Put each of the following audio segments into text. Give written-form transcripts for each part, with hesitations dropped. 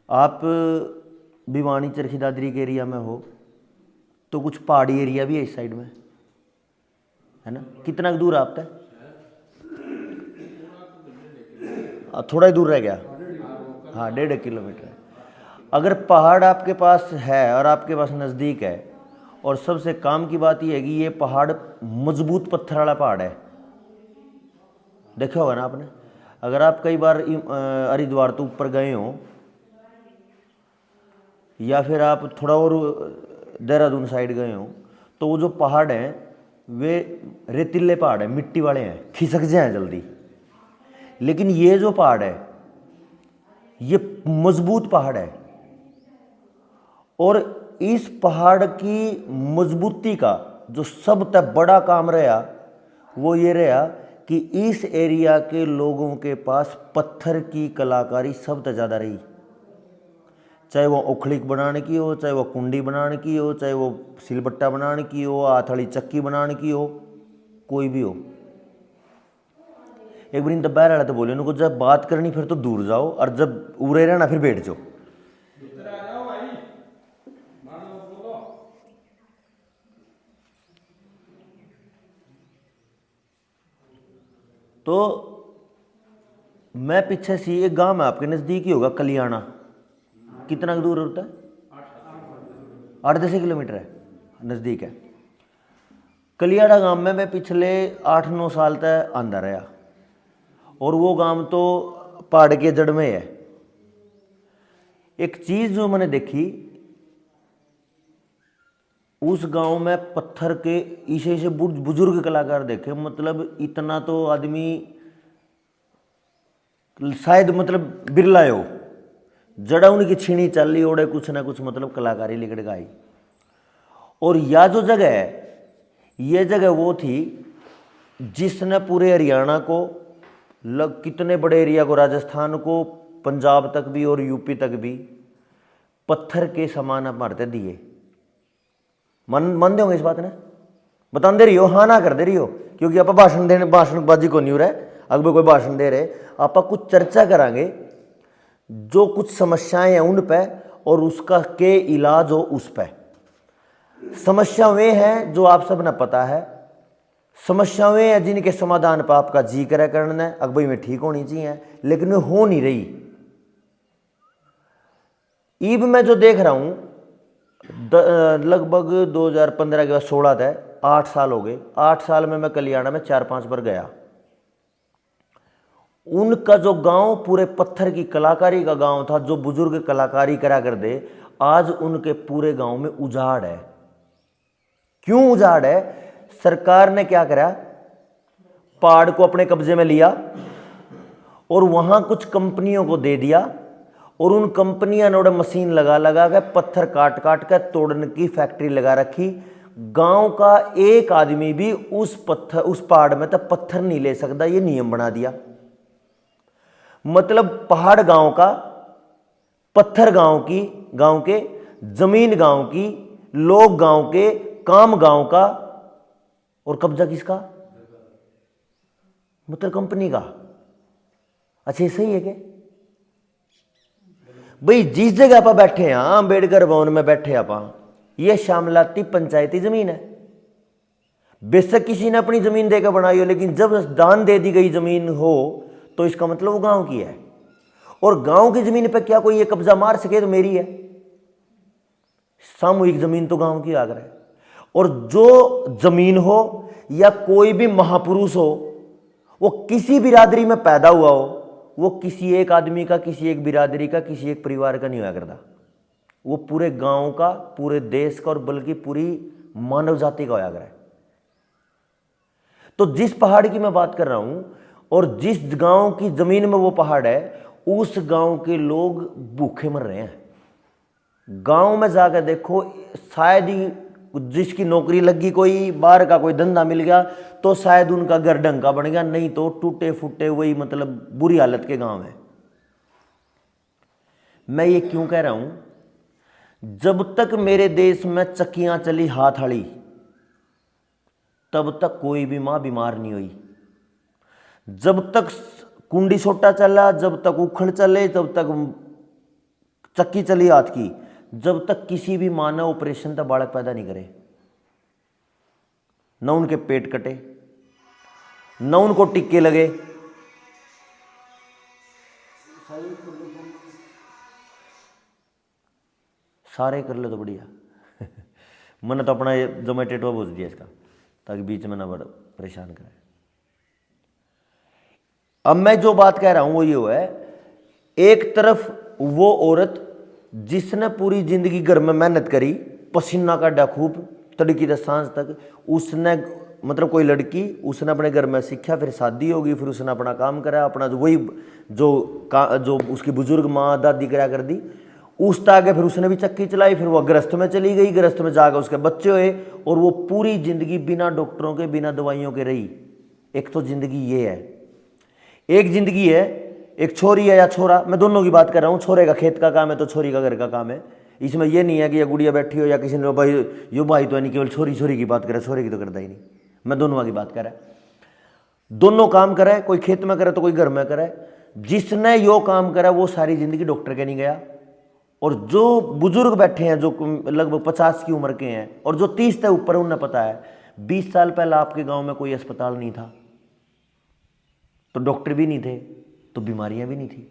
आप भिवानी चरखी दादरी के एरिया में हो तो कुछ पहाड़ी एरिया भी है इस साइड में, है ना। कितना दूर है आपका? थोड़ा ही दूर रह गया। हाँ, 1.5 किलोमीटर है। अगर पहाड़ आपके पास है और आपके पास नज़दीक है, और सबसे काम की बात यह है कि ये पहाड़ मजबूत पत्थर वाला पहाड़ है, देखा होगा ना आपने। अगर आप कई बार हरिद्वार तो ऊपर गए हो, या फिर आप थोड़ा और देहरादून साइड गए हो, तो वो जो पहाड़ हैं वे रेतीले पहाड़ हैं, मिट्टी वाले हैं, खिसक जाए जल्दी। लेकिन ये जो पहाड़ है ये मजबूत पहाड़ है, और इस पहाड़ की मजबूती का जो सबसे बड़ा काम रहा वो ये रहा कि इस एरिया के लोगों के पास पत्थर की कलाकारी सबसे ज़्यादा रही। चाहे वो उखलिक बनाने की हो, चाहे वो कुंडी बनाने की हो, चाहे वो सिलबट्टा बनाने की हो, आथड़ी चक्की बनाने की हो, कोई भी हो। एक बार इन दबार वाला तो बोले उनको, जब बात करनी फिर तो दूर जाओ, और जब उरे रहना फिर बैठ जाओ। तो मैं पीछे से, एक गांव है आपके नज़दीक ही होगा, कलियाना। कितना दूर होता है? 8-10 किलोमीटर है, नज़दीक है। कलियाड़ा गांव में मैं पिछले 8-9 साल तक आंदा रहा, और वो गांव तो पहाड़ के जड़ में है। एक चीज़ जो मैंने देखी, उस गांव में पत्थर के इसे बुजुर्ग कलाकार देखे, मतलब इतना तो आदमी शायद मतलब बिरला हो, जड़ा उनकी छीनी चल रही ओड़े कुछ ना कुछ मतलब कलाकारी लिकड़ गई। और यह जो जगह है, ये जगह वो थी जिसने पूरे हरियाणा को, कितने बड़े एरिया को, राजस्थान को, पंजाब तक भी और यूपी तक भी पत्थर के समान मारते दिए। मानते होंगे इस बात ने? बताते रही हो, हाँ ना कर दे रही हो, क्योंकि आप भाषणबाजी को नहीं हो रहे। अगर कोई भाषण दे रहे, आप कुछ चर्चा करांगे, जो कुछ समस्याएं हैं उन पे, और उसका के इलाज हो उस पे। समस्या वे हैं जो आप सब ने पता है, समस्या वे हैं जिनके समाधान पर आपका जी करे करना है, अगर भाई में ठीक होनी चाहिए, लेकिन वो हो नहीं रही। ईब मैं जो देख रहा हूं, लगभग 2015 के बाद 16 तक 8 साल हो गए। 8 साल में मैं कलियाड़ा में 4-5 बार गया। उनका जो गांव पूरे पत्थर की कलाकारी का गांव था, जो बुजुर्ग कलाकारी करा कर दे, आज उनके पूरे गांव में उजाड़ है। क्यों उजाड़ है? सरकार ने क्या करा, पहाड़ को अपने कब्जे में लिया और वहां कुछ कंपनियों को दे दिया, और उन कंपनियों ने मशीन लगा लगा के पत्थर काट काट के तोड़ने की फैक्ट्री लगा रखी। गांव का एक आदमी भी उस पहाड़ में तो पत्थर नहीं ले सकता, ये नियम बना दिया। मतलब पहाड़ गांव का, पत्थर गांव के, जमीन गांव की, लोग गांव के, काम गांव का, और कब्जा किसका? मतलब कंपनी का। अच्छा, सही है क्या भाई? जिस जगह पर बैठे हैं, अंबेडकर भवन में बैठे आप, यह शामलाती पंचायती जमीन है। बेशक किसी ने अपनी जमीन देकर बनाई हो, लेकिन जब दान दे दी गई जमीन हो तो इसका मतलब वो गांव की है। और गांव की जमीन पर क्या कोई ये कब्जा मार सके? तो मेरी है। सामूहिक जमीन तो गांव की आगर है। और जो जमीन हो या कोई भी महापुरुष हो, वो किसी बिरादरी में पैदा हुआ हो, वो किसी एक आदमी का, किसी एक बिरादरी का, किसी एक परिवार का नहीं हुआ करता। वो पूरे गांव का, पूरे देश का, और बल्कि पूरी मानव जाति का होया करे। तो जिस पहाड़ की मैं बात कर रहा हूं, और जिस गांव की जमीन में वो पहाड़ है, उस गांव के लोग भूखे मर रहे हैं। गांव में जाकर देखो, शायद ही जिसकी नौकरी लगी, कोई बाहर का कोई धंधा मिल गया, तो शायद उनका घर ढंग का बन गया, नहीं तो टूटे फूटे वही मतलब बुरी हालत के गांव है। मैं ये क्यों कह रहा हूं? जब तक मेरे देश में चक्कियां चली हाथाड़ी, तब तक कोई भी मां बीमार नहीं हुई। जब तक कुंडी सोटा चला, जब तक उखड़ चले, तब तक चक्की चली हाथ की, जब तक किसी भी माँ ने ऑपरेशन तक बालक पैदा नहीं करे, न उनके पेट कटे, न उनको टिक्के लगे, सारे कर ले तो बढ़िया। मैंने तो अपना जोमेटेटो बोझ दिया इसका, ताकि बीच में ना बड़ा परेशान करे। अब मैं जो बात कह रहा हूं वो ये है, एक तरफ वो औरत जिसने पूरी जिंदगी घर में मेहनत करी, पसीना काटा खूब तड़की से सांझ तक, उसने मतलब कोई लड़की, उसने अपने घर में सीखा, फिर शादी होगी, फिर उसने अपना काम करा, अपना जो वही जो उसकी बुजुर्ग माँ दादी करा कर दी, उस आगे फिर उसने भी चक्की चलाई, फिर वो गृहस्थ में चली गई, गृहस्थ में जाकर उसके बच्चे हुए, और वो पूरी जिंदगी बिना डॉक्टरों के बिना दवाइयों के रही। एक तो जिंदगी ये है, एक जिंदगी है, एक छोरी है या छोरा, मैं दोनों की बात कर रहा हूँ। छोरे का खेत का काम है तो छोरी का घर का काम है। इसमें यह नहीं है कि ये गुड़िया बैठी हो या किसी ने भाई यो भाई तो नहीं, केवल छोरी छोरी की बात करे, छोरे की तो करता ही नहीं। मैं दोनों की बात कर रहा है, दोनों काम करे, कोई खेत में करे तो कोई घर में करे। जिसने यो काम करा वो सारी जिंदगी डॉक्टर के नहीं गया। और जो बुजुर्ग बैठे हैं जो लगभग 50 की उम्र के हैं और जो 30 से ऊपर, उन्हें पता है 20 साल पहले आपके गांव में कोई अस्पताल नहीं था, तो डॉक्टर भी नहीं थे, तो बीमारियां भी नहीं थी।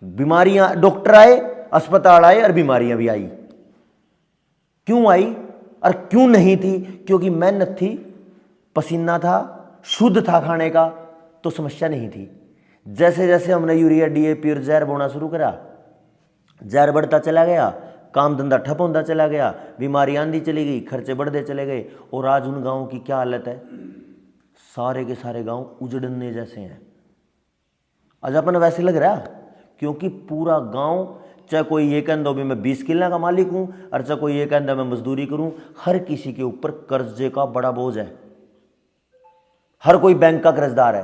बीमारियां, डॉक्टर आए, अस्पताल आए और बीमारियां भी आई। क्यों आई और क्यों नहीं थी? क्योंकि मेहनत थी, पसीना था, शुद्ध था खाने का, तो समस्या नहीं थी। जैसे जैसे हमने यूरिया डीएपी और जहर बोना शुरू करा, जहर बढ़ता चला गया, काम धंधा ठप होता चला गया, बीमारी आंधी चली गई, खर्चे बढ़ते चले गए। और आज उन गांवों की क्या हालत है? सारे के सारे गांव उजड़ने जैसे हैं। आज अपन वैसे लग रहा, क्योंकि पूरा गांव, चाहे कोई ये कहता हो भी मैं 20 किला का मालिक हूं, और चाहे कोई ये कहता मैं मजदूरी करूं, हर किसी के ऊपर कर्जे का बड़ा बोझ है। हर कोई बैंक का कर्जदार है।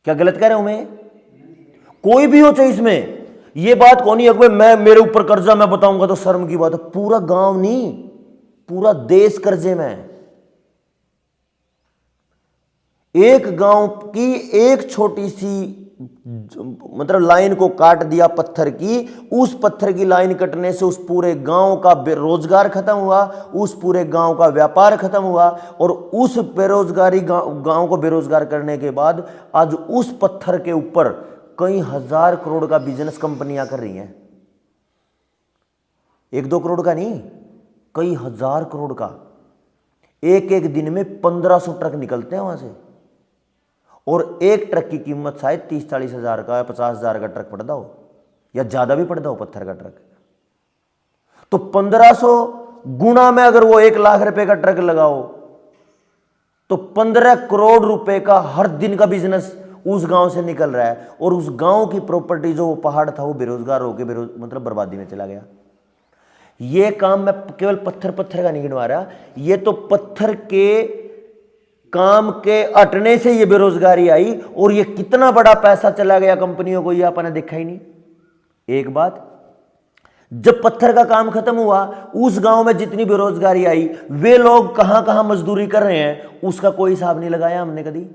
क्या गलत कह रहा हूं मैं? कोई भी हो चाहे इसमें, ये बात कौन ही है मैं मेरे ऊपर कर्जा मैं बताऊंगा तो शर्म की बात है। पूरा गांव नहीं, पूरा देश कर्जे में है। एक गांव की एक छोटी सी मतलब लाइन को काट दिया पत्थर की, उस पत्थर की लाइन कटने से उस पूरे गांव का बेरोजगार खत्म हुआ, उस पूरे गांव का व्यापार खत्म हुआ। और उस बेरोजगारी गांव को बेरोजगार करने के बाद आज उस पत्थर के ऊपर कई हजार करोड़ का बिजनेस कंपनियां कर रही हैं। 1-2 करोड़ का नहीं, कई हजार करोड़ का। एक एक दिन में 1500 ट्रक निकलते हैं वहां से, और एक ट्रक की कीमत शायद 30-40 हजार का या 50 हजार का ट्रक पड़ता हो, या ज्यादा भी पड़ता हो पत्थर का ट्रक। तो 1500 गुना में अगर वो 1 लाख रुपए का ट्रक लगाओ तो 15 करोड़ रुपए का हर दिन का बिजनेस उस गांव से निकल रहा है। और उस गांव की प्रॉपर्टी जो वो पहाड़ था वो बेरोजगार होकर मतलब बर्बादी में चला गया। ये काम मैं केवल पत्थर का नहीं गिनवा रहा, ये तो पत्थर के काम के हटने से ये बेरोजगारी आई, और ये कितना बड़ा पैसा चला गया कंपनियों को, ये आपने देखा ही नहीं। एक बात, जब पत्थर का काम खत्म हुआ, उस गांव में जितनी बेरोजगारी आई, वे लोग कहां कहां मजदूरी कर रहे हैं, उसका कोई हिसाब नहीं लगाया हमने कभी।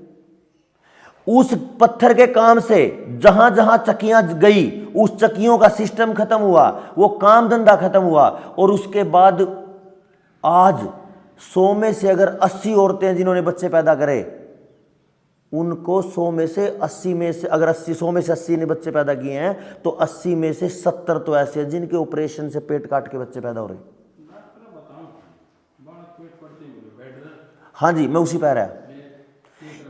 उस पत्थर के काम से जहां जहां चक्कियां गई, उस चक्कियों का सिस्टम खत्म हुआ, वो काम धंधा खत्म हुआ। और उसके बाद आज 100 में से अगर 80 औरतें जिन्होंने बच्चे पैदा करे, उनको 100 में से 80 में से अगर 100 में से 80 ने बच्चे पैदा किए हैं, तो 80 में से 70 तो ऐसे हैं जिनके ऑपरेशन से पेट काट के बच्चे पैदा हो रहे। हाँ जी, मैं उसी पर है।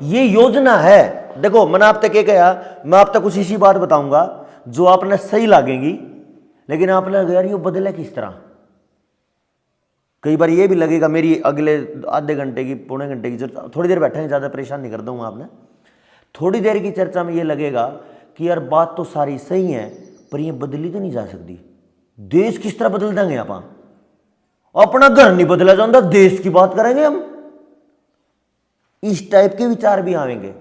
ये योजना है। देखो, मैंने आप तक ये कहा, मैं आप तक कुछ इसी बात बताऊंगा जो आपने सही लागेंगी, लेकिन आपने यार ये बदले किस तरह। कई बार ये भी लगेगा मेरी अगले आधे घंटे की पौने घंटे की चर्चा, थोड़ी देर बैठेंगे, ज़्यादा परेशान नहीं कर दूंगा आपने। थोड़ी देर की चर्चा में ये लगेगा कि यार बात तो सारी सही है, पर ये बदली तो नहीं जा सकती। देश किस तरह बदल देंगे आप? अपना घर नहीं बदला जाता, देश की बात करेंगे हम। इस टाइप के विचार भी आएंगे,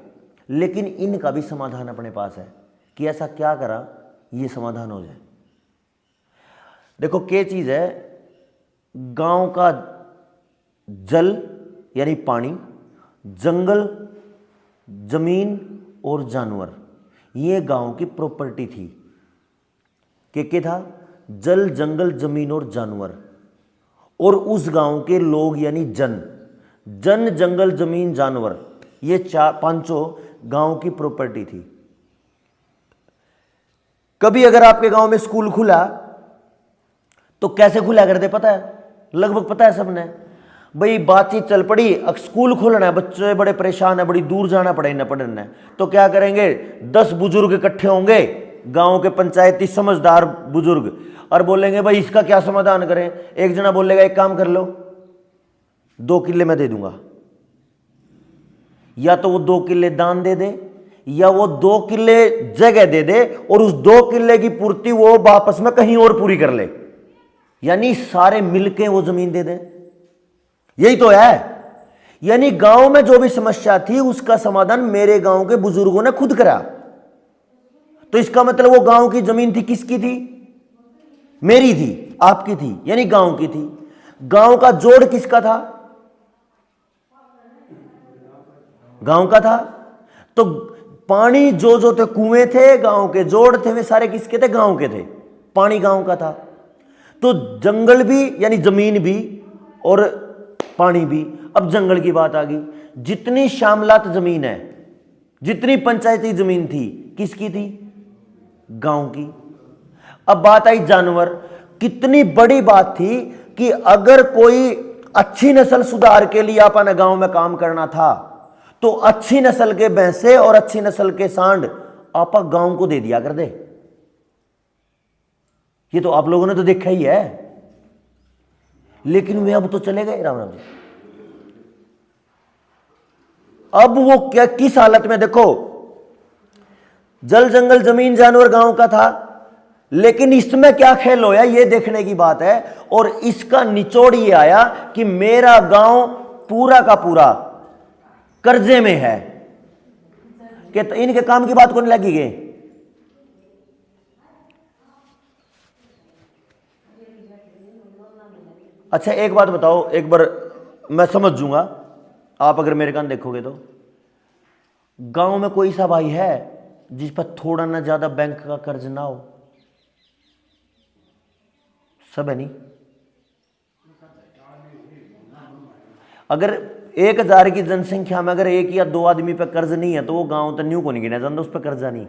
लेकिन इनका भी समाधान अपने पास है कि ऐसा क्या करा ये समाधान हो जाए। देखो क्या चीज है, गांव का जल यानी पानी, जंगल, जमीन और जानवर, ये गांव की प्रॉपर्टी थी। के था जल जंगल जमीन और जानवर, और उस गांव के लोग यानी जन जंगल जमीन जानवर, ये पांचों गांव की प्रॉपर्टी थी। कभी अगर आपके गांव में स्कूल खुला तो कैसे खुला करते पता है? लगभग पता है सबने। भाई बातचीत चल पड़ी, अब स्कूल खोलना है, बच्चे बड़े परेशान है, बड़ी दूर जाना पड़े न पढ़ने, तो क्या करेंगे? 10 बुजुर्ग इकट्ठे होंगे, गांव के पंचायती समझदार बुजुर्ग, और बोलेंगे भाई इसका क्या समाधान करें। एक जना बोलेगा एक काम कर लो, 2 किले मैं दे दूंगा, या तो वो 2 किले दान दे दे, या वो 2 किले जगह दे दे, और उस 2 किले की पूर्ति वो वापस में कहीं और पूरी कर ले, यानी सारे मिलके वो जमीन दे दे। यही तो है, यानी गांव में जो भी समस्या थी उसका समाधान मेरे गांव के बुजुर्गों ने खुद करा। तो इसका मतलब वो गांव की जमीन थी किसकी थी? मेरी थी, आपकी थी, यानी गांव की थी। गांव का जोड़ किसका था? गांव का था। तो पानी जो थे, कुएं थे, गांव के जोड़ थे, वे सारे किसके थे? गांव के थे। पानी गांव का था। तो जंगल भी यानी जमीन भी और पानी भी। अब जंगल की बात आ गई। जितनी शामलात जमीन है, जितनी पंचायती जमीन थी, किसकी थी? गांव की। अब बात आई जानवर। कितनी बड़ी बात थी कि अगर कोई अच्छी नस्ल सुधार के लिए अपने गांव में काम करना था तो अच्छी नस्ल के भैंसे और अच्छी नस्ल के सांड आपा गांव को दे दिया कर दे। ये तो आप लोगों ने तो देखा ही है। लेकिन वे अब तो चले गए, राम राम जी। अब वो क्या किस हालत में? देखो, जल जंगल जमीन जानवर गांव का था, लेकिन इसमें क्या खेल होया ये देखने की बात है। और इसका निचोड़ ये आया कि मेरा गांव पूरा का पूरा कर्जे में है कि तो इनके काम की बात को नहीं लगी गई। अच्छा एक बात बताओ, एक बार मैं समझ जूंगा, आप अगर मेरे कान देखोगे तो। गांव में कोई सा भाई है जिस पर थोड़ा ना ज्यादा बैंक का कर्ज ना हो? सब है नहीं। अगर 1000 की जनसंख्या में अगर 1 या 2 आदमी पे कर्ज नहीं है तो वो गांव तो न्यू को नहीं गिना जाता, उस पर कर्जा नहीं।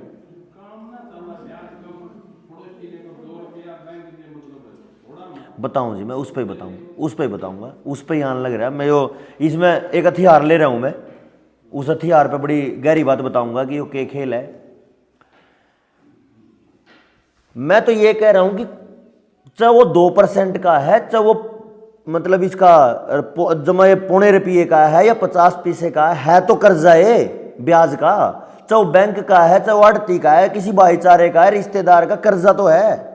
बताऊं जी, मैं उस पर बताऊंगा, उस पर ही आने लग रहा है। मैं जो इसमें एक हथियार ले रहा हूं, मैं उस हथियार पे बड़ी गहरी बात बताऊंगा कि वो क्या खेल है। मैं तो ये कह रहा हूं कि चाहे वो 2% का है, चाहे वो मतलब इसका जमा ₹0.25 का है या 50 पैसे का है तो कर्जा है ब्याज का। चाहे वो बैंक का है, चाहे वो आड़ती का है, किसी भाईचारे का है, रिश्तेदार का कर्जा तो है।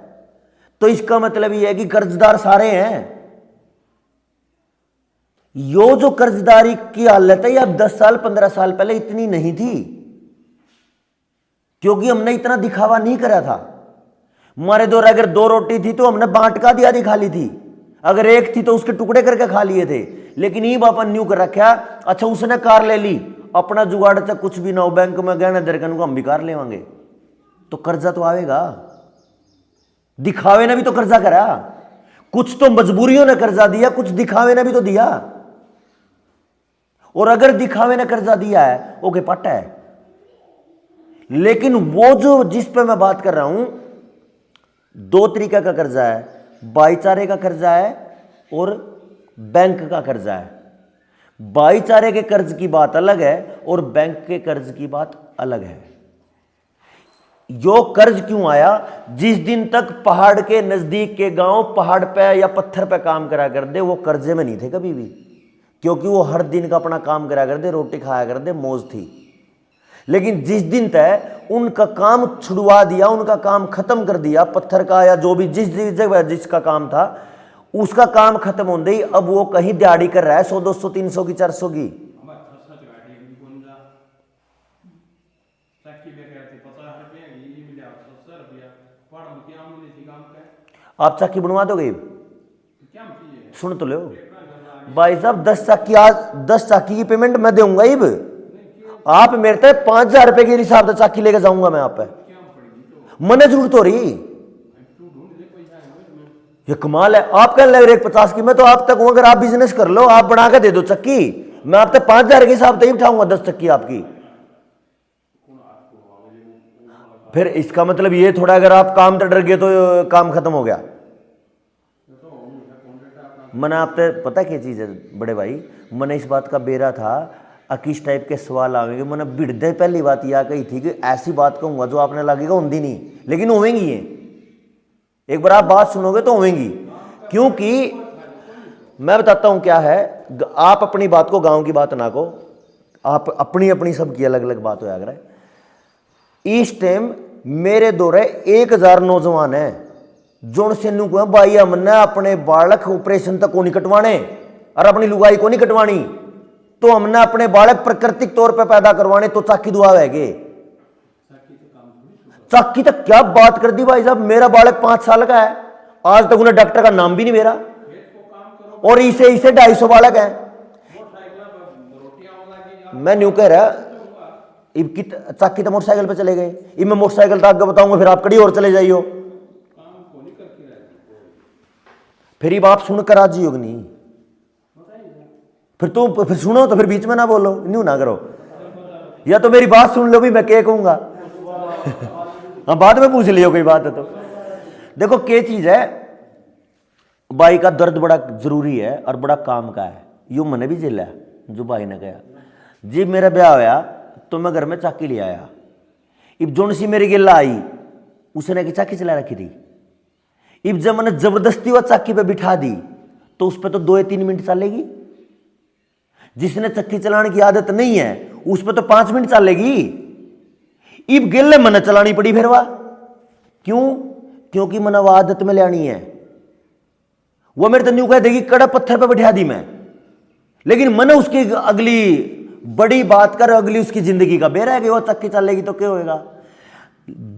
तो इसका मतलब ये है कि कर्जदार सारे हैं। यो जो कर्जदारी की हालत है, या 10 साल 15 साल पहले इतनी नहीं थी, क्योंकि हमने इतना दिखावा नहीं करा था। हमारे दौर अगर 2 रोटी थी तो हमने बांट का दिया खा ली थी, अगर 1 थी तो उसके टुकड़े करके खा लिए थे। लेकिन ये बापन न्यू कर रखा, अच्छा उसने कार ले ली, अपना जुगाड़ चाहे कुछ भी ना हो, बैंक में गहना दरकन को हम भी कार लेवांगे, तो कर्जा तो आएगा। दिखावे ने भी तो कर्जा करा, कुछ तो मजबूरियों ने कर्जा दिया, कुछ दिखावे ने भी तो दिया। और अगर दिखावे ने कर्जा दिया है ओके पट्टा है। लेकिन वो जो जिस पे मैं बात कर रहा हूं, 2 तरीका का कर्जा है, भाईचारे का कर्जा है और बैंक का कर्जा है। भाईचारे के कर्ज की बात अलग है और बैंक के कर्ज की बात अलग है। यो कर्ज क्यों आया? जिस दिन तक पहाड़ के नजदीक के गांव पहाड़ पे या पत्थर पे काम करा कर दे, वो कर्जे में नहीं थे कभी भी, क्योंकि वो हर दिन का अपना काम करा कर दे, रोटी खाया कर दे, मौज थी। लेकिन जिस दिन तक उनका काम छुड़वा दिया, उनका काम खत्म कर दिया, पत्थर का या जो भी जिस जगह जिसका काम था, उसका काम खत्म हो गई। अब वो कहीं दिहाड़ी कर रहा है 100 200 300 की 400 की। आप चाकी बनवा दोगे? सुन तो लो भाई साहब, 10 चाकी आज 10 चाकी की पेमेंट मैं दूंगा। इब आप मेरे तक 5000 रुपए के हिसाब से चाकी लेके जाऊंगा मैं। आप पे मने जरूरत हो रही ये कमाल है। आप कहने लग रहे 50 की, मैं तो आप तक हूं, अगर आप बिजनेस कर लो, आप बना के दे दो चक्की, मैं आप तक 5,000 के हिसाब तक उठाऊंगा 10 चक्की आपकी। फिर इसका मतलब ये थोड़ा अगर आप काम तो डर गए तो काम खत्म हो गया। मैंने आप तक पता क्या चीज है बड़े भाई, मैंने इस बात का बेरा था किस टाइप के सवाल आवेंगे। मैंने बिड़दे पहली बात यह कही थी कि ऐसी बात कहूंगा जो आपने लगेगा होंगी नहीं, लेकिन होवेंगी ये, एक बार आप बात सुनोगे तो होवेंगी। क्योंकि मैं बताता हूं क्या है, आप अपनी बात को गांव की बात ना को, आप अपनी अपनी सबकी अलग अलग बात हो अगर। इस टाइम मेरे दौरे 1000 नौजवान है जोन से नु को भाई हमने अपने बालक ऑपरेशन तक को नहीं कटवाने और अपनी लुगाई को नहीं कटवानी, तो हमने अपने बालक प्राकृतिक तौर पे पैदा करवाने, तो चाकी दुआ है। चाकी तक क्या बात कर दी भाई साहब, मेरा बालक 5 साल का है, आज तक उन्हें डॉक्टर का नाम भी नहीं मेरा, और इसे 250 बालक है। मैं न्यू कह रहा चाकी तो मोटरसाइकिल पे चले गए, इब मैं मोटरसाइकिल तो आगे बताऊंगा, फिर आप कड़ी और चले जाइयो, फिर ये बात सुनकर राजी होगी नहीं, फिर सुनो तो फिर बीच में ना बोलो, न्यू ना करो, या तो मेरी बात सुन लो भी मैं क्या कहूंगा। हाँ बाद में पूछ लियो कोई बात है तो। देखो क्या चीज है, भाई का दर्द बड़ा जरूरी है और बड़ा काम का है, यो मैंने भी झेला जो भाई ने कहा। जब मेरा ब्याह होया तो मैं घर में चाकी ले आया, इब जोन सी मेरी गिल्ला आई उसने की चाकी चला रखी थी, इब जब मैंने जबरदस्ती वह चाकी पे बिठा दी तो उस पर तो 2 या 3 मिनट चलेगी, जिसने चक्की चलाने की आदत नहीं है उस पर तो 5 मिनट चलेगी। इब गिल्ले मैंने चलानी पड़ी फिर वह, क्यों? क्योंकि मैंने वह आदत में लानी है। वो मेरे तो न्यू कह देगी कड़ा पत्थर पे बिठा दी मैं, लेकिन मैंने उसकी अगली बड़ी बात कर, अगली उसकी जिंदगी का बेरा है कि वो चक्की चलेगी तो क्या होएगा।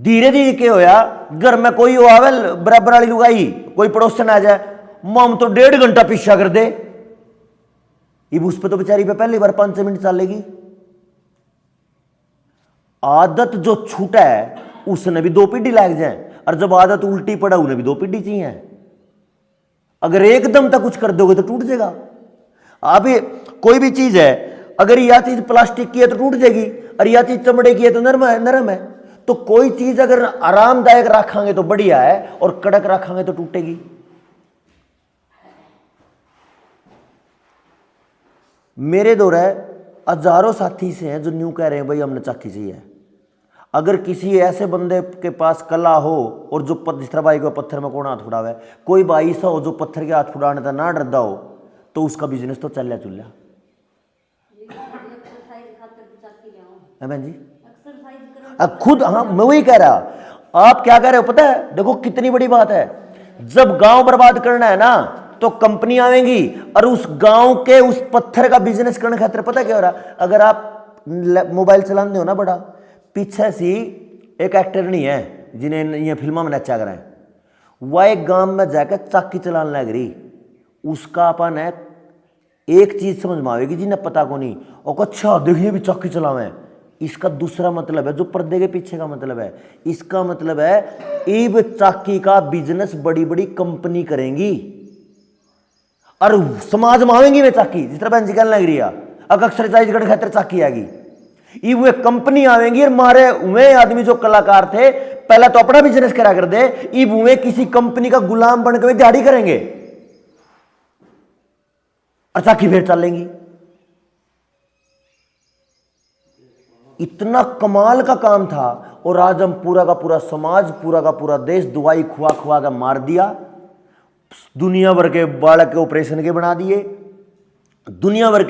धीरे धीरे क्या होया, घर में कोई हो आवे बराबर वाली लुगाई, कोई पड़ोसन आ जाए, मम तो 1.5 घंटा पीछा कर दे, इब उस पे तो बेचारी पे पहली बार 5 मिनट चलेगी। आदत जो छूटा है उसने भी 2 पीढ़ी लग जाए, और जब आदत उल्टी पड़ा उन्हें भी 2 पीढ़ी चाहिए। अगर एकदम तक कुछ कर दोगे तो टूट जाएगा। अभी कोई भी चीज है, अगर यह चीज प्लास्टिक की है तो टूट जाएगी, और यह चीज चमड़े की है तो नरम है। तो कोई चीज अगर आरामदायक रखेंगे तो बढ़िया है, और कड़क रखेंगे तो टूटेगी। मेरे दौरे हजारों साथी से हैं जो न्यू कह रहे हैं भाई हमने चाकी चाहिए। अगर किसी ऐसे बंदे के पास कला हो, और जो जिस तरह भाई को पत्थर में कौन हाथ उड़ावे, कोई भाई सा हो जो पत्थर के हाथ उड़ाने का ना डरदा हो, तो उसका बिजनेस तो चल चुल्ला है बहन जी। अब खुद, हाँ मैं वही कह रहा, आप क्या कह रहे हो पता है, देखो कितनी बड़ी बात है। जब गांव बर्बाद करना है ना तो कंपनी आएंगी, और उस गांव के उस पत्थर का बिजनेस करने खातिर पता क्या हो रहा, अगर आप मोबाइल चलाते हो ना बड़ा, पीछे से एक एक्टर नहीं है जिन्हें ये फिल्मों में नचा कराए, वह एक गांव में जाकर चाकी चलाने लग रही, उसका अपन है एक चीज समझ में आएगी जिन्हें पता को नहीं, और अच्छा देखिए भी चाकी चलावे। इसका दूसरा मतलब है जो पर्दे के पीछे का मतलब है, इसका मतलब है इब चाकी का बिजनेस बड़ी बड़ी कंपनी करेंगी, और समाज में आएंगी वे चाकी, जिस तरह बहन जी कहने लग रही है अब एक्सरसाइज करने खातिर चाकी आएगी, ये वे कंपनी आवेंगी, और मारे वे आदमी जो कलाकार थे पहले तो अपना बिजनेस करा कर दे, इब वे किसी कंपनी का गुलाम बनकर दिहाड़ी करेंगे, और चाकी फिर चलेंगी। इतना कमाल का काम था, और आज हम पूरा का पूरा समाज, पूरा का पूरा देश दवाई खुआ खुआ का मार दिया, दुनिया भर के बालक के ऑपरेशन के बना दिए, दुनिया भर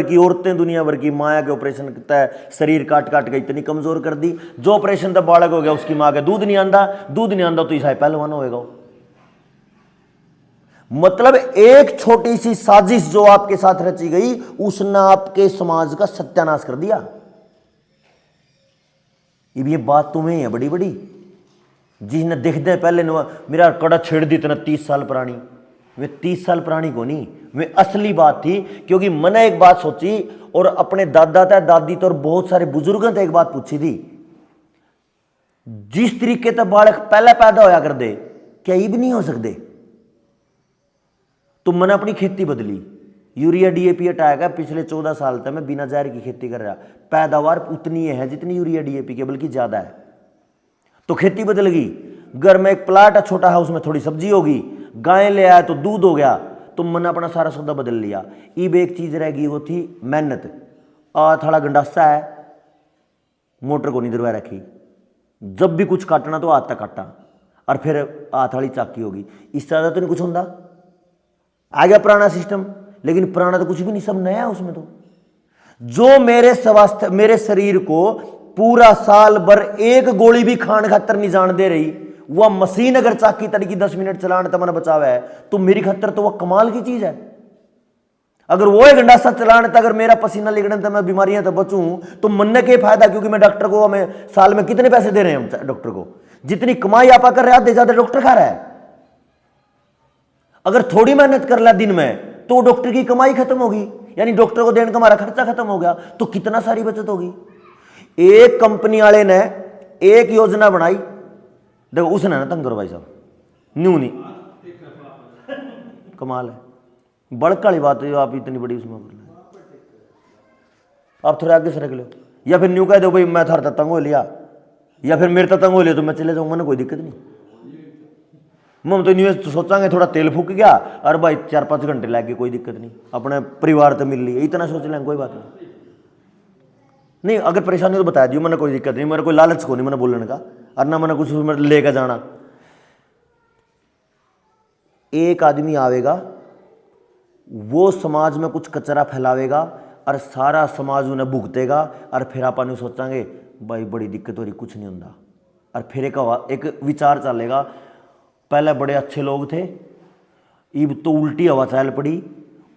की औरतें, दुनिया भर की माया के ऑपरेशन करता है, शरीर काट काट के इतनी कमजोर कर दी, जो ऑपरेशन तब बालक हो गया उसकी मां के दूध नहीं आंदा तो ईसाई पहलवान होएगा। मतलब एक छोटी सी साजिश जो आपके साथ रची गई, उसने आपके समाज का सत्यानाश कर दिया। ये बात तुम्हें है बड़ी बड़ी, जिसने देखते पहले मेरा कड़ा छेड़ दी इतना 30 साल पुरानी, वे 30 साल पुरानी को नहीं, वे असली बात थी। क्योंकि मैंने एक बात सोची, और अपने दादा था, दादी तो, और बहुत सारे बुजुर्गों से एक बात पूछी थी, जिस तरीके से बालक पहले पैदा होया कर दे, क्या ये भी नहीं हो सकते? तो मैंने अपनी खेती बदली, यूरिया डीएपी हटाएगा। पिछले 14 साल तक मैं बिना जहर की खेती कर रहा, पैदावार उतनी है जितनी यूरिया डीएपी के, बल्कि ज्यादा है। तो खेती बदल गई। घर में एक प्लाट है छोटा, है उसमें थोड़ी सब्जी होगी, गाय ले आया तो दूध हो गया। तो मैंने अपना सारा सौदा बदल लिया। इब एक चीज रह गई, वो थी मेहनत। थोड़ा गंडासा है, मोटर को नहीं दरवा रखी, जब भी कुछ काटना तो हाथ तक काटा, और फिर हाथ वाली चाकी होगी। इससे ज्यादा तो नहीं कुछ होता। आ गया पुराना सिस्टम, लेकिन पुराना तो कुछ भी नहीं, सब नया है उसमें। तो जो मेरे स्वास्थ्य, मेरे शरीर को पूरा साल भर एक गोली भी खान खातर नहीं जान दे रही, वह मशीन अगर चाकी तरीकी 10 मिनट चलाने तो मैंने बचावा है, तो मेरी खतर तो वह कमाल की चीज है। अगर वो एक गंडासा चलाने तक अगर मेरा पसीना निकलने तक मैं बीमारियां तो बचूं, तो मन के फायदा, क्योंकि मैं डॉक्टर को, हमें साल में कितने पैसे दे रहे हैं हम डॉक्टर को, जितनी कमाई आपा कर रहे हैं आधे ज्यादा डॉक्टर खा रहा है। अगर थोड़ी मेहनत कर ला दिन में, तो डॉक्टर की कमाई खत्म होगी, यानी डॉक्टर को देने का हमारा खर्चा खत्म हो गया, तो कितना सारी बचत होगी। एक कंपनी वाले ने एक योजना बनाई, देखो उसने ना तंग करो भाई साहब, न्यू नहीं, कमाल है, बड़क वाली बात है, आप इतनी बड़ी उसमें कर लो, आप थोड़े आगे से रख लो, या फिर न्यू कह दो भाई मैं थार तंग हो लिया, या फिर मेरे तंग हो लिया तो मैं चले जाऊंगा ना, कोई दिक्कत नहीं। हम तो न्यूज तो सोचांगे थोड़ा तेल फूक गया, और भाई 4-5 घंटे लग गए, कोई दिक्कत नहीं, अपने परिवार तो मिल ली, इतना सोच लेंगे, कोई बात नहीं। अगर परेशानी तो बता दियो, मैंने कोई दिक्कत नहीं, मेरे कोई लालच को नहीं मैंने बोलने का, और ना मैंने कुछ लेकर जाना। एक आदमी आवेगा, वो समाज में कुछ कचरा फैलावेगा, और सारा समाज उन्हें भुगतेगा, और फिर अपन सोचांगे भाई बड़ी दिक्कत हो रही, कुछ नहीं होता। और फिर एक विचार चलेगा, पहले बड़े अच्छे लोग थे, इब तो उल्टी हवा चल पड़ी,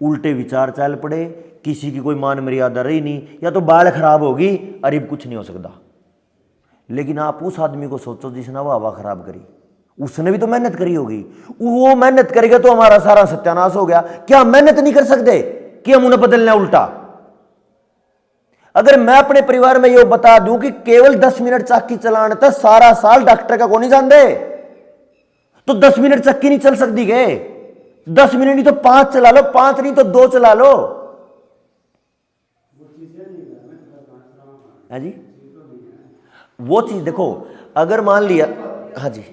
उल्टे विचार चल पड़े, किसी की कोई मान मर्यादा रही नहीं, या तो बाल खराब होगी, और इब कुछ नहीं हो सकता। लेकिन आप उस आदमी को सोचो जिसने वो हवा खराब करी, उसने भी तो मेहनत करी होगी, वो मेहनत करेगा तो हमारा सारा सत्यानाश हो गया। क्या हम मेहनत नहीं कर सकते कि हम उन्हें बदलना उल्टा? अगर मैं अपने परिवार में ये बता दूं कि केवल 10 मिनट चाकी चलाने तक सारा साल डॉक्टर का को नहीं जान दे, तो 10 मिनट चक्की नहीं चल सकती के, 10 मिनट नहीं तो 5 चला लो, 5 नहीं तो 2 चला लो। हाँ जी, वो चीज देखो, अगर मान लिया, हाँ जी,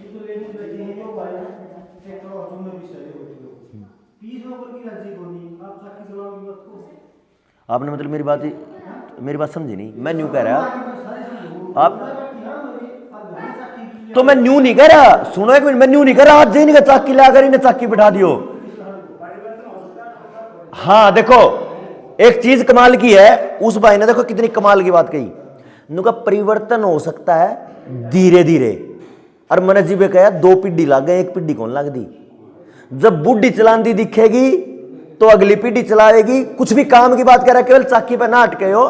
आपने मतलब मेरी बात समझी नहीं, मैं न्यू कह रहा, आप तो मैं न्यू नहीं कह रहा, सुनो एक मिनट, मैं न्यू नहीं कह रहा, आज नहीं का चाकी लाकर इन्हें चाकी बिठा दियो। हाँ देखो, एक चीज कमाल की है, उस भाई ने देखो कितनी कमाल की बात कही, उनका परिवर्तन हो सकता है धीरे धीरे। और मैंने जी कहा 2 पीढ़ी लाग गए, 1 पीढ़ी कौन लाग दी। जब बुढ़ी चलाती दिखेगी तो अगली पीढ़ी चलाएगी। कुछ भी काम की बात कर रहा है, केवल चाकी पर ना अटके हो,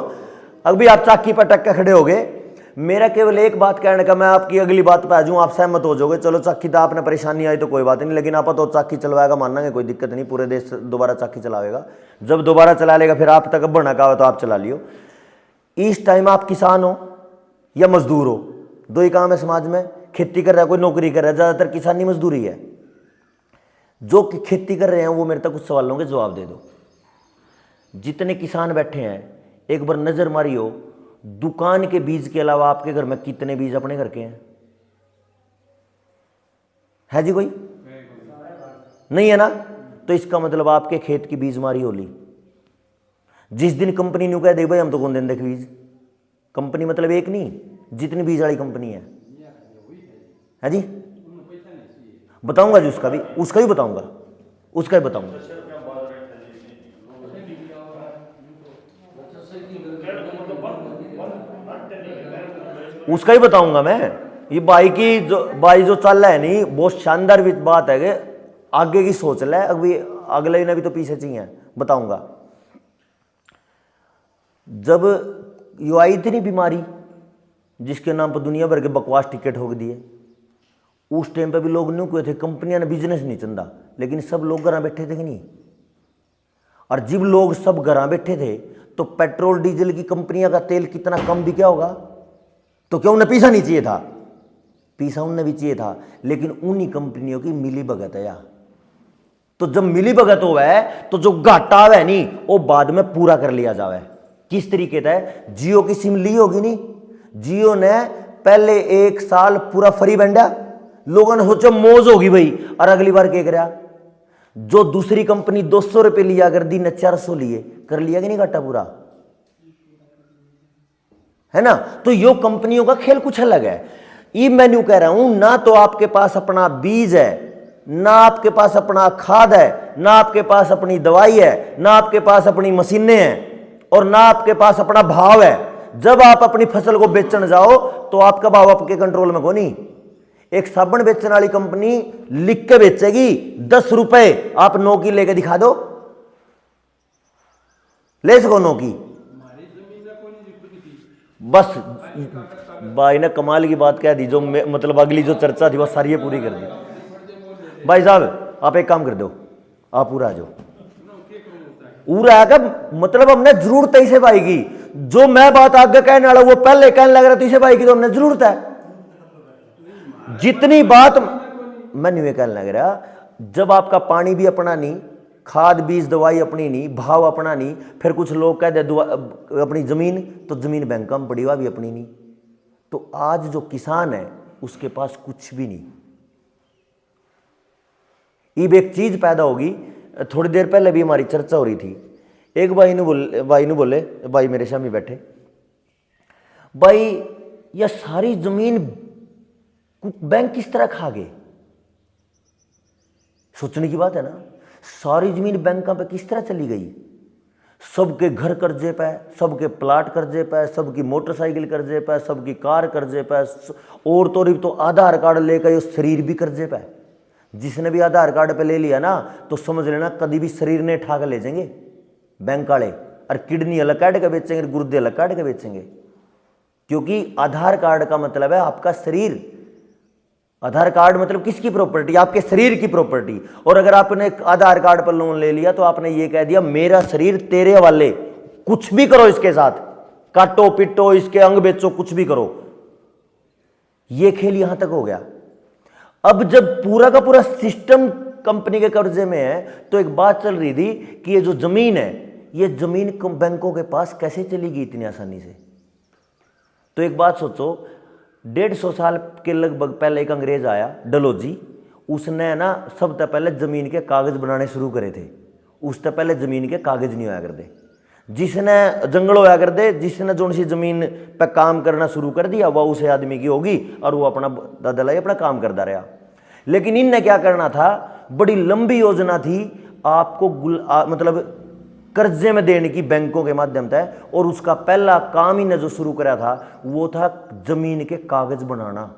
अभी आप चाकी पर अटक के खड़े हो गए। मेरा केवल एक बात कहने का, मैं आपकी अगली बात पे आ जाऊं, आप सहमत हो जाओगे, चलो चाकी तो आपने परेशानी आई तो कोई बात नहीं, लेकिन आप तो चाकी चलवाएगा मानना कोई दिक्कत नहीं, पूरे देश दोबारा चाकी चलावेगा। जब दोबारा चला लेगा फिर आप तक बढ़ना का हो तो आप चला लियो। इस टाइम आप किसान हो या मजदूर हो, 2 ही काम है समाज में, खेती कर रहा है कोई नौकरी कर रहा है, ज्यादातर किसानी मजदूरी है। जो खेती कर रहे हैं वो मेरे तक कुछ सवालों के जवाब दे दो। जितने किसान बैठे हैं एक बार नजर मारियो, दुकान के बीज के अलावा आपके घर में कितने बीज अपने घर के हैं? है जी कोई? नहीं है ना? तो इसका मतलब आपके खेत की बीज मारी होली। जिस दिन कंपनी न्यू कह दे भाई हम तो कौन दिन देख बीज, कंपनी मतलब एक नहीं, जितनी बीज वाली कंपनी है जी, बताऊंगा जी, उसका भी बताऊंगा, उसका भी बताऊंगा। उसका ही बताऊंगा मैं। ये बाई जो चल रहा है नहीं, बहुत शानदार बात है कि आगे की सोच ले, अभी अगले ने भी तो पीछे चाहिए, बताऊंगा। जब यो आई थी नहीं बीमारी जिसके नाम पर दुनिया भर के बकवास टिकट ठोक दिए, उस टाइम पे भी लोग न्यू हुए थे, कंपनियां ने बिजनेस नहीं चंदा, लेकिन सब लोग घर बैठे थे कि नहीं। और जब लोग सब घर बैठे थे तो पेट्रोल डीजल की कंपनियां का तेल कितना कम बिका होगा। तो क्या उन्हें पीसा नहीं चाहिए था? पीसा उन्हें भी चाहिए था, लेकिन उन्हीं कंपनियों की मिली भगत है। तो जब मिली भगत हो है तो जो घाटा है नहीं वो बाद में पूरा कर लिया जावे। किस तरीके का है, जियो की सिम ली होगी नहीं, जियो ने पहले 1 साल पूरा फ्री बंडा, लोगों ने सोचा मौज होगी भाई, और अगली बार क्या करा, जो दूसरी कंपनी 200 रुपए लिया कर दी ने 400 लिए, कर लिया कि नहीं घाटा पूरा, है ना। तो यो कंपनियों का खेल कुछ अलग है। ये मैं न्यू कह रहा हूं, ना तो आपके पास अपना बीज है, ना आपके पास अपना खाद है, ना आपके पास अपनी दवाई है, ना आपके पास अपनी मशीनें हैं, और ना आपके पास अपना भाव है। जब आप अपनी फसल को बेचने जाओ तो आपका भाव आपके कंट्रोल में को नहीं। एक साबुन बेचने वाली कंपनी लिख के बेचेगी 10 रुपए, आप 9 की लेके दिखा दो, ले सको 9 की। बस भाई ने कमाल की बात कह दी, जो मतलब अगली जो चर्चा थी वो सारी पूरी कर दी। भाई साहब आप एक काम कर दो, आप पूरा आ जाओ, पूरा आएगा, मतलब हमने जरूरत है इसे भाई की, जो मैं बात आगे कहने वाला वो पहले कहने लग रहा था इसे भाई की, तो हमने जरूरत है जितनी बात मैं नहीं कहने लग रहा। जब आपका पानी भी अपना नहीं, खाद बीज दवाई अपनी नहीं, भाव अपना नहीं, फिर कुछ लोग कहते अपनी जमीन, तो जमीन बैंक में पड़ी हुआ भी अपनी नहीं, तो आज जो किसान है उसके पास कुछ भी नहीं। अब एक चीज पैदा होगी, थोड़ी देर पहले भी हमारी चर्चा हो रही थी, एक भाई ने बोले भाई मेरे सामने बैठे, भाई यह सारी जमीन बैंक किस तरह खा गए, सोचने की बात है ना। सारी जमीन बैंकों पे किस तरह चली गई, सबके घर कर्जे पे, सबके प्लाट कर्जे पे, सबकी मोटरसाइकिल कर्जे पे, सबकी कार कर्जे पे, और तो आधार कार्ड लेकर शरीर भी कर्जे पे। जिसने भी आधार कार्ड पे ले लिया ना तो समझ लेना कभी भी शरीर ने ठा कर ले जाएंगे बैंक वाले, और किडनी अलग काट के बेचेंगे, गुर्दे अलग काट के बेचेंगे, क्योंकि आधार कार्ड का मतलब है आपका शरीर। आधार कार्ड मतलब किसकी प्रॉपर्टी, आपके शरीर की प्रॉपर्टी। और अगर आपने आधार कार्ड पर लोन ले लिया तो आपने ये कह दिया मेरा शरीर तेरे वाले, कुछ भी करो इसके साथ, काटो पिटो, इसके अंग बेचो, कुछ भी करो। ये खेल यहां तक हो गया। अब जब पूरा का पूरा सिस्टम कंपनी के कब्जे में है तो एक बात चल रही थी कि ये जो जमीन है, ये जमीन बैंकों के पास कैसे चली गई इतनी आसानी से। तो एक बात सोचो, 150 साल के लगभग पहले एक अंग्रेज आया डलहौजी, उसने ना सबसे पहले जमीन के कागज बनाने शुरू करे थे। उससे पहले जमीन के कागज नहीं होया करते, जिसने जंगल होया करते, जिसने जो सी जमीन पे काम करना शुरू कर दिया वह उसे आदमी की होगी, और वो अपना दादा लाई अपना काम करता रहा। लेकिन इनने क्या करना था, बड़ी लंबी योजना थी आपको मतलब कर्जे में देने की बैंकों के माध्यम से, और उसका पहला काम ही ने जो शुरू करा था वो था जमीन के कागज बनाना।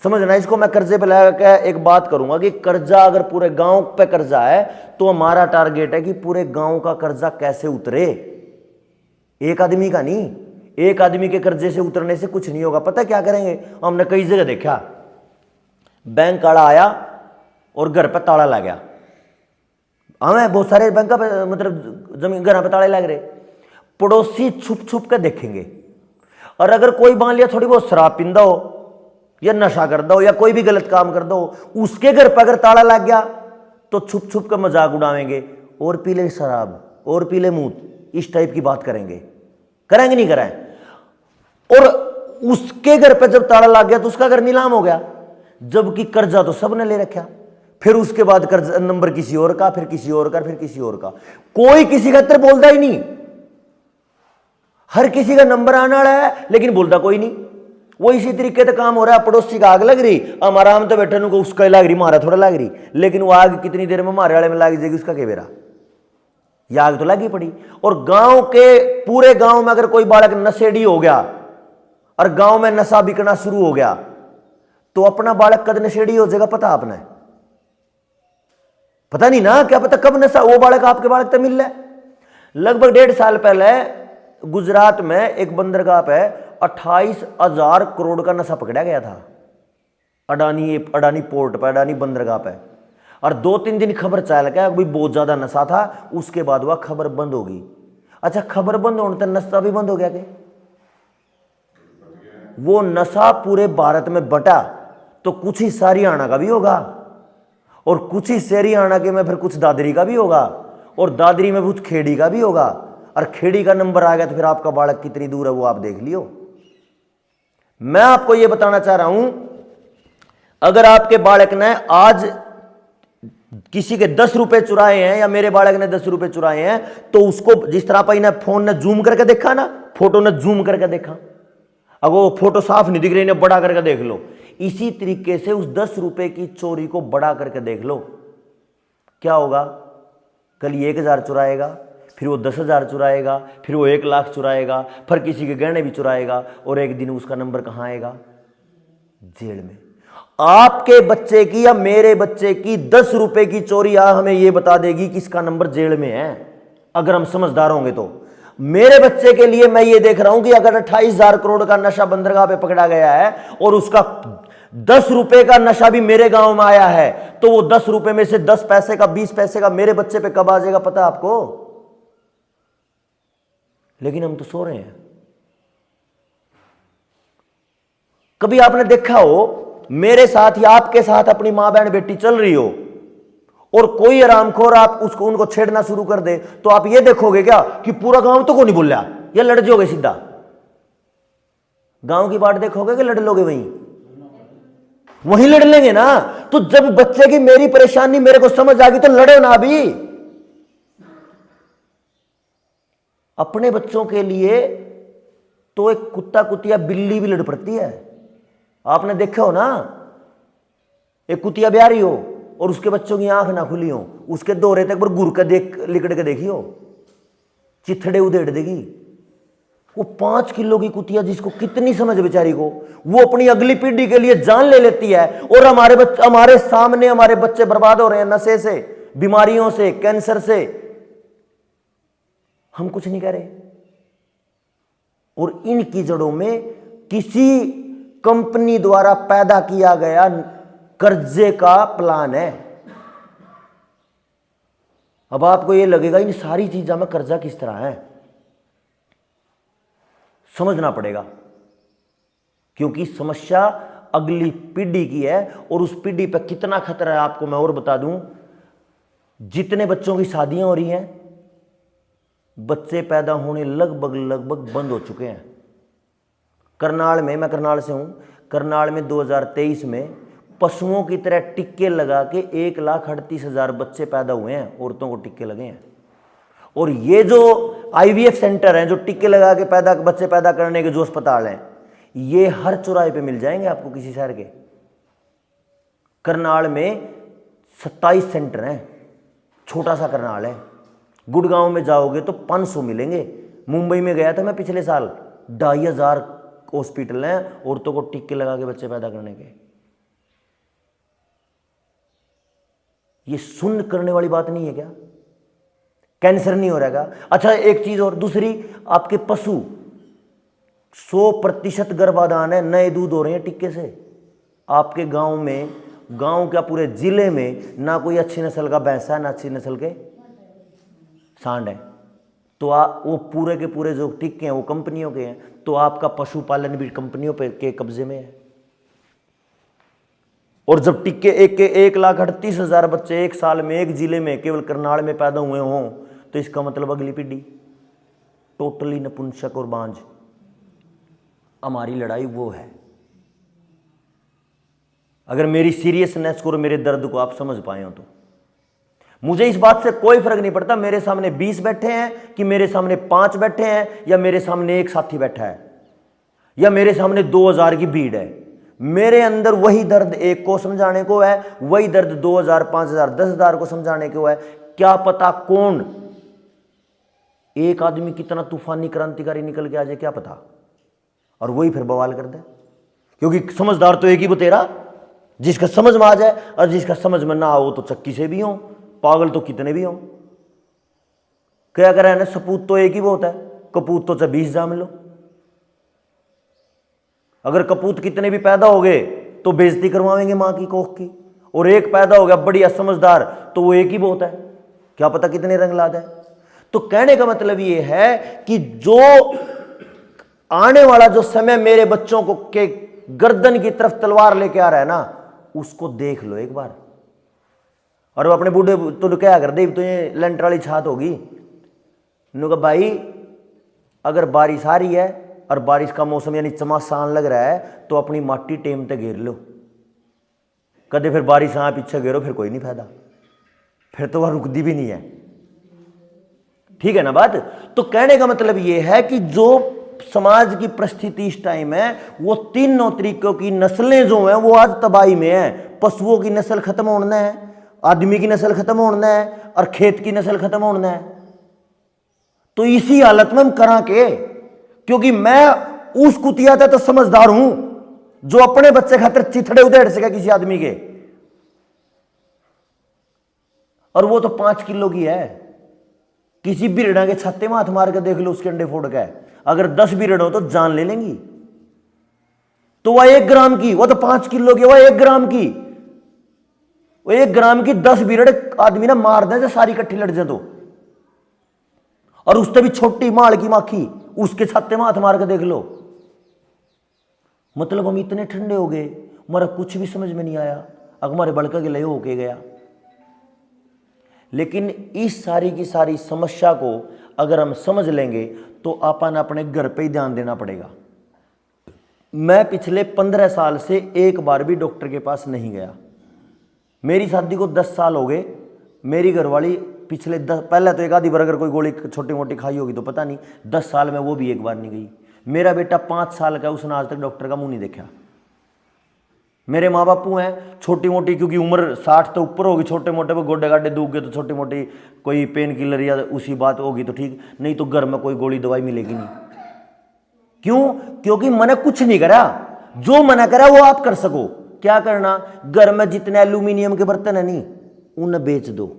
समझना इसको, मैं कर्जे पे लगा एक बात करूंगा कि कर्जा अगर पूरे गांव पे कर्जा है तो हमारा टारगेट है कि पूरे गांव का कर्जा कैसे उतरे, एक आदमी का नहीं। एक आदमी के कर्जे से उतरने से कुछ नहीं होगा। पता क्या करेंगे, हमने कई जगह देखा, बैंक वाला आया और घर पर ताला लग गया। हमें बहुत सारे बैंक पे मतलब जमीन घर पे ताले लग रहे, पड़ोसी छुप छुप के देखेंगे, और अगर कोई मान लिया थोड़ी बहुत शराब पींदा हो या नशा कर दो या कोई भी गलत काम कर दो, उसके घर पर अगर ताला लग गया तो छुप छुप कर मजाक उड़ावेंगे, और पी ले शराब और पी ले मूत, इस टाइप की बात करेंगे नहीं कराएं। और उसके घर पर जब ताला लग गया तो उसका घर नीलाम हो गया, जबकि कर्जा तो सबने ले रखा। फिर उसके बाद कर्ज नंबर किसी और का, फिर किसी और का, फिर किसी और का, कोई किसी का इतना बोलता ही नहीं। हर किसी का नंबर आने वाला है लेकिन बोलता कोई नहीं। वो इसी तरीके से काम हो रहा है, पड़ोसी का आग लग रही, हमारा हम तो बैठे को उसका लग रही, मारा थोड़ा लग रही, लेकिन वो आग कितनी देर में मारे वाले में लग जाएगी उसका क्या बेरा, ये आग तो लगी पड़ी। और गांव के पूरे गांव में अगर कोई बालक नशेड़ी हो गया और गांव में नशा बिकना शुरू हो गया तो अपना बालक कद नशेड़ी हो जाएगा पता आपने, पता नहीं ना, क्या पता कब नशा वो बालक आपके बालक तक मिल रहा है। लगभग 1.5 साल पहले गुजरात में एक बंदरगाह पे 28,000 करोड़ का नशा पकड़ा गया था, अडानी पोर्ट पर, अडानी बंदरगाह पे। और 2-3 दिन खबर चल गया अभी बहुत ज्यादा नशा था, उसके बाद वह खबर बंद होगी। अच्छा, खबर बंद होने तक नशा भी बंद हो गया क्या? वो नशा पूरे भारत में बटा तो कुछ हिस्सा हरियाणा का भी होगा, और कुछ ही शहरी आना के में फिर कुछ दादरी का भी होगा, और दादरी में कुछ खेड़ी का भी होगा, और खेड़ी का नंबर आ गया तो फिर आपका बालक कितनी दूर है वो आप देख लियो। मैं आपको यह बताना चाह रहा हूं, अगर आपके बालक ने आज किसी के 10 रुपए चुराए हैं या मेरे बालक ने 10 रुपए चुराए हैं, तो उसको जिस तरह पर फोन ने जूम करके देखा ना, फोटो ने जूम करके देखा, अगर वो फोटो साफ नहीं दिख रही ने बड़ा करके देख लो, इसी तरीके से उस 10 रुपए की चोरी को बड़ा करके देख लो। क्या होगा? कल 1,000 चुराएगा, फिर वो 10,000 चुराएगा, फिर वो 1,00,000 चुराएगा, फिर किसी के गहने भी चुराएगा, और एक दिन उसका नंबर कहां आएगा? जेल में। आपके बच्चे की या मेरे बच्चे की 10 रुपए की चोरी हमें यह बता देगी कि इसका नंबर जेल में है, अगर हम समझदार होंगे तो। मेरे बच्चे के लिए मैं ये देख रहा हूं कि अगर 28,000 करोड़ का नशा बंदरगाह पे पकड़ा गया है और उसका 10 रुपए का नशा भी मेरे गांव में आया है, तो वो 10 रुपए में से 10 पैसे का 20 पैसे का मेरे बच्चे पे कब आ जाएगा पता है आपको? लेकिन हम तो सो रहे हैं। कभी आपने देखा हो मेरे साथ या आपके साथ अपनी मां बहन बेटी चल रही हो और कोई आरामखोर आप उसको उनको छेड़ना शुरू कर दे, तो आप ये देखोगे क्या कि पूरा गांव तो को नहीं बोला, या लड़ जाओगे सीधा? गांव की बात देखोगे कि लड़ लोगे? वहीं लड़ लेंगे ना। तो जब बच्चे की मेरी परेशानी मेरे को समझ आ गई तो लड़ो ना। भी अपने बच्चों के लिए तो एक कुत्ता कुतिया बिल्ली भी लड़ पड़ती है। आपने देखा हो ना, एक कुतिया ब्याह हो और उसके बच्चों की आंख ना खुली हो, उसके दौरे तक पर गुर का देख लिकड़ के देखी हो, चिथड़े उधेड़ देगी। वो 5 किलो की कुतिया, जिसको कितनी समझ बेचारी को, वो अपनी अगली पीढ़ी के लिए जान ले लेती है। और हमारे सामने हमारे बच्चे बर्बाद हो रहे हैं नशे से, बीमारियों से, कैंसर से, हम कुछ नहीं कह रहे। और इनकी जड़ों में किसी कंपनी द्वारा पैदा किया गया कर्जे का प्लान है। अब आपको यह लगेगा इन सारी चीजों में कर्जा किस तरह है, समझना पड़ेगा, क्योंकि समस्या अगली पीढ़ी की है। और उस पीढ़ी पर कितना खतरा है आपको मैं और बता दूं। जितने बच्चों की शादियां हो रही हैं, बच्चे पैदा होने लगभग बंद हो चुके हैं। करनाल में, मैं करनाल से हूं, करनाल में 2023 में पशुओं की तरह टिक्के लगा के 1,38,000 बच्चे पैदा हुए हैं, औरतों को टिक्के लगे हैं। और ये जो IVF सेंटर हैं, जो टिक्के लगा के बच्चे पैदा करने के जो अस्पताल हैं, ये हर चौराहे पे मिल जाएंगे आपको किसी शहर के। करनाल में 27 सेंटर हैं, छोटा सा करनाल है। गुड़गांव में जाओगे तो 500 मिलेंगे। मुंबई में गया था मैं पिछले साल, 2,500 हॉस्पिटल हैं औरतों को टिक्के लगा के बच्चे पैदा करने के। ये सुन करने वाली बात नहीं है क्या? कैंसर नहीं हो रहेगा? अच्छा एक चीज और, दूसरी, आपके पशु 100% गर्भाधान है, नए दूध हो रहे हैं टिक्के से। आपके गांव में, गांव क्या पूरे जिले में ना कोई अच्छी नस्ल का भैंसा है, ना अच्छी नस्ल के सांड है। तो वो पूरे के पूरे जो टिक्के हैं वो कंपनियों के हैं। तो आपका पशुपालन भी कंपनियों के कब्जे में है। और जब टिक्के 1,38,000 बच्चे एक साल में एक जिले में केवल करनाल में पैदा हुए हों, तो इसका मतलब अगली पीढ़ी टोटली नपुंसक और बांझ। हमारी लड़ाई वो है। अगर मेरी सीरियसनेस को और मेरे दर्द को आप समझ पाए हो तो मुझे इस बात से कोई फर्क नहीं पड़ता मेरे सामने 20 बैठे हैं कि मेरे सामने 5 बैठे हैं, या मेरे सामने एक साथी बैठा है, या मेरे सामने 2,000 की भीड़ है। मेरे अंदर वही दर्द एक को समझाने को है, वही दर्द 2,000, 5,000, 10,000 को समझाने को है। क्या पता कौन एक आदमी कितना तूफानी क्रांतिकारी निकल के आ जाए, क्या पता, और वही फिर बवाल कर दे। क्योंकि समझदार तो एक ही बतेरा, जिसका समझ में आ जाए, और जिसका समझ में ना हो तो चक्की से भी हो, पागल तो कितने भी हो। क्या करें ना, सपूत तो एक ही बहुत है, कपूत तो 20 जाम लो। अगर कपूत कितने भी पैदा हो गए तो बेइज्जती करवाएंगे मां की, कोख की। और एक पैदा हो गया बढ़िया समझदार, तो वो एक ही बहुत है, क्या पता कितने रंग ला दे। तो कहने का मतलब ये है कि जो आने वाला जो समय मेरे बच्चों को के गर्दन की तरफ तलवार लेके आ रहा है ना, उसको देख लो एक बार। और वो अपने बूढ़े तो क्या कर दे, तो ये लेंटर वाली छात होगी। कहा भाई अगर बारिश आ रही है और बारिश का मौसम यानी चमासान लग रहा है तो अपनी माटी टेम ते घेर लो। कदे फिर बारिश आ पीछे घेरो फिर कोई नहीं फायदा, फिर तो वह रुकती भी नहीं है। ठीक है ना बात। तो कहने का मतलब यह है कि जो समाज की परिस्थिति इस टाइम है वो तीनों तरीकों की नस्लें जो हैं वो आज तबाही में है। पशुओं की नस्ल खत्म होना है, आदमी की नस्ल खत्म होना है और खेत की नस्ल खत्म होना है। तो इसी हालत में हम करा के, क्योंकि मैं उस कुतिया था तो समझदार हूं जो अपने बच्चे खातिर चिथड़े उधेड़ सके किसी आदमी के, और वो तो 5 किलो की है। किसी बिरड़ा के छत्ते में हाथ मार के देख लो, उसके अंडे फोड़ के अगर 10 बिरड़ हो तो जान ले लेंगी। तो वह 1 ग्राम की, वो तो 5 किलो की, वह 1 ग्राम की, वो 1 ग्राम की 10 बिरड़ आदमी ना मार दे सारी इकट्ठी लड़ जाए तो। और उससे भी छोटी माल की माखी उसके छत्ते में हाथ मार के देख लो। मतलब हम इतने ठंडे हो गए, हमारा कुछ भी समझ में नहीं आया, अब हमारे बड़का के लय होके गया। लेकिन इस सारी की सारी समस्या को अगर हम समझ लेंगे तो अपन अपने घर पे ही ध्यान देना पड़ेगा। मैं पिछले 15 साल से एक बार भी डॉक्टर के पास नहीं गया। मेरी शादी को 10 साल हो गए। मेरी घरवाली पिछले 10, पहले तो एक आधी बार अगर कोई गोली छोटी मोटी खाई होगी तो पता नहीं, 10 साल में वो भी एक बार नहीं गई। मेरा बेटा 5 साल का, उसने आज तक डॉक्टर का मुंह नहीं देखा। मेरे माँ बापू हैं छोटी मोटी, क्योंकि उम्र 60 तो ऊपर होगी, छोटे मोटे वो गोडे गाडे दूग गए तो छोटी मोटी कोई पेन किलर या उसी बात होगी तो ठीक, नहीं तो घर में कोई गोली दवाई मिलेगी नहीं। क्यों? क्योंकि मैंने कुछ नहीं करा, जो मना करा वो आप कर सको। क्या करना? घर में जितने एल्यूमिनियम के बर्तन है नहीं उन्हें बेच दो।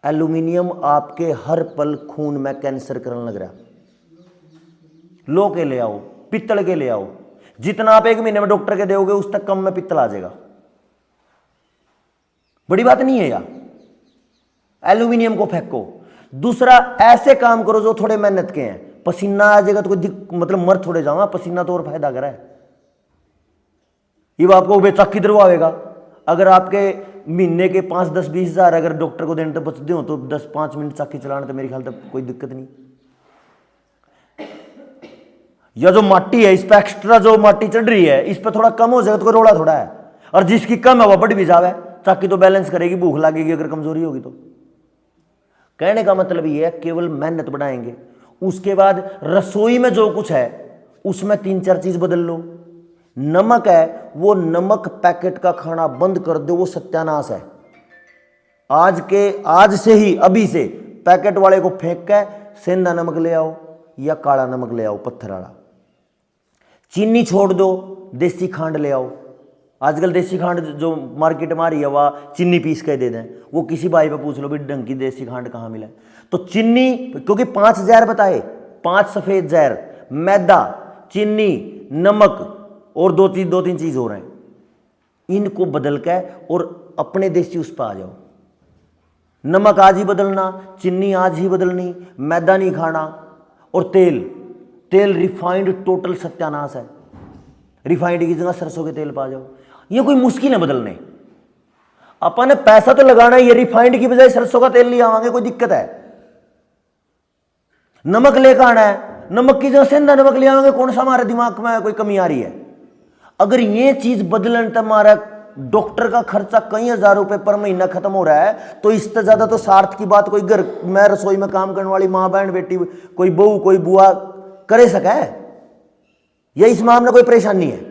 एल्यूमिनियम आपके हर पल खून में कैंसर करने लग रहा। लो के ले आओ, पित्तल के ले आओ, जितना आप 1 महीने में डॉक्टर के दोगे उस तक कम में पित्तल आ जाएगा। बड़ी बात नहीं है यार, एल्यूमिनियम को फेंको। दूसरा, ऐसे काम करो जो थोड़े मेहनत के हैं। पसीना आ जाएगा तो कोई मतलब मर थोड़े जाओ, पसीना तो और फायदा करा है। ये आपको बेचाकी दरवाएगा। अगर आपके महीने के 5, 10, 20 हजार अगर डॉक्टर को देने तो बचते हो तो 10-5 मिनट चाकी चलाने तो मेरे ख्याल तक कोई दिक्कत नहीं। या जो माटी है इस पर एक्स्ट्रा जो माटी चढ़ रही है इस पर थोड़ा कम हो जाएगा तो कोई रोड़ा थोड़ा है, और जिसकी कम है वह बढ़ भी जावे, चाकी तो बैलेंस करेगी, भूख लगेगी अगर कमजोरी होगी तो। कहने का मतलब ये है केवल मेहनत बढ़ाएंगे। उसके बाद रसोई में जो कुछ है उसमें 3-4 चीज बदल लो। नमक है, वो नमक पैकेट का खाना बंद कर दो, वो सत्यानाश है। आज से ही अभी से पैकेट वाले को फेंक के सेंधा नमक ले आओ या काला नमक ले आओ, पत्थर वाला। चीनी छोड़ दो, देसी खांड ले आओ। आजकल देसी खांड जो मार्केट में आ रही है वह चीनी पीस के दे दें। वो किसी भाई पे पूछ लो भी ढंग की देसी खांड कहाँ मिले, तो चीनी, क्योंकि 5 जहर बताए, 5 सफेद जहर, मैदा, चीनी, नमक और 2-3 चीज हो रहे हैं। इनको बदल के और अपने देसी उस पर आ जाओ। नमक आज ही बदलना, चीनी आज ही बदलनी, मैदा नहीं खाना, और तेल रिफाइंड टोटल सत्यानाश है। रिफाइंड की जगह सरसों के तेल पा जाओ। ये कोई मुश्किल है बदलने। अपन ने पैसा तो लगाना है, ये रिफाइंड की बजाय सरसों का तेल ले आवांगे, कोई दिक्कत है? नमक लेकर आना है, नमक की जगह सेंधा नमक ले आवांगे, कौन सा हमारे दिमाग में कोई कमी आ रही है? अगर ये चीज बदलन तो हमारा डॉक्टर का खर्चा कई हजार रुपए पर महीना खत्म हो रहा है, तो इससे ज्यादा तो स्वार्थ की बात कोई घर में रसोई में काम करने वाली माँ बहन बेटी, कोई बहू कोई बुआ करे सका है? या इस मामले में कोई परेशानी है?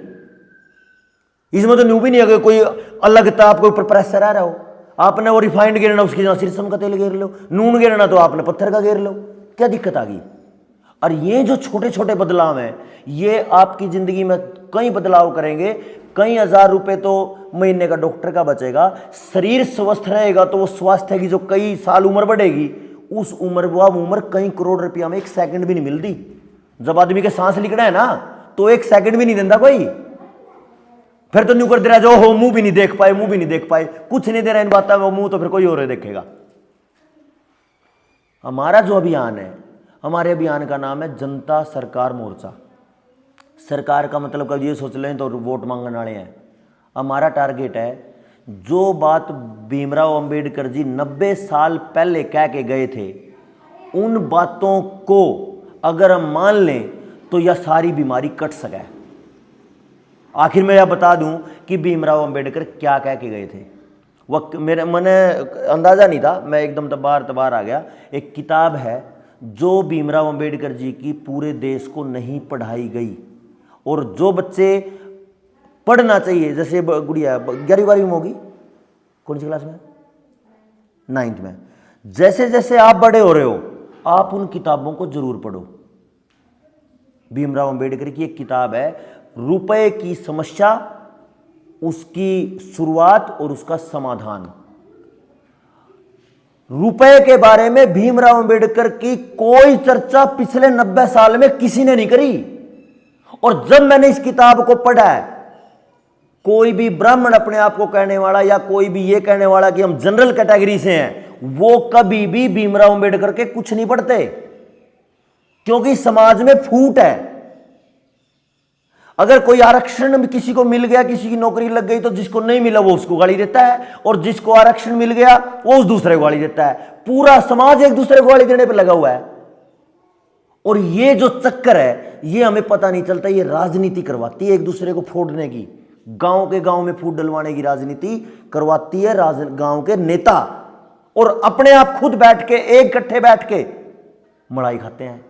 इसमें तो न्यू भी नहीं है कोई अलग था आपके ऊपर प्रेशर आ रहा हो। आपने वो रिफाइंड गिरना, उसकी जगह सिरसम का तेल गिर लो, नून गिरना तो आपने पत्थर का गिर लो, क्या दिक्कत आ गई? और ये जो छोटे छोटे बदलाव हैं ये आपकी जिंदगी में कई बदलाव करेंगे। कई हजार रुपए तो महीने का डॉक्टर का बचेगा। शरीर स्वस्थ रहेगा तो वो स्वास्थ्य की जो कई साल उम्र बढ़ेगी, उस उम्र कई करोड़ रुपया में 1 सेकंड भी नहीं मिलती। जब आदमी के सांस लिकड़ा है ना तो 1 सेकंड भी नहीं देता कोई। फिर तो न्यू कर दे रहा जो हो, मुंह भी नहीं देख पाए, कुछ नहीं दे रहा इन बातों में मुंह, तो फिर कोई और देखेगा। हमारा जो अभियान है, हमारे अभियान का नाम है जनता सरकार मोर्चा। सरकार का मतलब कब ये सोच लें तो वोट मांगने वाले हैं। हमारा टारगेट है जो बात भीमराव अंबेडकर जी 90 साल पहले कह के गए थे, उन बातों को अगर हम मान लें तो यह सारी बीमारी कट सके। आखिर में यह बता दूं कि भीमराव अंबेडकर क्या कह के गए थे। वह मेरे मैंने अंदाज़ा नहीं था, मैं एकदम तबार आ गया। एक किताब है जो भीमराव अंबेडकर जी की पूरे देश को नहीं पढ़ाई गई, और जो बच्चे पढ़ना चाहिए, जैसे गुड़िया 11वीं में होगी, कौन सी क्लास में? 9th में। जैसे जैसे आप बड़े हो रहे हो, आप उन किताबों को जरूर पढ़ो। भीमराव अंबेडकर की एक किताब है, रुपए की समस्या, उसकी शुरुआत और उसका समाधान। रुपए के बारे में भीमराव अंबेडकर की कोई चर्चा पिछले 90 साल में किसी ने नहीं करी। और जब मैंने इस किताब को पढ़ा है, कोई भी ब्राह्मण अपने आप को कहने वाला या कोई भी ये कहने वाला कि हम जनरल कैटेगरी से हैं, वो कभी भी भीमराव अंबेडकर के कुछ नहीं पढ़ते, क्योंकि समाज में फूट है। अगर कोई आरक्षण किसी को मिल गया, किसी की नौकरी लग गई, तो जिसको नहीं मिला वो उसको गाली देता है, और जिसको आरक्षण मिल गया वो उस दूसरे को गाली देता है। पूरा समाज एक दूसरे को गाली देने पर लगा हुआ है। और ये जो चक्कर है, ये हमें पता नहीं चलता, ये राजनीति करवाती है एक दूसरे को फोड़ने की, गांव के गांव में फूट डलवाने की राजनीति करवाती है गांव के नेता, और अपने आप खुद बैठ के एक इकट्ठे बैठ के मलाई खाते हैं।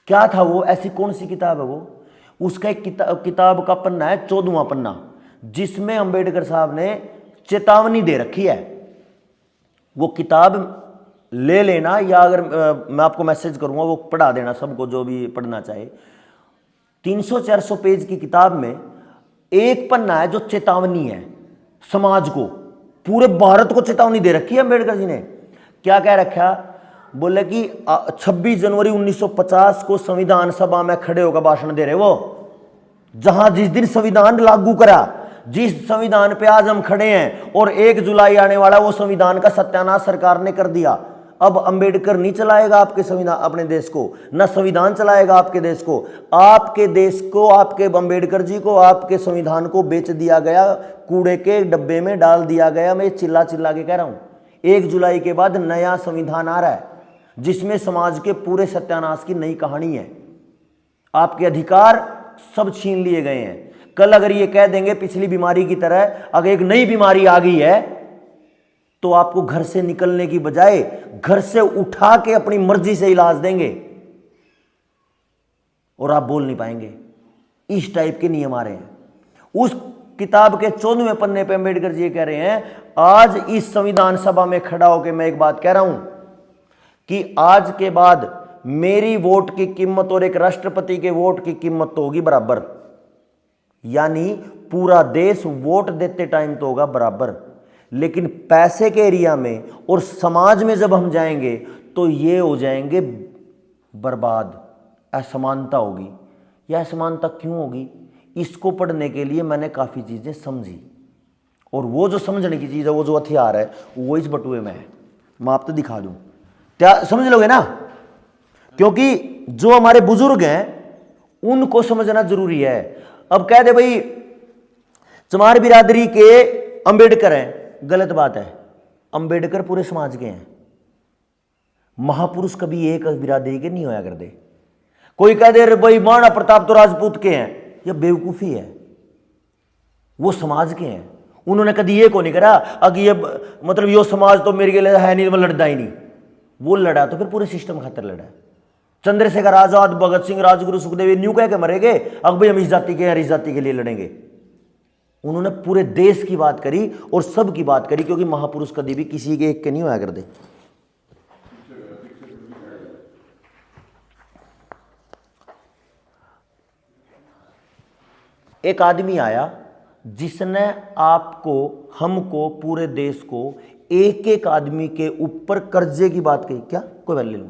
क्या था वो? ऐसी कौन सी किताब है वो? उसका एक किताब का पन्ना है 14वां पन्ना, जिसमें अंबेडकर साहब ने चेतावनी दे रखी है। वो किताब ले लेना, या अगर मैं आपको मैसेज करूंगा वो पढ़ा देना सबको, जो भी पढ़ना चाहे। 300-400 पेज की किताब में एक पन्ना है जो चेतावनी है समाज को, पूरे भारत को चेतावनी दे रखी है अंबेडकर जी ने। क्या कह रखा? बोले कि 26 जनवरी 1950 को संविधान सभा में खड़े होकर भाषण दे रहे वो, जहां जिस दिन संविधान लागू करा, जिस संविधान पे आज हम खड़े हैं, और 1 जुलाई आने वाला, वो संविधान का सत्यानाश सरकार ने कर दिया। अब अंबेडकर नहीं चलाएगा आपके संविधान, अपने देश को, ना संविधान चलाएगा आपके देश को। आपके देश को, आपके अंबेडकर जी को, आपके संविधान को बेच दिया गया, कूड़े के डब्बे में डाल दिया गया। मैं चिल्ला चिल्ला के कह रहा हूं, 1 जुलाई के बाद नया संविधान आ रहा है, जिसमें समाज के पूरे सत्यानाश की नई कहानी है। आपके अधिकार सब छीन लिए गए हैं। कल अगर ये कह देंगे पिछली बीमारी की तरह अगर एक नई बीमारी आ गई है, तो आपको घर से निकलने की बजाय घर से उठा के अपनी मर्जी से इलाज देंगे, और आप बोल नहीं पाएंगे। इस टाइप के नियम आ रहे हैं। उस किताब के 14वें पन्ने पे अंबेडकर जी कह रहे हैं, आज इस संविधान सभा में खड़ा होकर मैं एक बात कह रहा हूं कि आज के बाद मेरी वोट की कीमत और एक राष्ट्रपति के वोट की कीमत तो होगी बराबर। यानी पूरा देश वोट देते टाइम तो होगा बराबर, लेकिन पैसे के एरिया में और समाज में जब हम जाएंगे तो ये हो जाएंगे बर्बाद। असमानता होगी। यह असमानता क्यों होगी? इसको पढ़ने के लिए मैंने काफ़ी चीज़ें समझी, और वो जो समझने की चीज़ है, वो जो हथियार है, वो इस बटुए में है। मैं आपको दिखा दूं, क्या समझ लोगे ना? क्योंकि जो हमारे बुजुर्ग हैं उनको समझना जरूरी है। अब कह दे भाई चमार बिरादरी के अंबेडकर हैं, गलत बात है। अंबेडकर पूरे समाज के हैं। महापुरुष कभी एक बिरादरी के नहीं होया कर दे। कोई कह दे भाई महाराणा प्रताप तो राजपूत के हैं, यह बेवकूफ़ी है। वो समाज के हैं। उन्होंने कभी ये को नहीं करा अगर ये मतलब यो समाज तो मेरे के लिए है नहीं, मैं लड़ता ही नहीं। वो लड़ा तो फिर पूरे सिस्टम खातिर लड़ा। चंद्रशेखर आजाद, भगत सिंह, राजगुरु, सुखदेव न्यू कह के मरेंगे अब भाई हम इस जाति के हैं, इस जाति के लिए लड़ेंगे। उन्होंने पूरे देश की बात करी और सब की बात करी, क्योंकि महापुरुष कभी भी किसी के एक के नहीं होया कर दे। एक आदमी आया जिसने आपको, हमको, पूरे देश को एक एक आदमी के ऊपर कर्जे की बात कही। क्या कोई बात ले लूँ,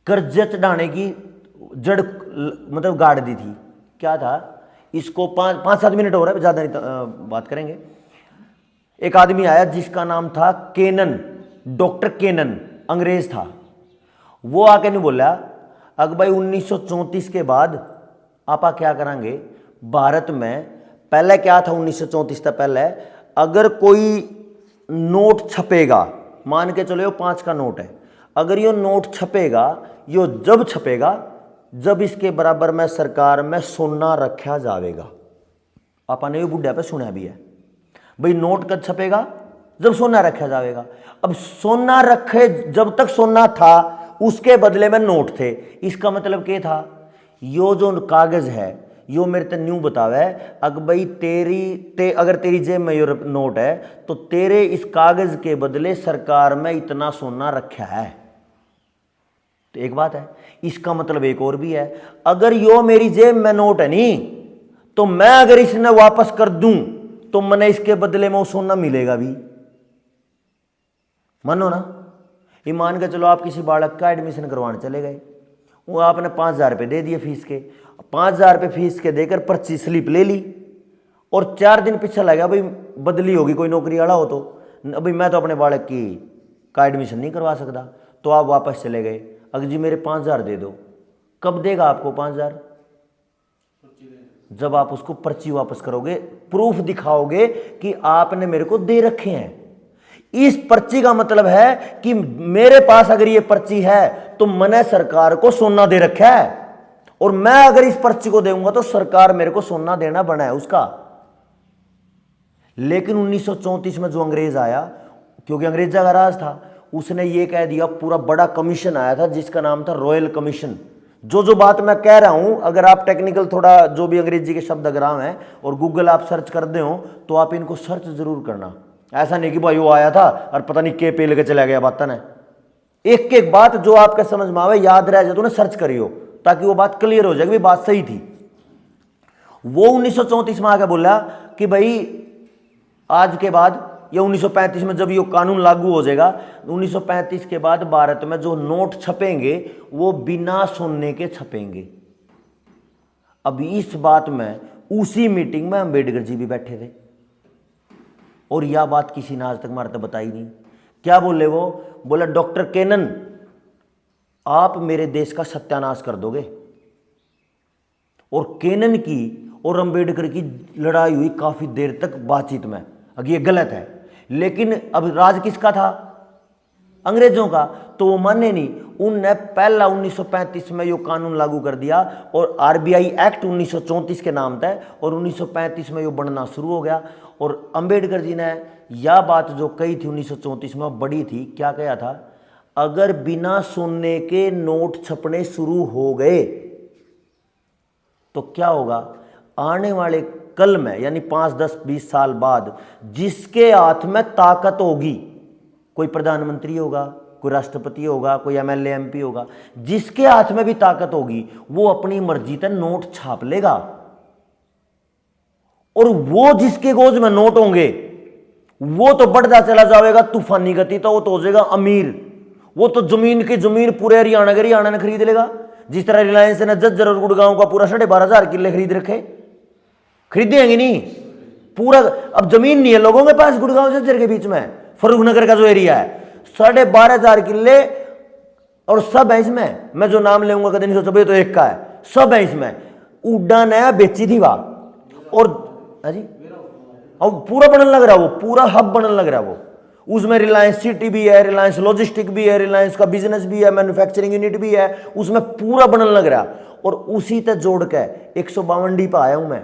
कर्जे चढ़ाने की जड़ मतलब गाड़ दी थी। क्या था? इसको 5-7 मिनट हो रहा है, ज़्यादा नहीं बात करेंगे। एक आदमी आया जिसका नाम था केनन, डॉक्टर केनन, अंग्रेज था। वो आके नहीं बोला अगर भाई 1934 के बाद आपा क्या करेंगे, भारत में पहले क्या था 1934 तक पहले, अगर कोई नोट छपेगा, मान के चलो ये 5 का नोट है, अगर ये नोट छपेगा, यो जब छपेगा जब इसके बराबर में सरकार में सोना रखा जाएगा। आपने ये बुढ़ा पे सुना भी है भाई, नोट कब छपेगा, जब सोना रखा जाएगा। अब सोना रखे, जब तक सोना था उसके बदले में नोट थे। इसका मतलब क्या था, यो जो कागज है यो मेरे ते न्यू बतावे, अगर भाई अगर तेरी जेब में यो नोट है तो तेरे इस कागज के बदले सरकार में इतना सोना रखा है। तो एक बात है, इसका मतलब एक और भी है, अगर यो मेरी जेब में नोट है नहीं, तो मैं अगर इसने वापस कर दूं तो मैंने इसके बदले में वो सोना मिलेगा भी। मानो ना, ये मान के चलो आप किसी बालक का एडमिशन करवाने चले गए, वो आपने 5,000 रुपये दे दिए फीस के, 5,000 रुपये फीस के देकर पर्ची स्लिप ले ली, और 4 दिन पीछे लगा भाई बदली होगी, कोई नौकरी वाला हो तो अभी मैं तो अपने बालक का एडमिशन नहीं करवा सकता, तो आप वापस चले गए, अगर जी मेरे 5,000 दे दो। कब देगा आपको 5,000? जब आप उसको पर्ची वापस करोगे, प्रूफ दिखाओगे कि आपने मेरे को दे रखे हैं। इस पर्ची का मतलब है कि मेरे पास अगर ये पर्ची है तो मैंने सरकार को सोना दे रखा है, और मैं अगर इस पर्ची को दूंगा तो सरकार मेरे को सोना देना बना है उसका। लेकिन 1934 में जो अंग्रेज आया, क्योंकि अंग्रेजा का राज था, उसने ये कह दिया, पूरा बड़ा कमीशन आया था जिसका नाम था रॉयल कमीशन। जो बात मैं कह रहा हूं, अगर आप टेक्निकल थोड़ा जो भी अंग्रेजी के शब्द अग्राम है और गूगल आप सर्च कर दे हो तो आप इनको सर्च जरूर करना। ऐसा नहीं कि भाई वो आया था और पता नहीं के पे लेके चला गया बात है। एक एक बात जो आपके समझ में आवे, याद रह जाए तो सर्च करियो, ताकि वो बात क्लियर हो जाएगी, बात सही थी। वो 1934 में आके बोला कि भाई आज के बाद, या 1935 में जब ये कानून लागू हो जाएगा, 1935 के बाद भारत में जो नोट छपेंगे वो बिना सोने के छपेंगे। अब इस बात में उसी मीटिंग में अंबेडकर जी भी बैठे थे, और यह बात किसी ने आज तक हमारे तक बताई नहीं। क्या बोले वो? बोला डॉक्टर केनन, आप मेरे देश का सत्यानाश कर दोगे। और केनन की और अंबेडकर की लड़ाई हुई काफी देर तक बातचीत में। अब ये गलत है, लेकिन अब राज किसका था? अंग्रेजों का। तो वो माने नहीं, उनने पहला 1935 में यो कानून लागू कर दिया, और आरबीआई एक्ट 1934 के नाम था, और 1935 में यो बनना शुरू हो गया। और अंबेडकर जी ने यह बात जो कही थी 1934 में बड़ी थी। क्या कहा था? अगर बिना सोने के नोट छपने शुरू हो गए तो क्या होगा? आने वाले कल में, यानी 5, 10, 20 साल बाद, जिसके हाथ में ताकत होगी, कोई प्रधानमंत्री होगा, कोई राष्ट्रपति होगा, कोई एमएलए एमपी होगा, जिसके हाथ में भी ताकत होगी वो अपनी मर्जी से नोट छाप लेगा। और वो जिसके गोद में नोट होंगे वो तो बढ़ता चला जाएगा तूफानी गति, तो वो तो हो जाएगा अमीर। वो तो जमीन की जमीन पूरे हरियाणा ने खरीद लेगा। जिस तरह रिलायंस ने जज्जर और गुड़गांव का पूरा 12,500 किले खरीद रखे, खरीदेंगे नहीं पूरा। अब जमीन नहीं है लोगों के पास गुड़गांव जज्जर के बीच में, फरूखनगर का जो एरिया है, 12,500 किले, और सब है इसमें। मैं जो नाम लेऊंगा कभी नहीं सोचो तो एक का है, सब है इसमें। उड़ान है बेची थी वहां, और जी अब पूरा बनने लग रहा है, वो पूरा हब बनने लग रहा है वो। उसमें रिलायंस सिटी भी है, रिलायंस लॉजिस्टिक भी है, रिलायंस का बिजनेस भी है, मैन्युफैक्चरिंग यूनिट भी है, उसमें पूरा बनने लग रहा है। और उसी तक जोड़ के 152D पे आया हूं मैं।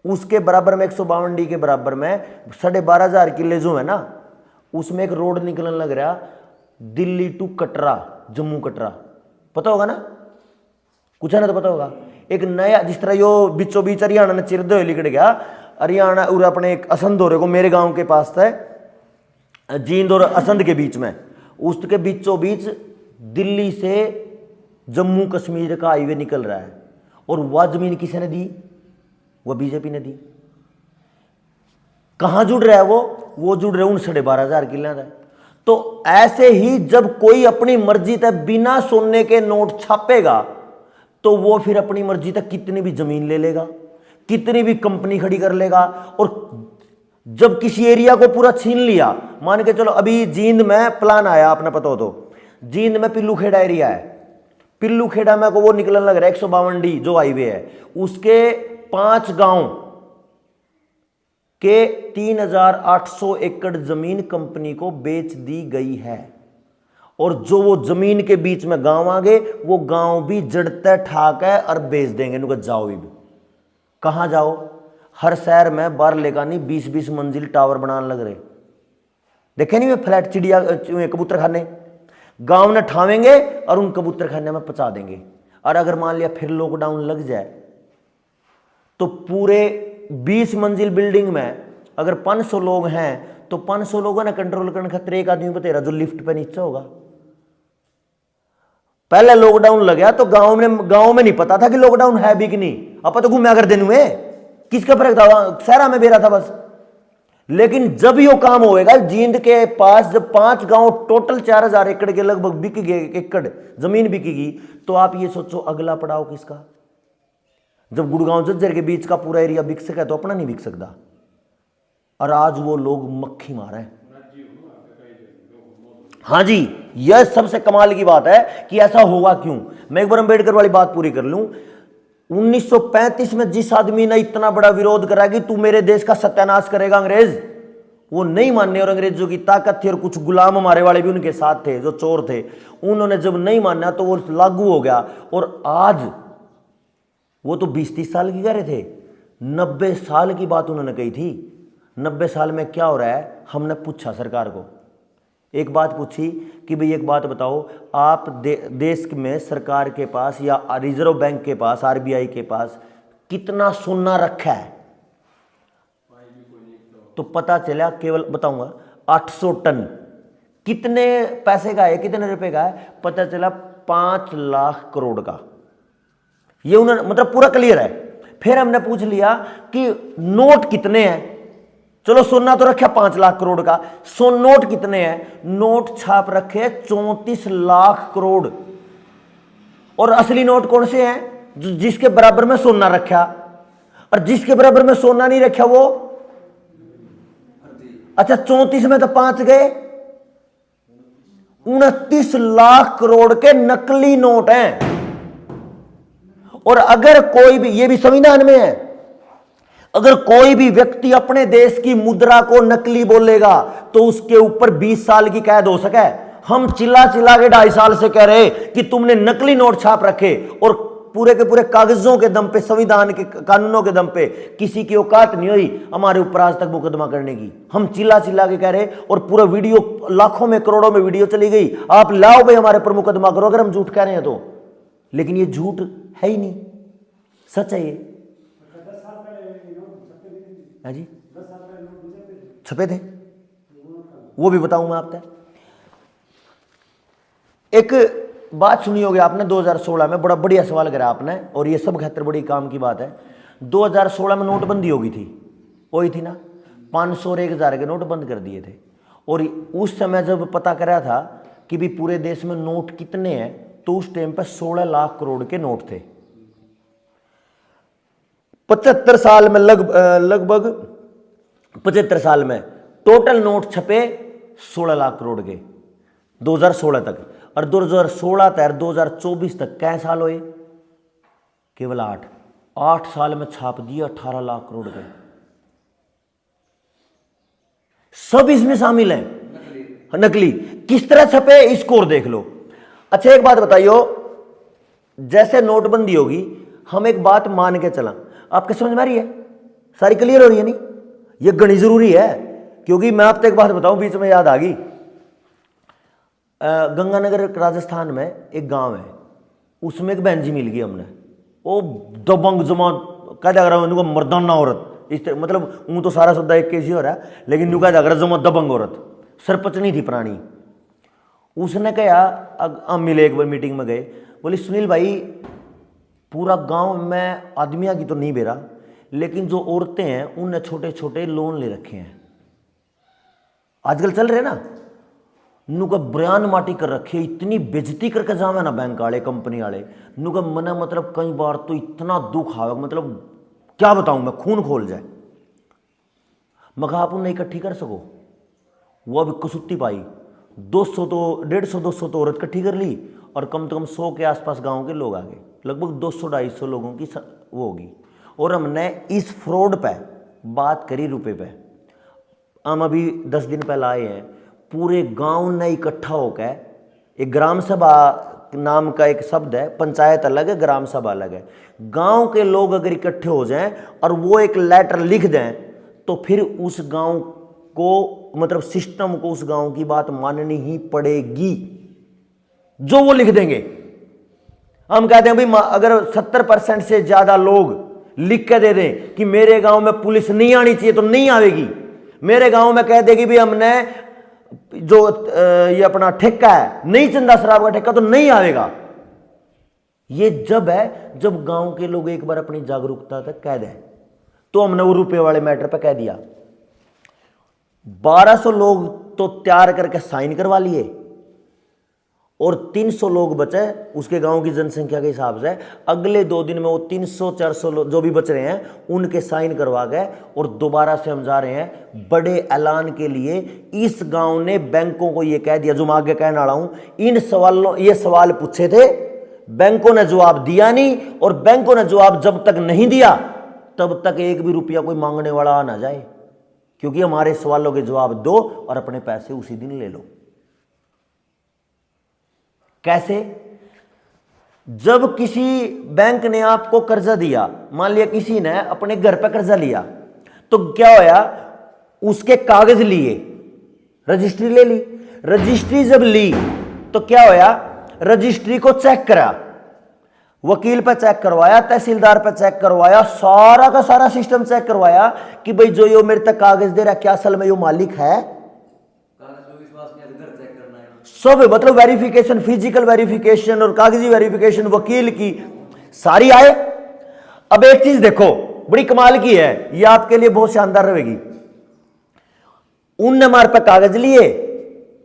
उसके बराबर में 152D के बराबर में 12,500 किले जो है ना, उसमें एक रोड निकलने लग रहा, दिल्ली टू कटरा, जम्मू कटरा। पता होगा ना, कुछ है ना तो पता होगा। एक नया, जिस तरह यो बीचों बीच हरियाणा ने चिरदे हुए लिकड़ गया, हरियाणा और अपने एक असंध हो रहे को, मेरे गांव के पास था, जींद और असंध के बीच में, उसके बीचों बीच दिल्ली से जम्मू कश्मीर का हाईवे निकल रहा है। और वह जमीन किसने दी? वह बीजेपी ने दी। कहां जुड़ रहा है वो जुड़ रहे उन 12,500 किले का। तो ऐसे ही जब कोई अपनी मर्जी तक बिना सोने के नोट छापेगा तो वो फिर अपनी मर्जी तक कितनी भी जमीन ले लेगा, कितनी भी कंपनी खड़ी कर लेगा। और जब किसी एरिया को पूरा छीन लिया, मान के चलो अभी जींद में प्लान आया, आपने पता हो तो, जींद में पिल्लू खेड़ा एरिया है, पिल्लू खेड़ा में को वो निकलने लग रहा है 152D जो हाईवे है, उसके 5 गांव कि 3,800 एकड़ जमीन कंपनी को बेच दी गई है, और जो वो जमीन के बीच में गांव आ गए, वो गांव भी जड़ते ठाक है और बेच देंगे। इनको जाओ भी कहां जाओ, हर शहर में बार लेगा नहीं 20-20 मंजिल टावर बनाने लग रहे। देखे नहीं वे फ्लैट चिड़िया कबूतर खाने गांव ने ठावेंगे और उन कबूतर खाने में पचा देंगे। और अगर मान लिया फिर लॉकडाउन लग जाए तो पूरे 20 मंजिल बिल्डिंग में अगर 500 लोग हैं तो 500 लोगों ने कंट्रोल करने खातिर एक आदमी बतेरा जो लिफ्ट पे नीचे होगा। पहले लॉकडाउन लग गया तो गांव में नहीं पता था कि लॉकडाउन है भी कि नहीं, अब तो घूमे अगर दिन में किसका फर्क था, शहरा में बेरा था बस। लेकिन जब यो काम होएगा, जींद के पास जब 5 गांव टोटल 4,000 एकड़ के लगभग बिक गए, एकड़ जमीन बिकेगी, तो आप ये सोचो अगला पड़ाव किसका। जब गुड़गांव झज्जर के बीच का पूरा एरिया बिक सके तो अपना नहीं बिक सकता। और आज वो लोग मक्खी मारे हैं। हाँ जी, यह सबसे कमाल की बात है कि ऐसा होगा क्यों। मैं एक बार अंबेडकर वाली बात पूरी कर लूं। 1935 में जिस आदमी ने इतना बड़ा विरोध करा कि तू मेरे देश का सत्यानाश करेगा अंग्रेज, वो नहीं मानने, और अंग्रेजों की ताकत थी और कुछ गुलाम मारे वाले भी उनके साथ थे जो चोर थे, उन्होंने जब नहीं माना तो वो लागू हो गया। और आज वो तो 20-30 साल की कह रहे थे, 90 साल की बात उन्होंने कही थी। 90 साल में क्या हो रहा है, हमने पूछा सरकार को, एक बात पूछी कि भाई एक बात बताओ, आप देश में सरकार के पास या रिजर्व बैंक के पास, आरबीआई के पास कितना सोना रखा है, तो पता चला केवल बताऊंगा 800 टन। कितने पैसे का है, कितने रुपए का है, पता चला 5 लाख करोड़ का। ये उन्होंने मतलब पूरा क्लियर है। फिर हमने पूछ लिया कि नोट कितने हैं, चलो सोना तो रखा 5 लाख करोड़ का, नोट कितने हैं, नोट छाप रखे 34 लाख करोड़। और असली नोट कौन से हैं, जिसके बराबर में सोना रखा, और जिसके बराबर में सोना नहीं रखा वो, अच्छा 34 में तो 5 गए, 29 लाख करोड़ के नकली नोट हैं। और अगर कोई भी, ये भी संविधान में है, अगर कोई भी व्यक्ति अपने देश की मुद्रा को नकली बोलेगा तो उसके ऊपर 20 साल की कैद हो सके। हम चिल्ला चिल्ला के 2.5 साल से कह रहे कि तुमने नकली नोट छाप रखे, और पूरे के पूरे कागजों के दम पे, संविधान के कानूनों के दम पे किसी की औकात नहीं हुई हमारे ऊपर आज तक मुकदमा करने की। हम चिल्ला चिल्ला के कह रहे, और पूरा वीडियो लाखों में करोड़ों में वीडियो चली गई, आप लाओ भाई हमारे ऊपर मुकदमा करो अगर हम झूठ कह रहे हैं तो। लेकिन ये झूठ है ही नहीं, सच है ये। हाँ जी, छपे थे, वो भी बताऊं मैं आपको। एक बात सुनी होगी आपने, 2016 में बड़ा बढ़िया सवाल करा आपने, और ये सब खातिर बड़ी काम की बात है। 2016 में नोटबंदी होगी थी, हुई थी ना, 500 और 1000 के नोट बंद कर दिए थे। और उस समय जब पता करा था कि भी पूरे देश में नोट कितने हैं, तो उस टाइम पर 16 लाख करोड़ के नोट थे। 75 साल में लगभग 75 साल में टोटल नोट छपे 16 लाख करोड़ के 2016 तक। और 2016 तक 2024 तक कै साल हुए, केवल 8 साल में छाप दिए 18 लाख करोड़ के। सब इसमें शामिल हैं, नकली। किस तरह छपे इसको और देख लो। अच्छा एक बात बताइयो, जैसे नोटबंदी होगी, हम एक बात मान के चला, आपके समझ में आ रही है, सारी क्लियर हो रही है नहीं, ये गणी जरूरी है। क्योंकि मैं आपको एक बात बताऊं, बीच में याद आ गई, गंगानगर राजस्थान में एक गांव है, उसमें एक बहन जी मिल गई हमने, वो दबंग जमा कह रहा हूँ मर्दाना औरत, इस मतलब ऊँ तो सारा शब्द एक केसी हो रहा है, लेकिन नुका जाकर जमा दबंग औरत, सरपंचनी थी पुरानी। उसने कहा, हम मिले एक बार मीटिंग में गए, बोली सुनील भाई पूरा गांव में आदमियां की तो नहीं बेरा, लेकिन जो औरतें हैं उनने छोटे छोटे लोन ले रखे हैं, आजकल चल रहे ना, नुका बयान माटी कर रखे, इतनी बेइज्जती करके जावे ना बैंक वाले, कंपनी वाले, नुका मने मतलब कई बार तो इतना दुख आवे, मतलब क्या बताऊं मैं, खून खोल जाए। मगर आप उन्हें इकट्ठी कर सको, वो अभी कसूती पाई 200 तो 150-200 तो औरत इकट्ठी कर ली, और कम से कम 100 के आसपास गांव के लोग आ गए, लगभग 200-250 लोगों की वो होगी। और हमने इस फ्रॉड पे बात करी रुपए पे। हम अभी 10 दिन पहले आए हैं, पूरे गांव ने इकट्ठा होकर, एक ग्राम सभा नाम का एक शब्द है, पंचायत अलग है, ग्राम सभा अलग है, गांव के लोग अगर इकट्ठे हो जाएं और वो एक लेटर लिख दें तो फिर उस गांव को, मतलब सिस्टम को, उस गांव की बात माननी ही पड़ेगी जो वो लिख देंगे। हम कहते हैं भाई अगर 70% से ज्यादा लोग लिख के दे दें कि मेरे गांव में पुलिस नहीं आनी चाहिए तो नहीं आवेगी। मेरे गांव में कह देगी भी हमने जो ये अपना ठेका है, नहीं चंदा शराब का ठेका, तो नहीं आएगा। ये जब है जब गांव के लोग एक बार अपनी जागरूकता तक कह दें। तो हमने वो रुपए वाले मैटर पे कह दिया, 1200 लोग तो तैयार करके साइन करवा लिए और 300 लोग बचे उसके गांव की जनसंख्या के हिसाब से। अगले 2 दिन में वो 300-400 लोग जो भी बच रहे हैं उनके साइन करवा गए और दोबारा से हम जा रहे हैं बड़े ऐलान के लिए। इस गांव ने बैंकों को ये कह दिया, जो मैं आगे कहने वाला हूं, इन सवालों, ये सवाल पूछे थे, बैंकों ने जवाब दिया नहीं, और बैंकों ने जवाब जब तक नहीं दिया तब तक एक भी रुपया कोई मांगने वाला आ ना जाए, क्योंकि हमारे सवालों के जवाब दो और अपने पैसे उसी दिन ले लो। कैसे? जब किसी बैंक ने आपको कर्जा दिया, मान लिया किसी ने अपने घर पर कर्जा लिया, तो क्या होया, उसके कागज लिए, रजिस्ट्री ले ली। रजिस्ट्री जब ली तो क्या होया, रजिस्ट्री को चेक करा, वकील पे चेक करवाया, तहसीलदार पे चेक करवाया, सारा का सारा सिस्टम चेक करवाया कि भाई जो यो मेरे तक कागज दे रहा क्या असल में यो मालिक है। सब मतलब वेरिफिकेशन, फिजिकल वेरिफिकेशन और कागजी वेरिफिकेशन वकील की सारी आए। अब एक चीज देखो, बड़ी कमाल की है, ये आपके लिए बहुत शानदार रहेगी। उनने हमारे पे कागज लिए,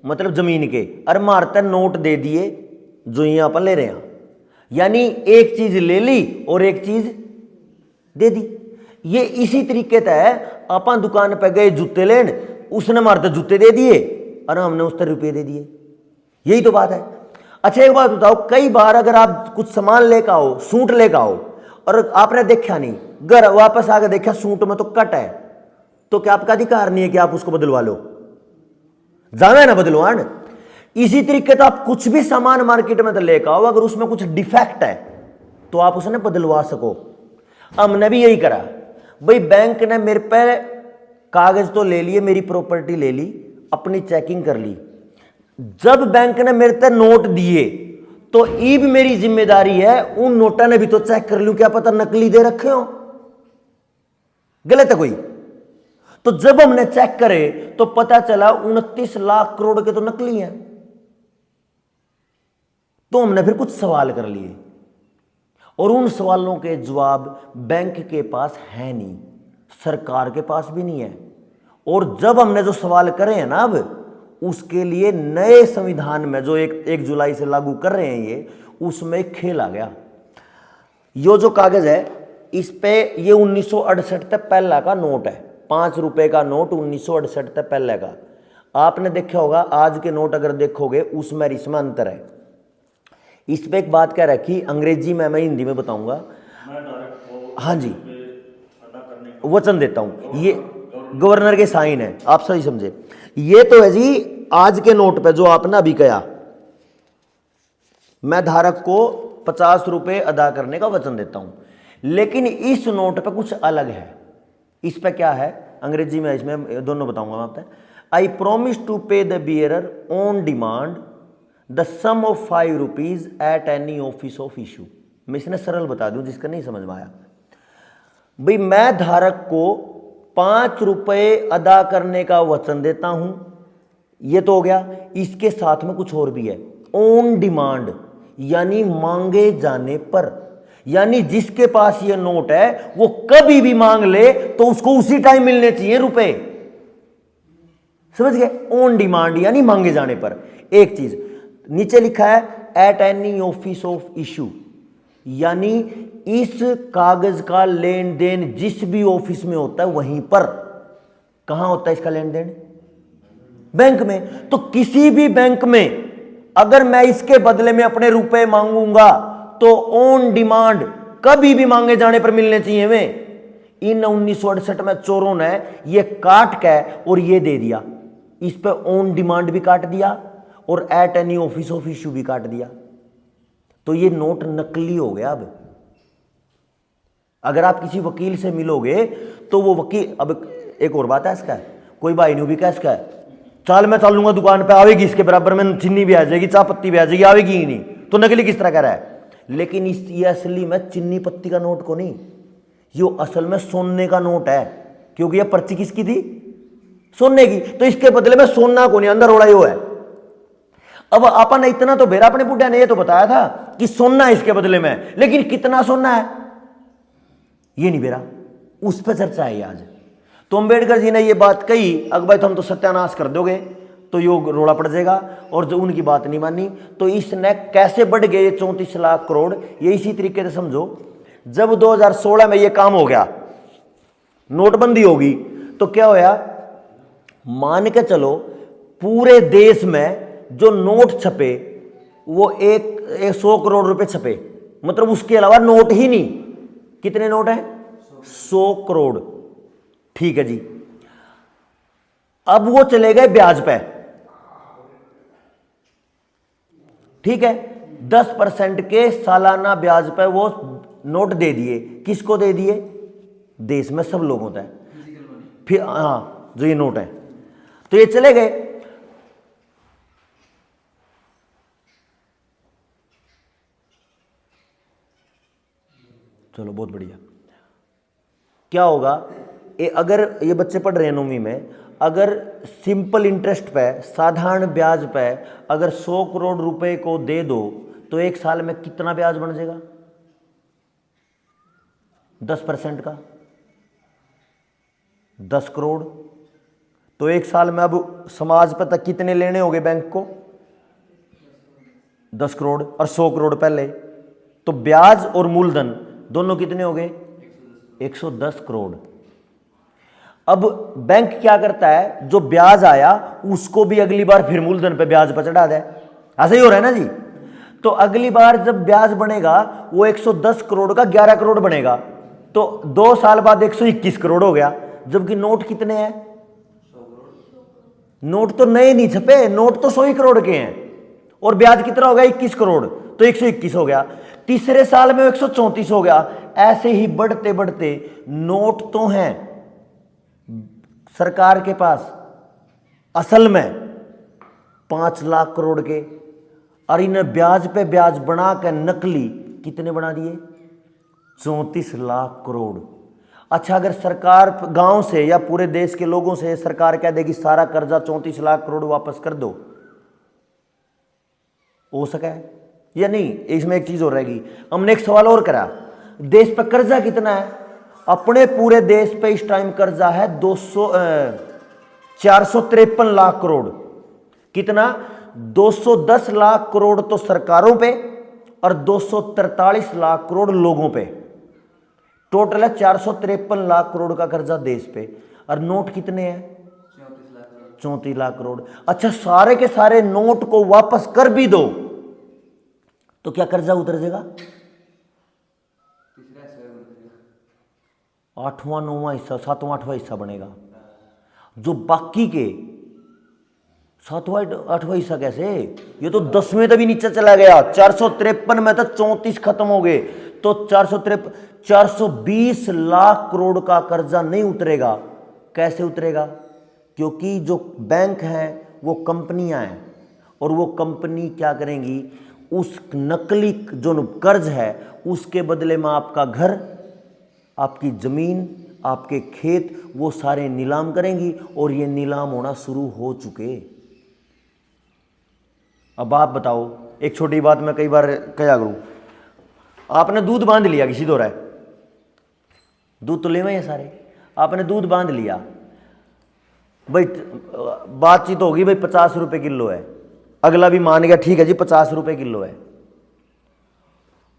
मतलब जमीन के, और मारते नोट दे दिए जो यहां पर ले रहे हैं, यानी एक चीज ले ली और एक चीज दे दी। ये इसी तरीके से अपन दुकान पे गए जूते लेन, उसने मारते जूते दे दिए और हमने उस तरह रुपये दे दिए। यही तो बात है। अच्छा एक बात बताओ, कई बार अगर आप कुछ सामान लेकर आओ, सूट लेकर आओ, और आपने देखा नहीं, घर वापस आकर देखा सूट में तो कट है, तो क्या आपका अधिकार नहीं है कि आप उसको बदलवा लो? जाना है ना बदलवान। इसी तरीके तो आप कुछ भी सामान मार्केट में तो लेकर आओ, अगर उसमें कुछ डिफेक्ट है तो आप उसने बदलवा सको। हमने भी यही करा भाई, बैंक ने मेरे पे कागज तो ले लिए, मेरी प्रॉपर्टी ले ली, अपनी चेकिंग कर ली। जब बैंक ने मेरे पे नोट दिए तो ये भी मेरी जिम्मेदारी है उन नोटा ने भी तो चेक कर लूं, क्या पता नकली दे रखे हो, गलत है कोई। तो जब हमने चेक करे तो पता चला 29 लाख करोड़ के तो नकली हैं। तो हमने फिर कुछ सवाल कर लिए और उन सवालों के जवाब बैंक के पास है नहीं, सरकार के पास भी नहीं है। और जब हमने जो सवाल करे हैं ना, अब उसके लिए नए संविधान में जो 1 जुलाई से लागू कर रहे हैं ये, उसमें एक खेल आ गया। यो जो कागज है इस पे ये 1968 तक पहला का नोट है, 5 रुपए का नोट 1968 तक पहले का। आपने देखा होगा आज के नोट अगर देखोगे उसमें इसमें अंतर है। इस पे एक बात क्या रखी, अंग्रेजी में, मैं हिंदी में बताऊंगा। हाँ जी, वचन देता हूं, ये गवर्नर के साइन है, आप सही समझे। ये तो है जी आज के नोट पे जो आपने अभी कहा, मैं धारक को 50 रुपए अदा करने का वचन देता हूं। लेकिन इस नोट पे कुछ अलग है। इस पे क्या है, अंग्रेजी में, इसमें दोनों बताऊंगा मैं आपको। I promise to pay the bearer on demand the sum of 5 rupees at any office of issue. मैं इसने सरल बता दूं जिसका नहीं समझ में आया। भाई मैं धारक को 5 रुपए अदा करने का वचन देता हूं, ये तो हो गया। इसके साथ में कुछ और भी है, ऑन डिमांड, यानी मांगे जाने पर, यानी जिसके पास ये नोट है वो कभी भी मांग ले तो उसको उसी टाइम मिलने चाहिए रुपए। समझ गए? ऑन डिमांड यानी मांगे जाने पर। एक चीज नीचे लिखा है eight any office of issue, यानी इस कागज का लेन देन जिस भी ऑफिस में होता है वहीं पर। कहां होता है इसका लेन देन? बैंक में। तो किसी भी बैंक में अगर मैं इसके बदले में अपने रुपए मांगूंगा तो ऑन डिमांड कभी भी मांगे जाने पर मिलने चाहिए वे। इन 1968 में चोरों ने ये काट के और ये दे दिया, इस पे ऑन डिमांड भी काट दिया और eight any office of issue भी काट दिया। तो ये नोट नकली हो गया। अब अगर आप किसी वकील से मिलोगे तो वो वकील, अब एक और बात है इसका, कोई भाई नहीं भी क्या इसका चाल मैं चल लूंगा दुकान पे, आवेगी इसके बराबर में चीनी भी आ जाएगी, चाय पत्ती भी आ जाएगी, आवेगी ही नहीं, तो नकली किस तरह का रहा है। लेकिन ये असली में चीनी पत्ती का नोट को नहीं, ये असल में सोने का नोट है, क्योंकि ये पर्ची किसकी थी, सोने की। तो इसके बदले में सोना को नहीं अंदर उड़ाई हुआ है। अब अपन इतना तो बेरा अपने बुढ़िया ने ये तो बताया था कि सोना इसके बदले में, लेकिन कितना सोना है ये नहीं बेरा, उस पर चर्चा है आज। तो अम्बेडकर जी ने ये बात कही, अगर भाई तुम तो सत्यानाश कर दोगे तो योग रोड़ा पड़ जाएगा, और जो उनकी बात नहीं मानी तो इसने कैसे बढ़ गए ये 34 लाख करोड़, ये इसी तरीके से समझो। जब 2016 में ये काम हो गया, नोटबंदी होगी, तो क्या होया, मान के चलो पूरे देश में जो नोट छपे वो एक 100 करोड़ रुपए छपे, मतलब उसके अलावा नोट ही नहीं। कितने नोट हैं, 100 करोड़। ठीक है जी। अब वो चले गए ब्याज पे, ठीक है, 10% के सालाना ब्याज पे वो नोट दे दिए। किसको दे दिए, देश में सब लोग होता है। फिर हाँ, जो ये नोट है, तो ये चले गए। चलो बहुत बढ़िया। क्या होगा, अगर ये बच्चे पढ़ रहे हैं 9वीं में, अगर सिंपल इंटरेस्ट पे, साधारण ब्याज पे अगर 100 करोड़ रुपए को दे दो तो एक साल में कितना ब्याज बन जाएगा, 10% का 10 करोड़। तो एक साल में अब समाज पे तक कितने लेने होंगे बैंक को, 10 करोड़, और 100 करोड़ पहले, तो ब्याज और मूलधन दोनों कितने हो गए, 110 करोड़। अब बैंक क्या करता है, जो ब्याज आया उसको भी अगली बार फिर मूलधन पे ब्याज पर चढ़ा दे, ऐसा ही हो रहा है ना जी। तो अगली बार जब ब्याज बनेगा वो 110 करोड़ का 11 करोड़ बनेगा, तो 2 साल बाद 121 करोड़ हो गया। जबकि नोट कितने हैं, नोट तो नए नहीं छपे, नोट तो 100 ही करोड़ के हैं, और ब्याज कितना हो गया, 21 करोड़, तो 121 हो गया। तीसरे साल में 134 हो गया। ऐसे ही बढ़ते बढ़ते नोट तो हैं सरकार के पास असल में 5 लाख करोड़ के, और इन्हें ब्याज पे ब्याज बना कर नकली कितने बना दिए, 34 लाख करोड़। अच्छा, अगर सरकार गांव से या पूरे देश के लोगों से सरकार कह देगी सारा कर्जा 34 लाख करोड़ वापस कर दो, हो सका है या नहीं। इसमें एक चीज और रहेगी, हमने एक सवाल और करा, देश पर कर्जा कितना है, अपने पूरे देश पे इस टाइम कर्जा है 453 लाख करोड़। कितना, 210 लाख करोड़ तो सरकारों पे और 243 लाख करोड़ लोगों पे, टोटल है 453 लाख करोड़ का कर्जा देश पे। और नोट कितने हैं, 34 लाख करोड़। अच्छा, सारे के सारे नोट को वापस कर भी दो तो क्या कर्जा उतर जाएगा, 8वां 9वां हिस्सा, 7वां 8वां हिस्सा बनेगा। जो बाकी के 7वां 8वां हिस्सा कैसे, ये तो 10वें तक भी नीचे चला गया। 453 में तो 34 खत्म हो गए, तो 420 लाख करोड़ का कर्जा नहीं उतरेगा। कैसे उतरेगा, क्योंकि जो बैंक हैं वो कंपनियां हैं, और वो कंपनी क्या करेंगी, उस नकली जो कर्ज है उसके बदले में आपका घर, आपकी जमीन, आपके खेत, वो सारे नीलाम करेंगी, और ये नीलाम होना शुरू हो चुके। अब आप बताओ, एक छोटी बात मैं कई बार कहा करूं, आपने दूध बांध लिया किसी दो रहा, दूध तो ले में सारे, आपने दूध बांध लिया भाई, बातचीत होगी भाई 50 रुपए किलो है, अगला भी मान गया ठीक है जी 50 रुपए किलो है,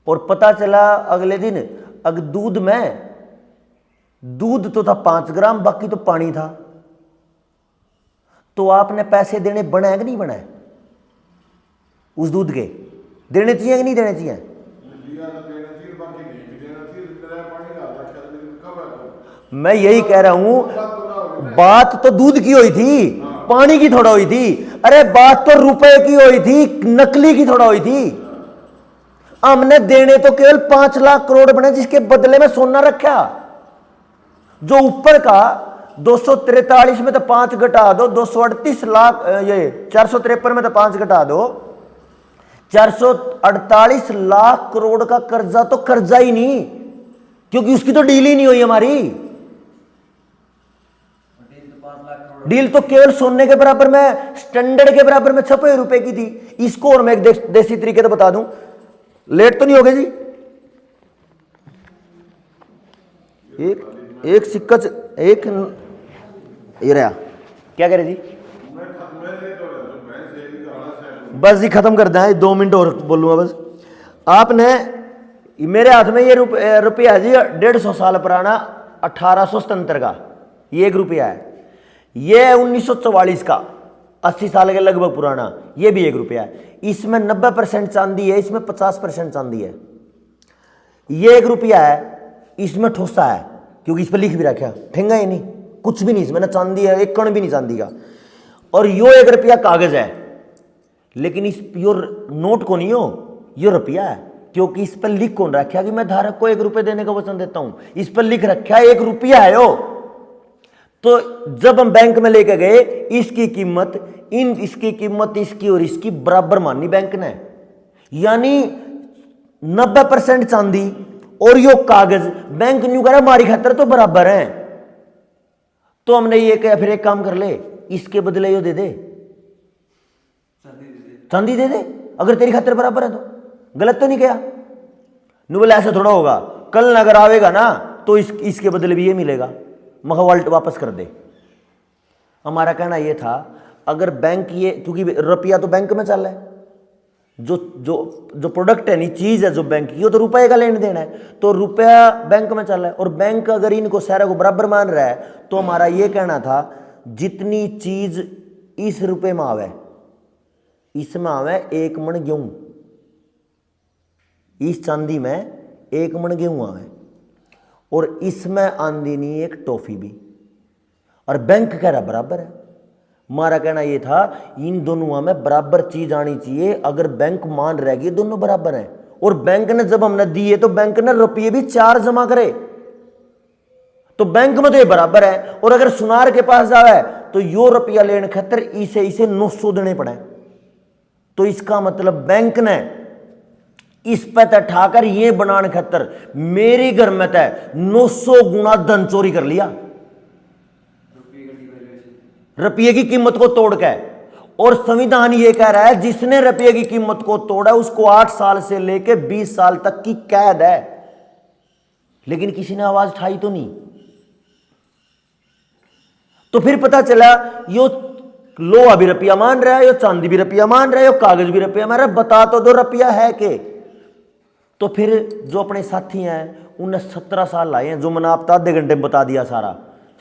और पता चला अगले दिन अगर दूध तो था 5 ग्राम, बाकी तो पानी था, तो आपने पैसे देने बनाए कि नहीं बनाए, उस दूध के देने चाहिए कि नहीं देने चाहिए। मैं यही कह रहा हूं, बात तो दूध की हुई थी, पानी की थोड़ा हुई थी। अरे बात तो रुपए की हुई थी, नकली की थोड़ा हुई थी। हमने देने तो केवल 5 लाख करोड़ बने, जिसके बदले में सोना रखा। जो ऊपर का 243 में तो 5 घटा दो, 238 लाख, ये 453 में तो 5 घटा दो, 448 लाख करोड़ का कर्जा तो कर्जा ही नहीं, क्योंकि उसकी तो डील ही नहीं हुई हमारी। डील तो केवल सोने के बराबर में, स्टैंडर्ड के बराबर में 6 रुपए की थी। इसको और मैं एक देसी तरीके से बता दूं, लेट तो नहीं हो गए जी। एक सिक्का एक ये रहा, क्या कह रहे जी? बस जी खत्म कर दें, 2 मिनट और बोलूंगा बस। आपने मेरे हाथ में ये रुपया है जी, 150 साल पुराना, 1877 का ये 1 रुपया है। ये है 1944 का, 80 साल के लगभग पुराना, ये भी 1 रुपया है। इसमें 90% चांदी है, इसमें 50% चांदी है। ये 1 रुपया है, इसमें ठोसा है, क्योंकि इस पर लिख भी रखा, ठेंगा ही नहीं, कुछ भी नहीं इसमें, ना चांदी है, 1 कण भी नहीं चांदी का। और यो 1 रुपया कागज है, लेकिन इस प्योर नोट को नहीं हो, यो रुपया है, क्योंकि इस पर लिख कौन रखा कि मैं धारक को 1 रुपये देने का वचन देता हूं। इस पर लिख रखा है 1 रुपया है यो। तो जब हम बैंक में लेके गए, इसकी कीमत इसकी कीमत इसकी और इसकी बराबर मानी बैंक ने, यानी 90% चांदी और यो कागज। बैंक न्यू कह रहा हमारी खातर तो बराबर है। तो हमने ये कहा फिर एक काम कर ले, इसके बदले यो दे दे, चांदी दे दे, अगर तेरी खातर बराबर है तो। गलत तो नहीं किया? नु बोले ऐसा थोड़ा होगा, कल अगर आवेगा ना तो इसके बदले भी ये मिलेगा, मगर वाल्ट वापस कर दे। हमारा कहना ये था, अगर बैंक ये, क्योंकि रुपया तो बैंक में चल रहा है, जो जो जो प्रोडक्ट है, नहीं चीज है जो बैंक की, वो तो रुपए का लेन देना है, तो रुपया बैंक में चल रहा है और बैंक अगर इनको सारा को बराबर मान रहा है, तो हमारा ये कहना था जितनी चीज इस रुपए में आवे, इसमें आवे 1 मन गेहूं, इस चांदी में 1 मन गेहूं आवे, और इसमें आंदी नहीं एक टॉफी भी, और बैंक कह रहा बराबर है। हमारा कहना यह था इन दोनों में बराबर चीज आनी चाहिए। अगर बैंक मान रहेगी दोनों बराबर हैं, और बैंक ने जब हमने दिए तो बैंक ने रुपये भी 4 जमा करे, तो बैंक में तो ये बराबर है। और अगर सुनार के पास जावे तो यो रुपया लेने खातर इसे 900 देने पड़े, तो इसका मतलब बैंक ने इस पे ठाकर ये बनाने खातर मेरे घर में तय 900 गुना धन चोरी कर लिया, रुपये की कीमत को तोड़ के। और संविधान ये कह रहा है जिसने रुपये की कीमत को तोड़ा उसको 8 साल से लेकर 20 साल तक की कैद है। लेकिन किसी ने आवाज उठाई तो नहीं। तो फिर पता चला यो लोहा भी रुपया मान रहा है, यो चांदी भी रुपया मान रहा है, यो कागज भी रुपया मान रहा है, बता तो दो रुपया है के। तो फिर जो अपने साथी हैं उन्हें 17 साल लाए हैं, जो मैंने आपको आधे घंटे में बता दिया सारा,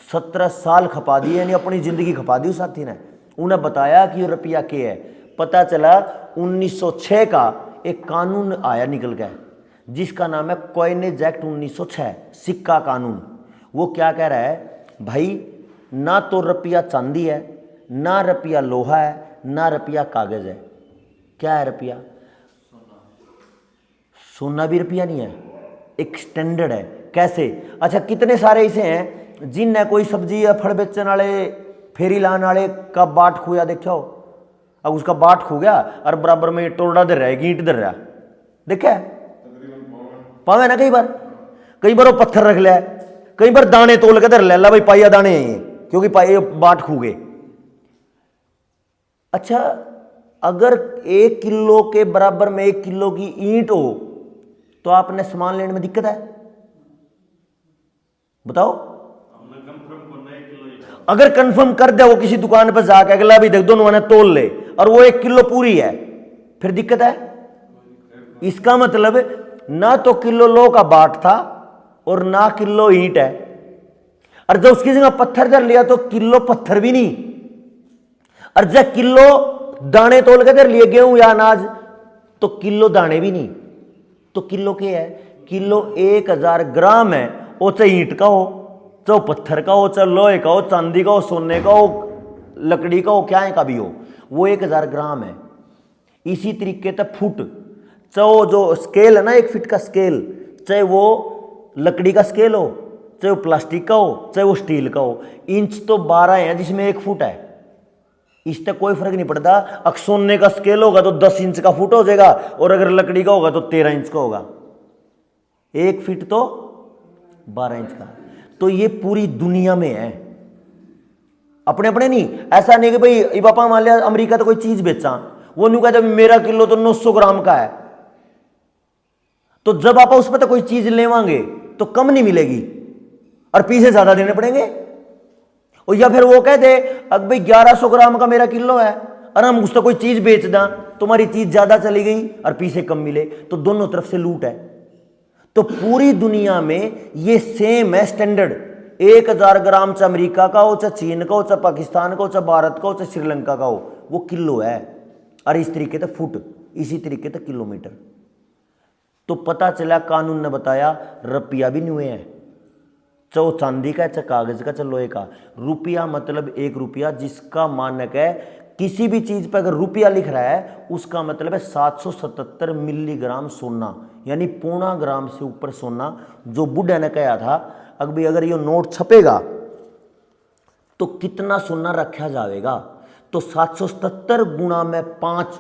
17 साल खपा दिए, यानी अपनी जिंदगी खपा दी उस साथी ने। उन्हें बताया कि ये रुपया क्या है। पता चला 1906 का एक कानून आया निकल गया, जिसका नाम है कॉइनेज एक्ट 1906, सिक्का कानून। वो क्या कह रहा है, भाई ना तो रुपया चांदी है, ना रुपया लोहा है, ना रुपया कागज है। क्या है रुपया? सोना भी रुपया नहीं है, एक स्टैंडर्ड है। कैसे? अच्छा, कितने सारे ऐसे हैं जिनने कोई सब्जी या फल बेचने वाले, फेरी लाने वाले का बाट खोया देखा हो। अब उसका बाट खो गया और बराबर में टोरडा दे रहा है, ईंट दे रहा है, देखा पावे ना। कई बार वो पत्थर रख लिया, कई बार दाने तोल के धर ला भाई पाइया दाने हैं, क्योंकि पाइया बाट खो गए। अच्छा, अगर 1 किलो के बराबर में 1 किलो की ईंट हो तो आपने सामान लेने में दिक्कत है? बताओ। अगर कंफर्म कर दे वो किसी दुकान पर जाकर, अगला भी देख दोनों ने तोल ले और वो 1 किलो पूरी है, फिर दिक्कत है? इसका मतलब ना तो किलो लो का बाट था और ना किलो ईंट है। और जब उसकी जगह पत्थर धर लिया तो किलो पत्थर भी नहीं, और जब किलो दाने तोल के धर लिए गेहूं या अनाज तो किलो दाने भी नहीं। तो किलो क्या है? किलो 1000 ग्राम है, वो चाहे ईंट का हो चाहे पत्थर का हो, चाहे लोहे का हो, चांदी का हो, सोने का हो, लकड़ी का हो, क्या का भी हो, वो 1000 ग्राम है। इसी तरीके से फुट, चाहे वो जो स्केल है ना, 1 फीट का स्केल, चाहे वो लकड़ी का स्केल हो, चाहे वो प्लास्टिक का हो, चाहे वो स्टील का हो, इंच तो 12 है जिसमें 1 फुट है। इससे कोई फर्क नहीं पड़ता। अगर सोने का स्केल होगा तो 10 इंच का फुट हो जाएगा, और अगर लकड़ी का होगा तो 13 इंच का होगा। 1 फीट तो 12 इंच का। तो ये पूरी दुनिया में है, अपने अपने नहीं। ऐसा नहीं कि भाई पापा मान लिया अमेरिका तो कोई चीज बेचा, वो नहीं कहता मेरा किलो तो 900 ग्राम का है, तो जब आप उस पर तो कोई चीज लेवांगे तो कम नहीं मिलेगी और पीछे ज्यादा देने पड़ेंगे। और या फिर वो कहते अब भाई 1100 ग्राम का मेरा किलो है और हम उससे कोई चीज बेच दें, तुम्हारी चीज ज्यादा चली गई और पीछे कम मिले, तो दोनों तरफ से लूट है। तो पूरी दुनिया में ये सेम है स्टैंडर्ड। 1000 ग्राम चाहे अमेरिका का हो, चाहे चीन का हो, चाहे पाकिस्तान का हो, चाहे भारत का हो, चाहे श्रीलंका का हो, वो किलो है। और इस तरीके से फुट, इसी तरीके से किलोमीटर। तो पता चला कानून ने बताया रुपया भी नहीं है, चाहे चांदी का, चाहे कागज का, चाहे लोहे का। रुपया मतलब 1 रुपया, जिसका मानक है किसी भी चीज पर अगर रुपया लिख रहा है उसका मतलब है 777 मिलीग्राम सोना, यानी 0.25 ग्राम से ऊपर सोना। जो बुढ़ा ने कहा था अगर ये नोट छपेगा तो कितना सोना रखा जाएगा, तो 777 गुणा में 5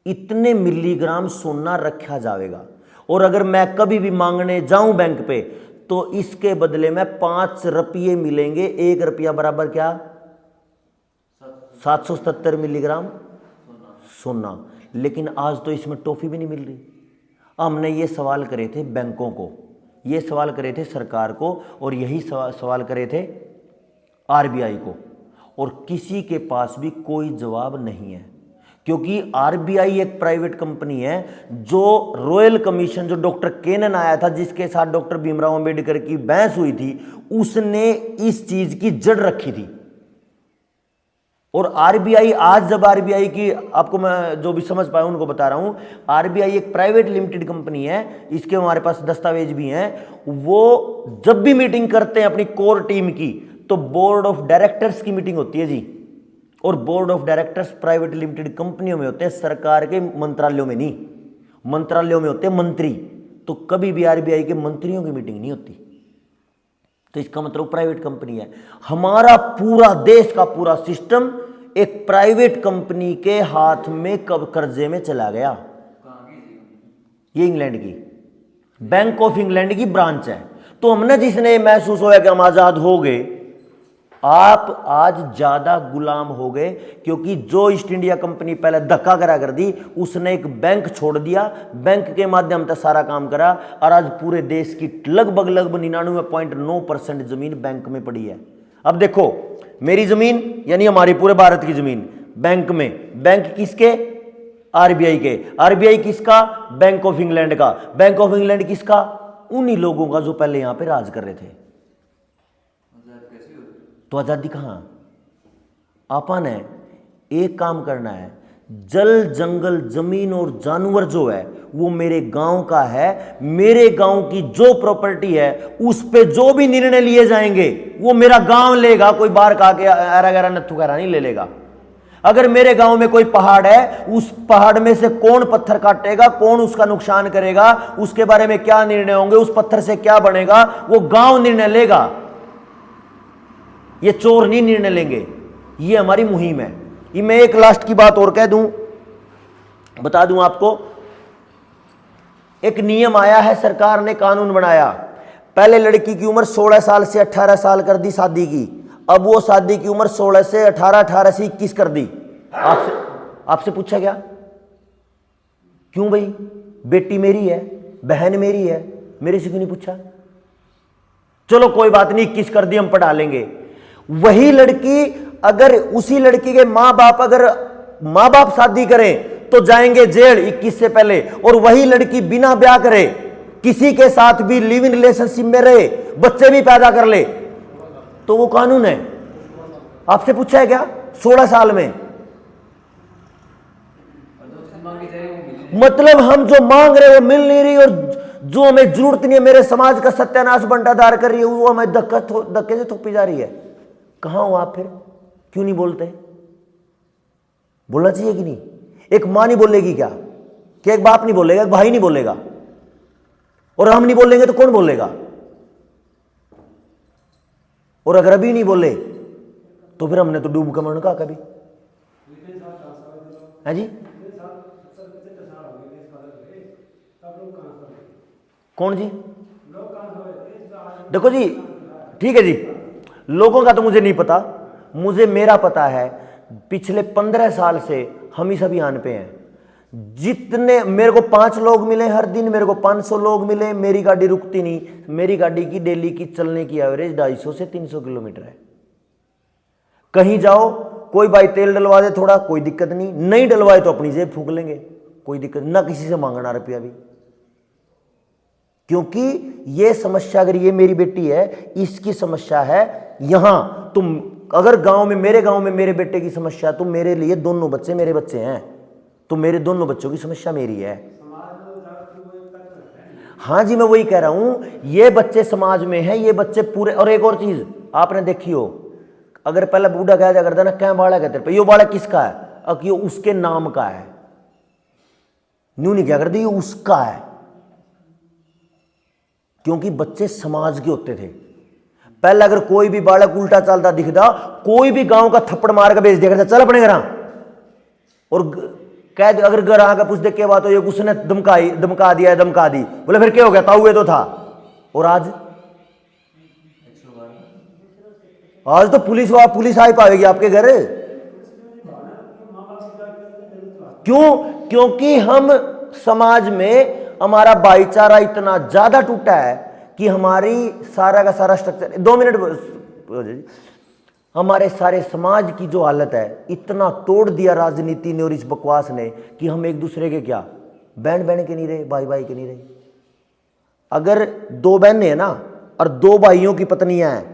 इतने मिलीग्राम सोना रखा जाएगा। और अगर मैं कभी भी मांगने जाऊं बैंक पे तो इसके बदले में 5 रुपये मिलेंगे। 1 रुपया बराबर क्या? 777 मिलीग्राम सोना। लेकिन आज तो इसमें टॉफी भी नहीं मिल रही। हमने ये सवाल करे थे बैंकों को, ये सवाल करे थे सरकार को, और यही सवाल करे थे आरबीआई को, और किसी के पास भी कोई जवाब नहीं है। क्योंकि आरबीआई एक प्राइवेट कंपनी है। जो रॉयल कमीशन, जो डॉक्टर केनन आया था, जिसके साथ डॉक्टर भीमराव अंबेडकर की बहस हुई थी, उसने इस चीज की जड़ रखी थी। और आरबीआई, आज जब आरबीआई की, आपको मैं जो भी समझ पाया उनको बता रहा हूं, आरबीआई एक प्राइवेट लिमिटेड कंपनी है, इसके हमारे पास दस्तावेज भी हैं। वो जब भी मीटिंग करते हैं अपनी कोर टीम की, तो बोर्ड ऑफ डायरेक्टर्स की मीटिंग होती है जी। और board of directors private limited कंपनियों में होते हैं, सरकार के मंत्रालयों में नहीं। मंत्रालयों में होते हैं मंत्री, तो कभी भी आरबीआई के मंत्रियों की मीटिंग नहीं होती। तो इसका मतलब प्राइवेट कंपनी है। हमारा पूरा देश का पूरा सिस्टम एक प्राइवेट कंपनी के हाथ में कब कर्जे में चला गया। ये इंग्लैंड की बैंक ऑफ इंग्लैंड की ब्रांच है। तो हमने जिसने महसूस होया कि हम आजाद हो गए, आप आज ज्यादा गुलाम हो गए। क्योंकि जो ईस्ट इंडिया कंपनी पहले धक्का करा कर दी, उसने एक बैंक छोड़ दिया, बैंक के माध्यम से सारा काम करा, और आज पूरे देश की लगभग 99.9% जमीन बैंक में पड़ी है। अब देखो, मेरी जमीन यानी हमारी पूरे भारत की जमीन बैंक में, बैंक किसके? आरबीआई के। आरबीआई किसका? बैंक ऑफ इंग्लैंड का। बैंक ऑफ इंग्लैंड किसका? उन्हीं लोगों का जो पहले यहां पे राज कर रहे थे। तो आजादी कहां? आपा ने एक काम करना है, जल, जंगल, जमीन और जानवर जो है वो मेरे गांव का है। मेरे गांव की जो प्रॉपर्टी है उस पे जो भी निर्णय लिए जाएंगे वो मेरा गांव लेगा। कोई बाहर का के आरा गरा नत्थु गरा नहीं ले लेगा। अगर मेरे गांव में कोई पहाड़ है, उस पहाड़ में से कौन पत्थर काटेगा, कौन उसका नुकसान करेगा, उसके बारे में क्या निर्णय होंगे, उस पत्थर से क्या बनेगा, वो गांव निर्णय लेगा। ये चोर नहीं निर्णय लेंगे। ये हमारी मुहिम है। ये मैं एक लास्ट की बात और कह दूं, बता दूं आपको। एक नियम आया है, सरकार ने कानून बनाया। पहले लड़की की उम्र 16 साल से 18 साल कर दी शादी की। अब वो शादी की उम्र 16 से 18, 18 से 21 कर दी। आपसे पूछा गया क्यों? भाई बेटी मेरी है, बहन मेरी है, मेरे से क्यों नहीं पूछा? चलो कोई बात नहीं, 21 कर दी, हम पढ़ा लेंगे। वही लड़की, अगर उसी लड़की के मां बाप, अगर मां बाप शादी करें तो जाएंगे जेल 21 से पहले। और वही लड़की बिना ब्याह करे किसी के साथ भी लिव इन रिलेशनशिप में रहे, बच्चे भी पैदा कर ले, तो वो कानून है। आपसे पूछा है क्या? 16 साल में। मतलब हम जो मांग रहे वो मिल नहीं रही, और जो हमें जरूरत नहीं है, मेरे समाज का सत्यानाश बंटाधार कर रही है, वो हमें धक्के से थोपी जा रही है। कहां हो आप फिर? क्यों नहीं बोलते? बोलना चाहिए कि नहीं? एक मां नहीं बोलेगी क्या? एक बाप नहीं बोलेगा? एक भाई नहीं बोलेगा? और हम नहीं बोलेंगे तो कौन बोलेगा? और अगर अभी नहीं बोले तो फिर हमने तो डूब के मरने का कभी है जी। कौन जी? देखो जी, ठीक है जी, लोगों का तो मुझे नहीं पता, मुझे मेरा पता है। पिछले 15 साल से हम इस अभियान पे हैं। जितने मेरे को 5 लोग मिले हर दिन, मेरे को 500 लोग मिले, मेरी गाड़ी रुकती नहीं। मेरी गाड़ी की डेली की चलने की एवरेज 250 से 300 किलोमीटर है। कहीं जाओ, कोई भाई तेल डलवा दे थोड़ा, कोई दिक्कत नहीं, नहीं डलवाए तो अपनी जेब फूक लेंगे, कोई दिक्कत ना, किसी से मांगना रुपया भी। क्योंकि ये समस्या, अगर ये मेरी बेटी है, इसकी समस्या है यहां, तुम अगर गांव में, मेरे गांव में मेरे बेटे की समस्या, तो मेरे लिए दोनों बच्चे मेरे बच्चे हैं, तो मेरे दोनों बच्चों की समस्या मेरी है। हाँ जी, मैं वही कह रहा हूं, ये बच्चे समाज में हैं, ये बच्चे पूरे। और एक और चीज आपने देखी हो, अगर पहले बूढ़ा कह दिया करता ना, क्या बाड़ा कहते हैं, ये बाड़ा किसका है? अब ये उसके नाम का है, न्यू नहीं क्या करते, ये उसका है। क्योंकि बच्चे समाज के होते थे। पहले अगर कोई भी बालक उल्टा चलता दिखता, कोई भी गांव का थप्पड़ मार के भेज दिया करता, चल अपने घर। और कह दे, अगर घर आकर पूछ दे क्या बात हो, ये उसने धमका दिया, धमका दी, बोले फिर क्या हो गया, ताऊ ये तो था। और आज तो पुलिस आई पाएगी आपके घर। क्यों? क्योंकि हम समाज में, हमारा भाईचारा इतना ज्यादा टूटा है कि हमारी सारा का सारा स्ट्रक्चर, 2 मिनट, हमारे सारे समाज की जो हालत है, इतना तोड़ दिया राजनीति ने और इस बकवास ने कि हम एक दूसरे के क्या बहन के नहीं रहे, भाई के नहीं रहे। अगर 2 बहनें हैं ना, और 2 भाइयों की पत्नियां हैं,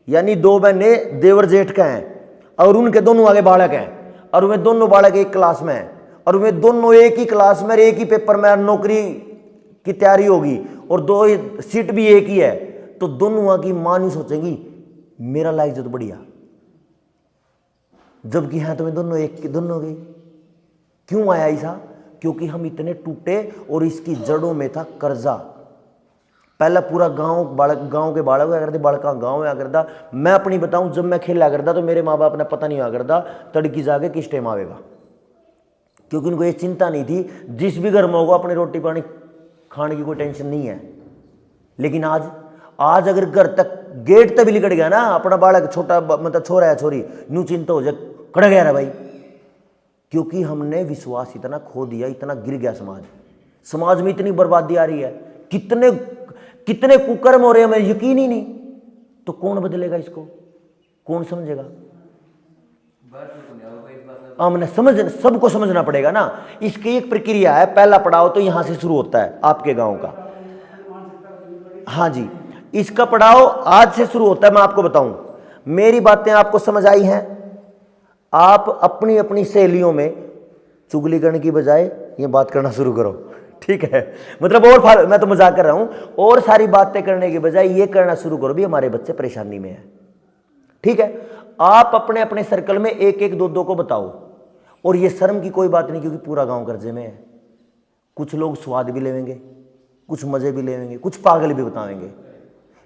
यानी 2 बहनें देवर जेठ का हैं, और उनके दोनों आगे बालक हैं, और वे दोनों बालक एक क्लास में हैं, और वे दोनों एक ही क्लास में, एक ही पेपर में नौकरी की तैयारी होगी, और 2 सीट भी एक ही है, तो दोनों की मां नहीं सोचेंगी मेरा लाइफ तो बढ़िया, जबकि हैं तुम्हें दोनों एक की दोनों गई। क्यों आया ऐसा? क्योंकि हम इतने टूटे, और इसकी जड़ों में था कर्जा। पहला पूरा गांव के बालक हुआ करते, बालका गांव हुआ करता। मैं अपनी बताऊं, जब मैं खेला करता तो मेरे माँ बाप ने पता नहीं हुआ करता तड़की जाके किस टाइम आवेगा, क्योंकि उनको ये चिंता नहीं थी, जिस भी घर में होगा अपनी रोटी पानी खाने की कोई टेंशन नहीं है। लेकिन आज अगर घर तक गेट तक भी निकट गया ना, अपना बालक छोटा, मतलब छोरा है छोरी, न्यू चिंता हो जाए, कड़ गया भाई। क्योंकि हमने विश्वास इतना खो दिया, इतना गिर गया समाज में इतनी बर्बादी आ रही है, कितने कुकर्म हो रहे हैं, हमें यकीन ही नहीं। तो कौन बदलेगा इसको? कौन समझेगा? हमने सबको समझना पड़ेगा ना। इसकी एक प्रक्रिया है, पहला पड़ाव तो यहां से शुरू होता है आपके गांव का। हाँ जी, इसका पड़ाव आज से शुरू होता है। मैं आपको बताऊं, मेरी बातें आपको समझ आई हैं? आप अपनी अपनी सहेलियों में चुगली करने की बजाय ये बात करना शुरू करो, ठीक है? मतलब और मैं तो मजाक कर रहा हूं, और सारी बातें करने की बजाय ये करना शुरू करो, भी हमारे बच्चे परेशानी में हैं, ठीक है? आप अपने अपने सर्कल में एक एक दो को बताओ, और ये शर्म की कोई बात नहीं, क्योंकि पूरा गांव कर्जे में है। कुछ लोग स्वाद भी लेंगे, कुछ मजे भी लेंगे, कुछ पागल भी बताएंगे,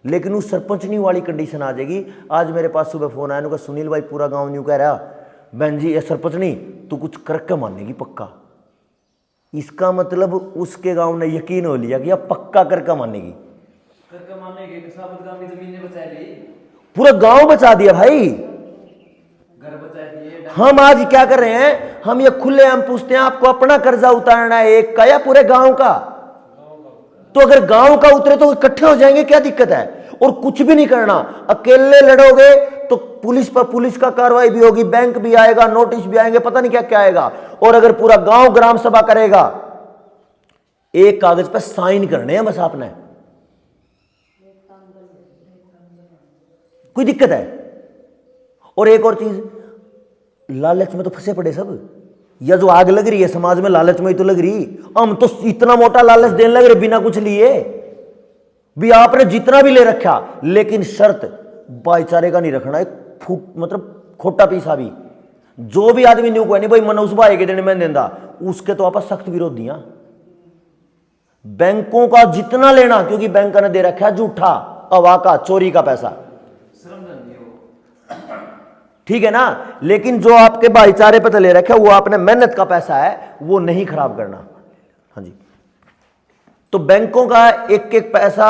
लेकिन उस सरपंचनी वाली कंडीशन आ जाएगी। आज मेरे पास सुबह फोन आया, सुनील भाई पूरा गांव न्यू कह रहा, बहन जी ये सरपंचनी तू कुछ करके मानेगी पक्का। इसका मतलब उसके गांव ने यकीन हो लिया कि अब पक्का करके मानेगी, पूरा गांव बचा दिया भाई। हम आज क्या कर रहे हैं, हम ये खुले हम पूछते हैं आपको अपना कर्जा उतारना है एक का या पूरे गांव का? तो अगर गांव का उतरे तो इकट्ठे हो जाएंगे, क्या दिक्कत है? और कुछ भी नहीं करना, अकेले लड़ोगे तो पुलिस का कार्रवाई भी होगी, बैंक भी आएगा, नोटिस भी आएंगे, पता नहीं क्या क्या आएगा। और अगर पूरा गांव ग्राम सभा करेगा, एक कागज पर साइन करने हैं बस आपने, कोई दिक्कत है? और एक और चीज, लालच में तो फंसे पड़े सब, या जो आग लग रही है समाज में, लालच में ही तो लग रही। हम तो इतना मोटा लालच देने लग रहे बिना कुछ लिए भी, आपने जितना भी ले रखा, लेकिन शर्त भाईचारे का नहीं रखना। एक फूट मतलब खोटा पीसा भी, जो भी आदमी न्यू कोई नहीं भाई मन उस भाई के देने मैं देंदा, उसके तो आप सख्त विरोधी। बैंकों का जितना लेना, क्योंकि बैंक ने दे रखा है झूठा, हवा का, चोरी का पैसा, ठीक है ना। लेकिन जो आपके भाईचारे पे तो ले रखा है, वो आपने मेहनत का पैसा है, वो नहीं खराब करना। हाँ जी, तो बैंकों का एक एक पैसा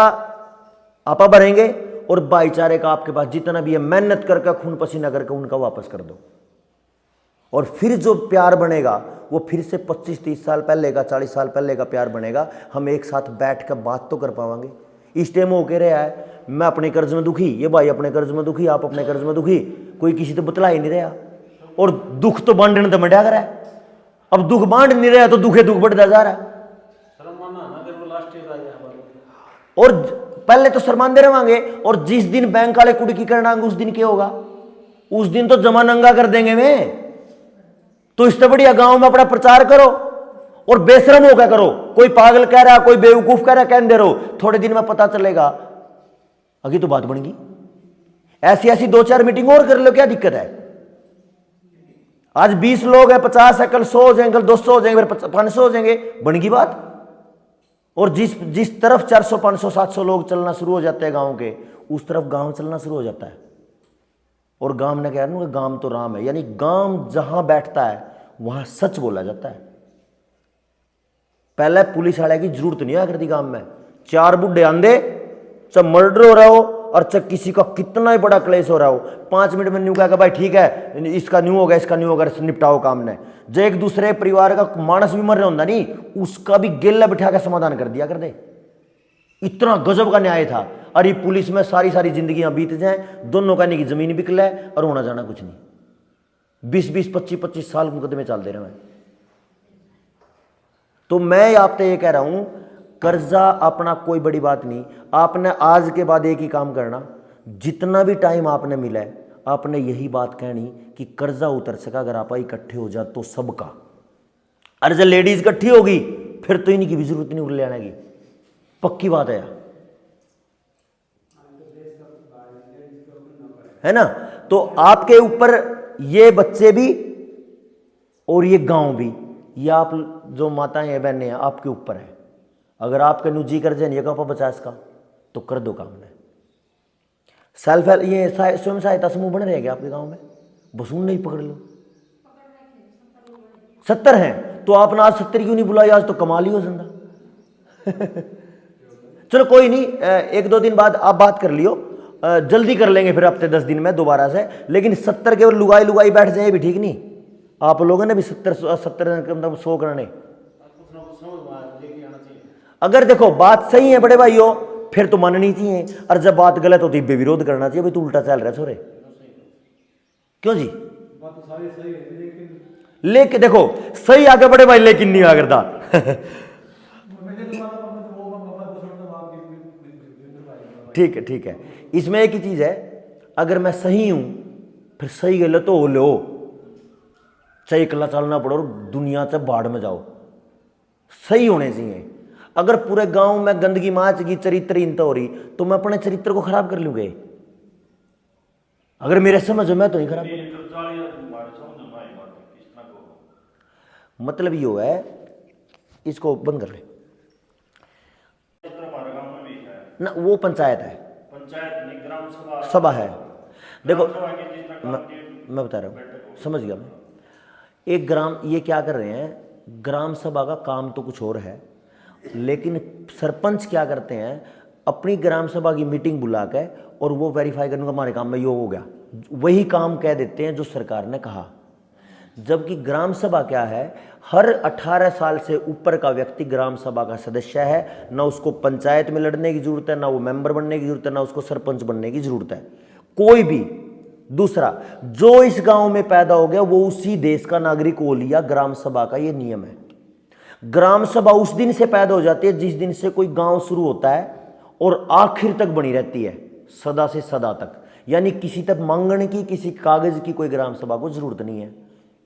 आप भरेंगे, और भाईचारे का आपके पास जितना भी है मेहनत करके खून पसीना करके उनका वापस कर दो। और फिर जो प्यार बनेगा वो फिर से 25-30 साल पहले का, 40 साल पहले का प्यार बनेगा। हम एक साथ बैठ कर बात तो कर पाएंगे। इस टाइम हो के रहा है, मैं अपने कर्ज में दुखी, ये भाई अपने कर्ज में दुखी, आप अपने कर्ज में दुखी, कोई किसी तो बतला ही नहीं रहा। और दुख तो बांटने तो मड्या कर रहा है, अब दुख बांट नहीं रहा तो दुखे दुख बढ़ता जा रहा है। और पहले तो शर्मांदे रहेंगे, और जिस दिन बैंक वाले कुड़की करना उस दिन क्या होगा? उस दिन तो जमा नंगा कर देंगे। मैं तो इससे बढ़िया गांव में अपना प्रचार करो और बेशरम हो क्या करो। कोई पागल कह रहा, कोई बेवकूफ कह रहा, कहने दे रहो, थोड़े दिन में पता चलेगा। अभी तो बात बन गई, ऐसी ऐसी 2-4 मीटिंग और कर लो, क्या दिक्कत है? आज 20 लोग हैं, 50 है, कल 100 हो जाएंगे, कल 200 हो जाएंगे, फिर 500 हो जाएंगे, बन गई बात। और जिस तरफ 400, 500, 700 लोग चलना शुरू हो जाते हैं गांव के, उस तरफ गांव चलना शुरू हो जाता है। और गांव ने कह रहा हूं, गांव तो राम है, यानी गांव जहां बैठता है वहां सच बोला जाता है। पहले पुलिस वाले की जरूरत नहीं आया करती गांव में। 4 बुढ़े आंधे, चाहे मर्डर हो रहा हो और चाहे किसी का कितना ही बड़ा क्लेश हो रहा हो, 5 मिनट में न्यू कहा भाई ठीक है, इसका न्यू होगा, इसका न्यू होगा, निपटाओ काम ने। जो एक दूसरे परिवार का मानस भी मर रहा होता नहीं, उसका भी गेला बिठा के समाधान कर दिया कर दे। इतना गजब का न्याय था। अरे पुलिस में सारी सारी जिंदगियां बीत जाए, दोनों कहने की जमीन बिकल है और होना जाना कुछ नहीं। 20-20, 25-25 साल मुकदमे चल दे रहे हैं। तो मैं आपसे ये कह रहा हूं, कर्जा अपना कोई बड़ी बात नहीं। आपने आज के बाद एक ही काम करना, जितना भी टाइम आपने मिला है, आपने यही बात कहनी कि कर्जा उतर सका अगर आप इकट्ठे हो जाए तो सबका। अरे जब लेडीज इकट्ठी होगी फिर तो इनकी भी जरूरत नहीं उड़ आने की, पक्की बात है ना। तो आपके ऊपर ये बच्चे भी और ये गांव भी, ये आप जो माताएं हैं, बहनें हैं, आपके ऊपर है। अगर आपके निजी कर्जे नहीं का बचा इसका तो कर दो काम ने। सेल्फ हेल्प, ये स्वयं सहायता समूह बन रहे हैं आपके गांव में, बस उन नहीं पकड़ लो। 70 हैं तो आपने आज 70 क्यों नहीं बुलाई? आज तो कमाल ही हो जिंदा। चलो कोई नहीं, 1-2 दिन बाद आप बात कर लियो, जल्दी कर लेंगे फिर हफ्ते 10 दिन में दोबारा से। लेकिन 70 के और लुगाई बैठ जाए भी ठीक नहीं। आप लोगों ने भी 70 मतलब 100 करने। अगर देखो बात सही है बड़े भाइयों, फिर तो माननी चाहिए, और जब बात गलत होती है विरोध करना चाहिए। भाई तू उल्टा चल रहा है छोरे, क्यों जी? बात तो सारी सही है, लेकिन देखो सही आगे बड़े भाई, लेकिन नहीं आगे था। ठीक है, ठीक है। इसमें एक ही चीज है, अगर मैं सही हूं फिर सही गलत तो हो लो, चाहे इकला चलना पड़ो और दुनिया से बाढ़ में जाओ, सही होने चाहिए। अगर पूरे गांव में गंदगी माच की, चरित्रहीनता हो रही, तो मैं अपने चरित्र को खराब कर लूंगा। अगर मेरे समझ में तो नहीं खराब कर। मतलब यो है, इसको बंद कर ले ना, वो पंचायत है, ग्राम सभा है। देखो मैं बता रहा हूँ, समझ गया मैं। एक ग्राम, ये क्या कर रहे हैं, ग्राम सभा का काम तो कुछ और है, लेकिन सरपंच क्या करते हैं, अपनी ग्राम सभा की मीटिंग बुला के और वो वेरीफाई करने का हमारे काम में योग हो गया, वही काम कह देते हैं जो सरकार ने कहा। जबकि ग्राम सभा क्या है, हर 18 साल से ऊपर का व्यक्ति ग्राम सभा का सदस्य है। ना उसको पंचायत में लड़ने की जरूरत है, ना वो मेंबर बनने की जरूरत है, ना उसको सरपंच बनने की जरूरत है। कोई भी दूसरा जो इस गांव में पैदा हो गया वो उसी देश का नागरिक हो लिया। ग्राम सभा का ये नियम है। ग्राम सभा उस दिन से पैदा हो जाती है जिस दिन से कोई गांव शुरू होता है और आखिर तक बनी रहती है, सदा से सदा तक। यानी किसी तक मांगने की, किसी कागज की कोई ग्राम सभा को जरूरत नहीं है।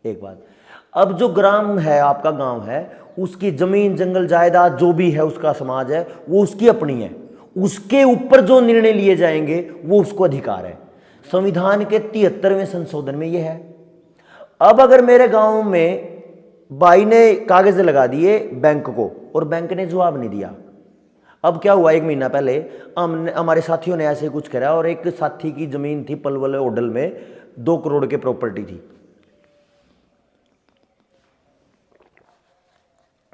एक बात, अब जो ग्राम है, आपका गांव है, उसकी जमीन जंगल जायदाद जो भी है, उसका समाज है, वो उसकी अपनी है। उसके ऊपर जो निर्णय लिए जाएंगे वो उसको अधिकार है। संविधान के 73वें संशोधन में ये है। अब अगर मेरे गांव में भाई ने कागज लगा दिए बैंक को और बैंक ने जवाब नहीं दिया, अब क्या हुआ, 1 महीना पहले हमारे साथियों ने ऐसे कुछ करा और एक साथी की जमीन थी पलवल होडल में, 2 करोड़ की प्रॉपर्टी थी।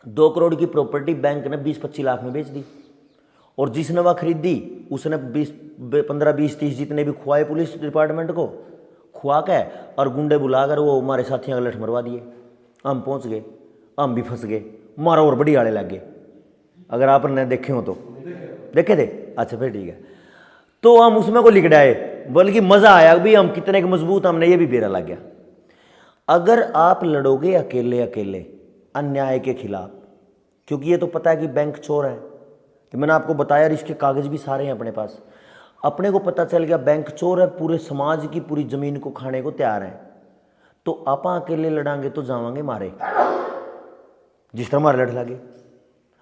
2 करोड़ की प्रॉपर्टी बैंक ने 20-25 लाख में बेच दी और जिसने वह खरीदी उसने 15-20-30 जितने भी खुआए पुलिस डिपार्टमेंट को, खुआ के और गुंडे बुलाकर वो हमारे साथियों का लठ मरवा दिए। हम पहुंच गए, हम भी फंस गए, मारा और बड़ी आड़े लग गए। अगर आपने देखे हो तो देखे थे, अच्छा फिर ठीक है। तो हम उसमें को लिखड़ाए, बल्कि मजा आया भी हम कितने के मजबूत, हमने ये भी बेरा लग गया। अगर आप लड़ोगे अकेले अकेले अन्याय के खिलाफ, क्योंकि ये तो पता है कि बैंक चोर है, तो मैंने आपको बताया, इसके कागज भी सारे हैं अपने पास, अपने को पता चल गया बैंक चोर है, पूरे समाज की पूरी जमीन को खाने को तैयार है, तो आप अकेले लड़ांगे तो जावांगे मारे, जिस तरह मारे लठ लागे।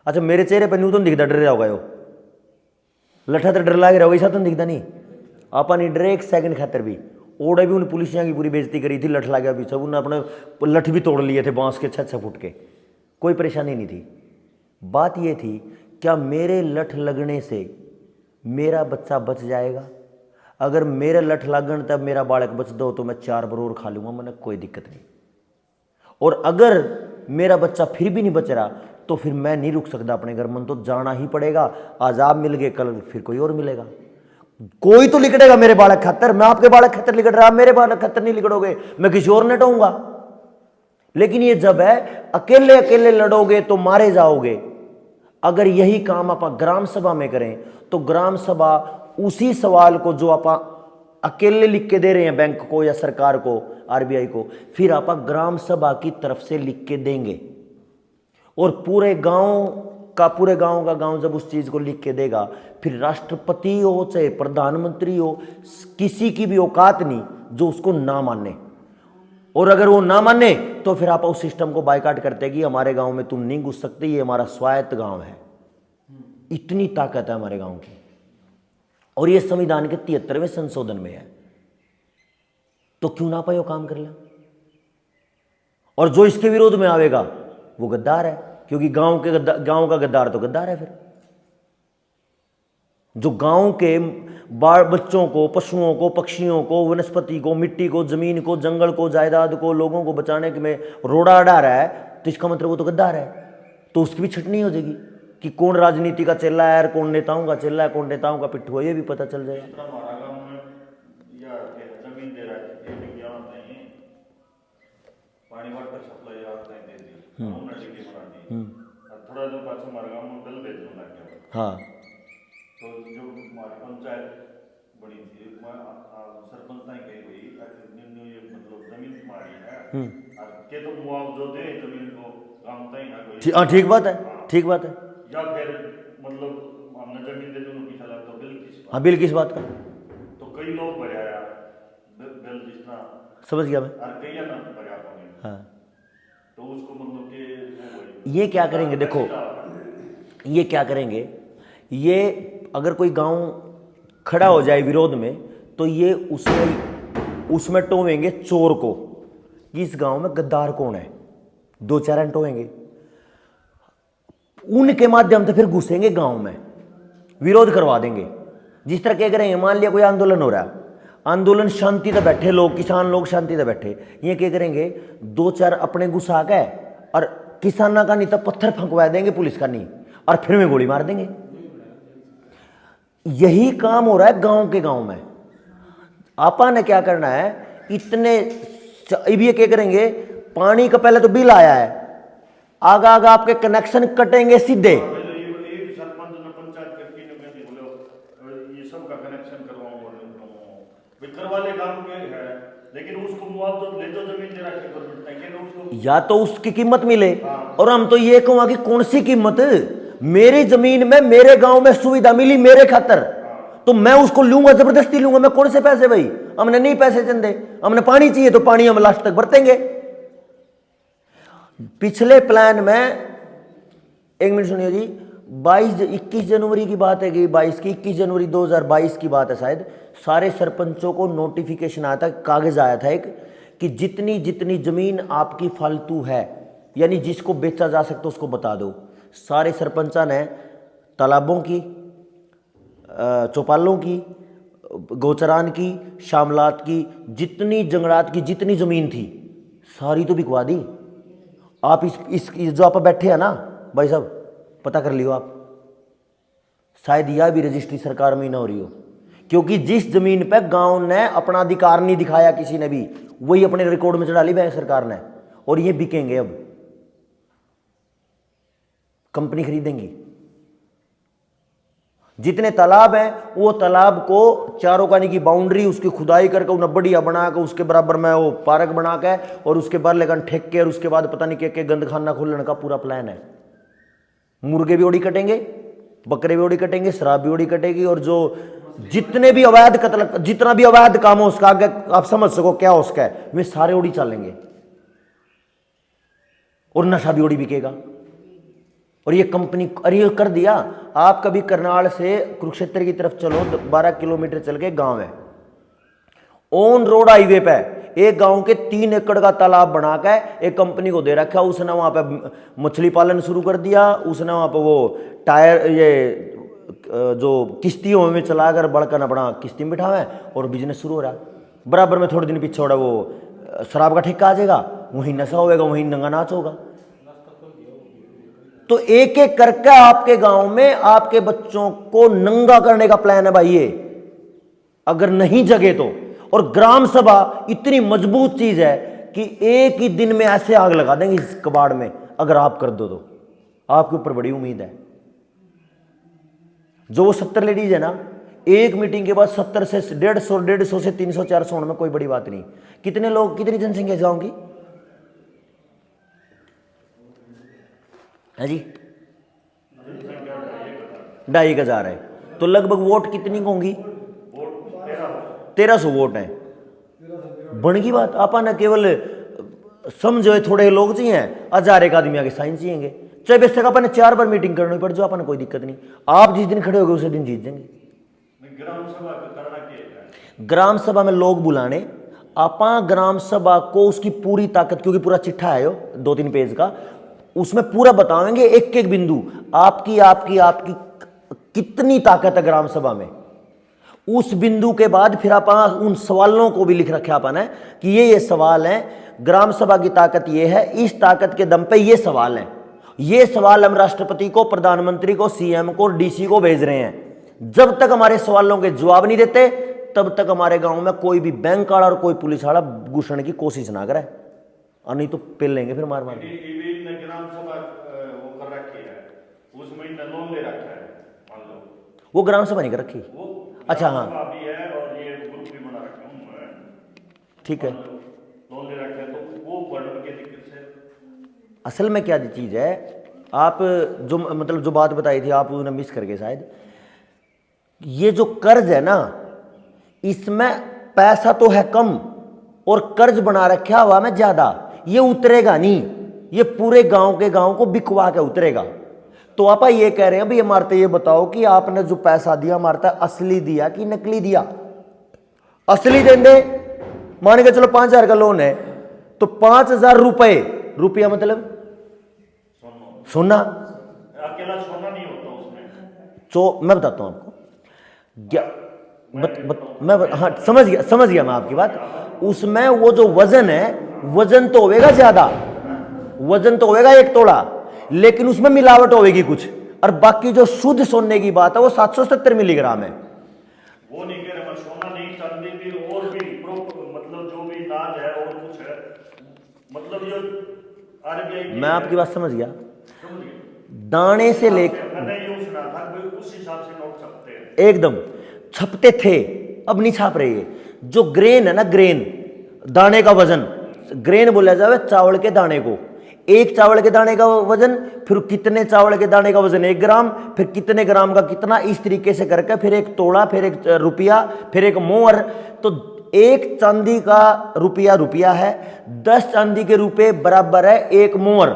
अच्छा मेरे चेहरे पर न्यू तो दिखता डर रहा होगा, यो लठा तो डर लागे रहोगा, ऐसा तो दिखता नहीं। आप नहीं डरे 1 सेकंड खातर भी। ओड़े भी उन पुलिसिया की पूरी बेइज्जती करी थी, लठ लागे पीछे, उन्होंने अपने लठ भी तोड़ लिए थे बांस के 6-6 फुट के, कोई परेशानी नहीं थी। बात ये थी, क्या मेरे लठ लगने से मेरा बच्चा बच जाएगा? अगर मेरे लठ लगन तब मेरा बालक बच दो तो मैं 4 बरोर खा लूँगा, मैंने कोई दिक्कत नहीं। और अगर मेरा बच्चा फिर भी नहीं बच रहा तो फिर मैं नहीं रुक सकता अपने घर, मन तो जाना ही पड़ेगा। आज आप मिल गए, कल फिर कोई और मिलेगा, कोई तो लिखड़ेगा मेरे बालक खातर। मैं आपके बालक खातर लिखड़ रहा, आप मेरे बालक खातर नहीं लिखड़ोगे, मैं किसी और ने टूंगा। लेकिन ये जब है अकेले अकेले लड़ोगे तो मारे जाओगे। अगर यही काम आप ग्राम सभा में करें तो ग्राम सभा उसी सवाल को जो आप अकेले लिख के दे रहे हैं बैंक को या सरकार को, आरबीआई को, फिर आप ग्राम सभा की तरफ से लिख के देंगे और पूरे गांव का गांव जब उस चीज को लिख के देगा, फिर राष्ट्रपति हो चाहे प्रधानमंत्री हो, किसी की भी औकात नहीं जो उसको ना माने। और अगर वो ना माने तो फिर आप उस सिस्टम को बायकॉट करते कि हमारे गांव में तुम नहीं घुस सकते, ये हमारा स्वायत्त गांव है। इतनी ताकत है हमारे गांव की, और ये संविधान के 73वें संशोधन में है। तो क्यों ना पाए वो काम कर ले? और जो इसके विरोध में आवेगा वो गद्दार है, क्योंकि गांव का गद्दार तो गद्दार है। फिर जो गांव के बाल बच्चों को, पशुओं को, पक्षियों को, वनस्पति को, मिट्टी को, जमीन को, जंगल को, जायदाद को, लोगों को बचाने के में रोड़ा अड़ा रहा है, तो इसका मतलब वो तो गद्दार है। तो उसकी भी छटनी हो जाएगी कि कौन राजनीति का चेला है, कौन नेताओं का चेला है, कौन नेताओं का पिट्ठू है, ये भी पता चल जाएगा। थोड़ा जो पास हमारे गांव में बिल भेजने लग गया। हाँ, तो जो हमारी पंचायत बड़ी थी, सरपंच ने कही हुई ये मतलब जमीन तुम्हारी है, के तो मुआवजा दे जमीन को, गांव तय ना कोई। हाँ ठीक बात है, ठीक बात है। या फिर मतलब हमने जमीन दे दूँ पीछा लगा तो बिल किस बात? हाँ, बिल किस बात का? तो कई लोग भरे आया बिल जितना, समझ गया मैं। और कई ना भरे पाएंगे। हाँ, तो उसको मतलब कि ये क्या करेंगे, देखो ये क्या करेंगे, ये अगर कोई गांव खड़ा हो जाए विरोध में तो ये उसमें टोवेंगे चोर को कि इस गांव में गद्दार कौन है, 2-4 टोवेंगे, उनके माध्यम से फिर घुसेंगे गांव में, विरोध करवा देंगे। जिस तरह क्या करेंगे, मान लिया कोई आंदोलन हो रहा है, आंदोलन शांति से बैठे लोग, किसान लोग शांति से बैठे, ये क्या करेंगे, 2-4 अपने घुसा के और किसाना का नहीं तो पत्थर फंकवा देंगे पुलिस का नहीं, और फिर में गोली मार देंगे। यही काम हो रहा है गांव के गांव में। आपा ने क्या करना है, इतने ये क्या करेंगे, पानी का पहले तो बिल आया है, आगा आगा आपके कनेक्शन कटेंगे सीधे। सरपंच ने पंचायत बोले ये सब का कनेक्शन करवा ले काम के है, लेकिन उसको मुआवजा ले दो, जमीन दे रखी गवर्नमेंट उसको, या तो उसकी कीमत मिले। और हम तो ये कहूँगा कि कौन सी कीमत, मेरी जमीन में मेरे गांव में सुविधा मिली मेरे खातर, तो मैं उसको लूंगा, जबरदस्ती लूंगा। मैं कौन से पैसे भाई, हमने नहीं पैसे चंदे, हमने पानी चाहिए तो पानी हम लास्ट तक बरतेंगे। पिछले प्लान में, एक मिनट सुनिए जी, 21 जनवरी की बात है कि 21 जनवरी 2022 की बात है शायद, सारे सरपंचों को नोटिफिकेशन आया था, कागज आया था एक, कि जितनी जितनी जमीन आपकी फालतू है यानी जिसको बेचा जा सकता उसको बता दो। सारे सरपंचा ने तालाबों की, चौपालों की, गौचरान की, शामलात की, जितनी जंगलात की जितनी जमीन थी सारी तो बिकवा दी। आप इस जो आप बैठे हैं ना भाई साहब, पता कर लियो आप, शायद यह भी रजिस्ट्री सरकार में ही ना हो रही हो, क्योंकि जिस जमीन पे गांव ने अपना अधिकार नहीं दिखाया किसी ने भी, वही अपने रिकॉर्ड में चढ़ा ली बैंक सरकार ने, और ये बिकेंगे। अब कंपनी खरीदेंगी। जितने तालाब हैं वो तालाब को चारों कानी की बाउंड्री उसकी खुदाई करके उन्हें बढ़िया बना के उसके बराबर में वो पार्क बना के और उसके बाद लेकर ठेक के और उसके बाद पता नहीं क्या गंद खाना खोलने का पूरा प्लान है। मुर्गे भी ओड़ी कटेंगे, बकरे भी ओड़ी कटेंगे, शराब भी ओड़ी कटेगी, और जो जितने भी अवैध कत्ल, जितना भी अवैध काम हो उसका, आगे आप समझ सको क्या उसका है, वे सारे ओड़ी चलेंगे और नशा भी ओड़ी बिकेगा। और ये कंपनी, अरे ये कर दिया। आप कभी करनाल से कुरुक्षेत्र की तरफ चलो, 12 किलोमीटर चल के गांव है, ऑन रोड हाईवे पे एक गांव के 3 एकड़ का तालाब बना के एक कंपनी को दे रखा। उसने वहां पे मछली पालन शुरू कर दिया, उसने वहां पे वो टायर, ये जो किश्तियों में चलाकर बड़का ना बड़ा किश्ती में बिठावे और बिजनेस शुरू हो रहा। बराबर में थोड़े दिन पीछे छोड़ा वो शराब का ठेका आ जाएगा, वहीं नशा होगा, वहीं नंगा नाच होगा। तो एक एक करके आपके गांव में आपके बच्चों को नंगा करने का प्लान है भाई ये, अगर नहीं जगे तो। और ग्राम सभा इतनी मजबूत चीज है कि एक ही दिन में ऐसे आग लगा देंगे इस कबाड़ में, अगर आप कर दो तो। आपके ऊपर बड़ी उम्मीद है। जो वो 70 लेडीज है ना, एक मीटिंग के बाद 70 से 150 से 300 400 होने में कोई बड़ी बात नहीं। कितने लोग, कितनी जनसंख्या है गांव की है जी? 2,500 है। तो लगभग वोट कितनी होंगी? 1300 वोट है। बन की बात। आप ना केवल समझो थोड़े लोग चाहिए, 1000 एक आदमी आगे साइन चाहिए, चाहे बेस तक अपन 4 बार मीटिंग करनी पड़, जो अपन कोई दिक्कत नहीं। आप जिस दिन खड़े हो गए उसी दिन जीत जाएंगे। ग्राम सभा में लोग बुलाने, आपा ग्राम सभा को उसकी पूरी ताकत, क्योंकि पूरा चिट्ठा है 2-3 पेज का, उसमें पूरा बताएंगे एक एक बिंदु आपकी आपकी आपकी कितनी ताकत है ग्राम सभा में। उस बिंदु के बाद फिर आप उन सवालों को भी लिख रखे अपन है कि ये सवाल है, ग्राम सभा की ताकत ये है, इस ताकत के दम पे ये सवाल है, ये सवाल हम राष्ट्रपति को, प्रधानमंत्री को, सीएम को, डीसी को भेज रहे हैं। जब तक हमारे सवालों के जवाब नहीं देते तब तक हमारे गांव में कोई भी बैंक वाला और कोई पुलिस वाला घुसने की कोशिश ना करे, और नहीं तो पेल लेंगे फिर मार मार। ग्राम सभा वो कर रखी है, उसमें लोन ले रखा है, मान लो वो ग्राम सभा नहीं कर रखी। अच्छा हाँ भी है और ये ग्रुप भी बना रखे हैं, ठीक है, लोन ले रखे हैं, तो वो बढ़ने की दिक्कत से। असल में क्या चीज है, आप जो मतलब जो बात बताई थी आप उन्हें मिस करके शायद, ये जो कर्ज है ना, इसमें पैसा तो है कम और कर्ज बना रखा हुआ में ज्यादा, ये उतरेगा नहीं, ये पूरे गांव के गांव को बिकवा के उतरेगा। तो आप ये कह रहे हैं भाई मारते, ये बताओ कि आपने जो पैसा दिया मारता असली दिया कि नकली दिया? असली देंगे, मान के चलो 5000 का लोन है तो 5000 रुपया मतलब सोना, अकेला सोना नहीं होता उसमें। तो मैं बताता हूं आपको हाँ समझ गया मैं आपकी बात। उसमें वो जो वजन है, वजन तो होगा ज्यादा, वजन तो होगा 1 तोला, लेकिन उसमें मिलावट होगी कुछ, और बाकी जो शुद्ध सोने की बात है वो 770 मिलीग्राम है। वो नहीं कह रहे, सोना नहीं, चांदी भी, और भी मतलब जो भी नाज है और कुछ है, मतलब जो आरबीआई। मैं आपकी बात समझ गया। दाने से लेकर उस हिसाब से नोट छपते हैं, एकदम छपते थे, अब नहीं छाप रहे हैं। जो ग्रेन है ना, ग्रेन दाने का वजन, ग्रेन बोला जाए चावल के दाने को, एक चावल के दाने का वजन, फिर कितने चावल के दाने का वजन 1 ग्राम, फिर कितने ग्राम का कितना, इस तरीके से करके फिर 1 तोला, फिर 1 रुपया, फिर 1 मोहर। तो एक चांदी का रुपया रुपया है, 10 चांदी के रुपए बराबर है एक मोहर,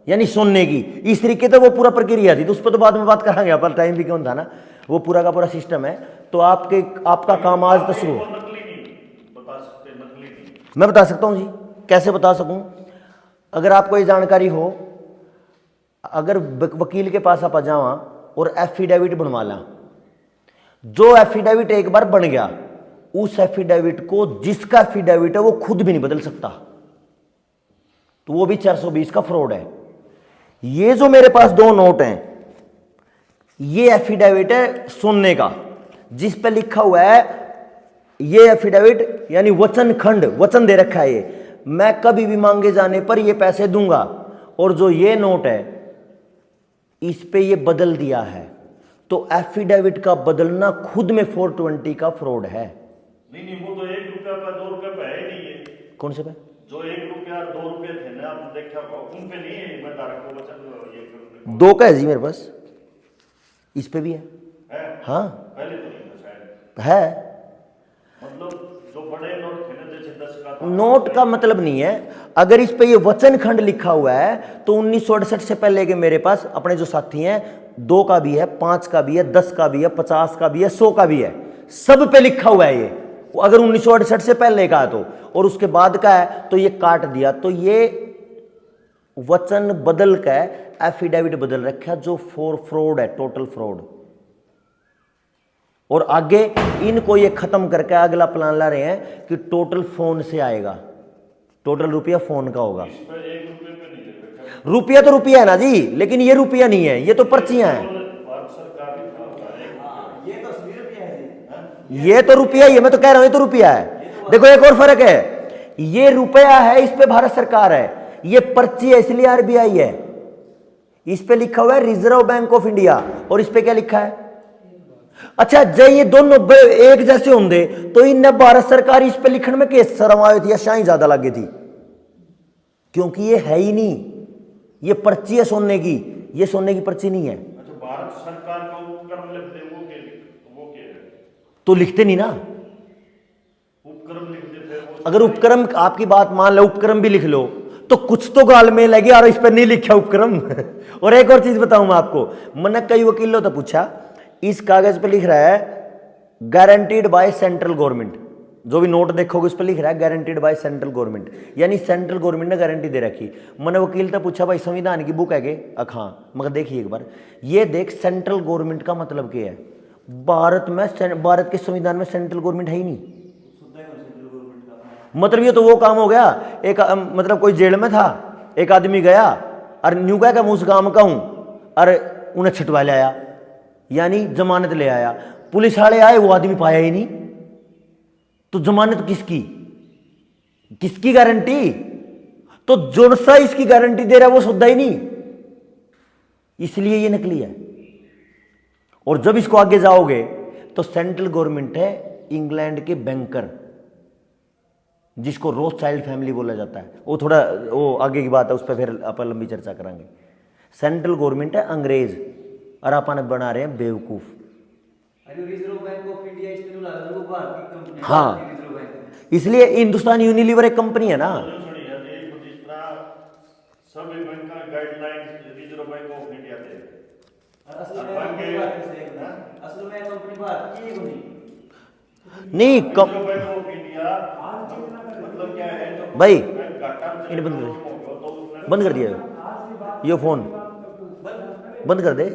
यानी सोने की। इस तरीके से वो पूरा प्रक्रिया थी, तो उस पर तो बाद में बात करांगे, अपन टाइम भी क्यों था ना। वो पूरा का पूरा सिस्टम है। तो आपका काम आज तो शुरू। नकली नहीं बता सकते, नकली नहीं। मैं बता सकता हूं जी, कैसे बता सकूं। अगर आपको ये जानकारी हो, अगर वकील के पास आप जावा और एफिडेविट बनवा ला, जो एफिडेविट एक बार बन गया, उस एफिडेविट को जिसका एफिडेविट है वो खुद भी नहीं बदल सकता, तो वो भी 420 का फ्रॉड है। ये जो मेरे पास 2 नोट हैं, ये एफिडेविट है सोने का, जिस पे लिखा हुआ है, ये एफिडेविट यानी वचन खंड, वचन दे रखा है ये, मैं कभी भी मांगे जाने पर ये पैसे दूंगा। और जो ये नोट है, इस पे ये बदल दिया है, तो एफिडेविट का बदलना खुद में 420 का फ्रॉड है। नहीं, वो तो 1 रुपया पे 2 रुपये पे है नहीं है। कौन से पे? जो 1 रुपया 2 रुपये थे ना, आपने देखा उन पे नहीं है। मैं धारक को वचन ये करूंगा। 2 का है जी मेरे पास, इस पे भी है। हाँ पहले तो नहीं था शायद। है। मतलब जो बड़े नोट थे ना, जैसे 10 का था, नोट का मतलब नहीं है, अगर इस पे ये वचन खंड लिखा हुआ है तो 1968 से पहले के मेरे पास अपने जो साथी हैं, 2 का भी है, 5 का भी है, 10 का भी है, 50 का भी है, 100 का भी है, सब पे लिखा हुआ है ये। अगर 1968 से पहले का है तो, और उसके बाद का है तो ये काट दिया, तो ये वचन बदल के एफिडेविट बदल रखा, जो फ्रॉड है, टोटल फ्रॉड। और आगे इनको ये खत्म करके अगला प्लान ला रहे हैं कि टोटल फोन से आएगा, टोटल रुपया फोन का होगा। इस पे 1 रुपये पे नहीं दे रखा। रुपया तो रुपया है ना जी, लेकिन ये रुपया नहीं है, ये तो पर्चियां हैं। भारत सरकार ही था, ये तो असली रुपया है जी। ये तो रुपया ही है, मैं तो कह रहा हूं ये तो रुपया है। देखो एक और फर्क है, ये रुपया है, इस पे भारत सरकार है, ये पर्ची है इसलिए आरबीआई है। इस पे लिखा हुआ है रिजर्व बैंक ऑफ इंडिया, और इस पे क्या लिखा है? अच्छा, जब ये दोनों एक जैसे होंगे तो इन भारत सरकार इस पे लिखने में केस शर्म आई थी या शाही ज्यादा लगी थी, क्योंकि ये है ही नहीं, ये पर्ची है सोने की, ये सोने की पर्ची नहीं है। अच्छा, भारत सरकार का उपक्रम लिखते वो क्या है? तो लिखते नहीं ना, उपक्रम लिखते थे वो। अगर उपक्रम, आपकी बात मान लो उपक्रम भी लिख लो तो कुछ तो गाल में लगी, और इस पर नहीं लिखा उपक्रम। और एक और चीज बताऊं मैं आपको, मैंने कई वकीलों तो पूछा, इस कागज पे लिख रहा है गारंटीड बाय सेंट्रल गवर्नमेंट, जो भी नोट देखोगे उस पर लिख रहा है गारंटीड बाय सेंट्रल गवर्नमेंट, यानी सेंट्रल गवर्नमेंट ने गारंटी दे रखी। मैंने वकील तो पूछा, भाई संविधान की बुक है के? हाँ, मगर देखिए एक बार, ये देख सेंट्रल गवर्नमेंट का मतलब क्या है? भारत के संविधान में सेंट्रल गवर्नमेंट है ही नहीं। मतलब ये तो वो काम हो गया, एक मतलब कोई जेल में था, एक आदमी गया और न्यू कह मैं उस गांव का हूं, और उन्हें छिटवा ले आया, यानी जमानत ले आया। पुलिस वाले आए, वो आदमी पाया ही नहीं, तो जमानत किसकी? किसकी गारंटी? तो जो सा इसकी गारंटी दे रहा है वो सुद्धा ही नहीं, इसलिए ये नकली है। और जब इसको आगे जाओगे तो सेंट्रल गवर्नमेंट है इंग्लैंड के बैंकर, जिसको रोथशाइल्ड फैमिली बोला जाता है, वो थोड़ा वो आगे की बात है, उस पर फिर अपन लंबी चर्चा करेंगे। सेंट्रल गवर्नमेंट है अंग्रेज, और अपन बना रहे हैं बेवकूफ। रिजर्व बैंक ऑफ इंडिया इसमें भारत की कंपनी। हाँ, रिजर्व बैंक, इसलिए हिंदुस्तान यूनिलीवर एक कंपनी है ना। जिस तरह सभी बैंक का guideline reserve bank of India दे। असल में कंपनी भारत की नहीं। नहीं रिजर्व बैंक ऑफ इंडिया मतलब क्या है? जो भाई, घाटा इन्हें बंद तो बंद कर दिया ये फोन, बंद कर दे।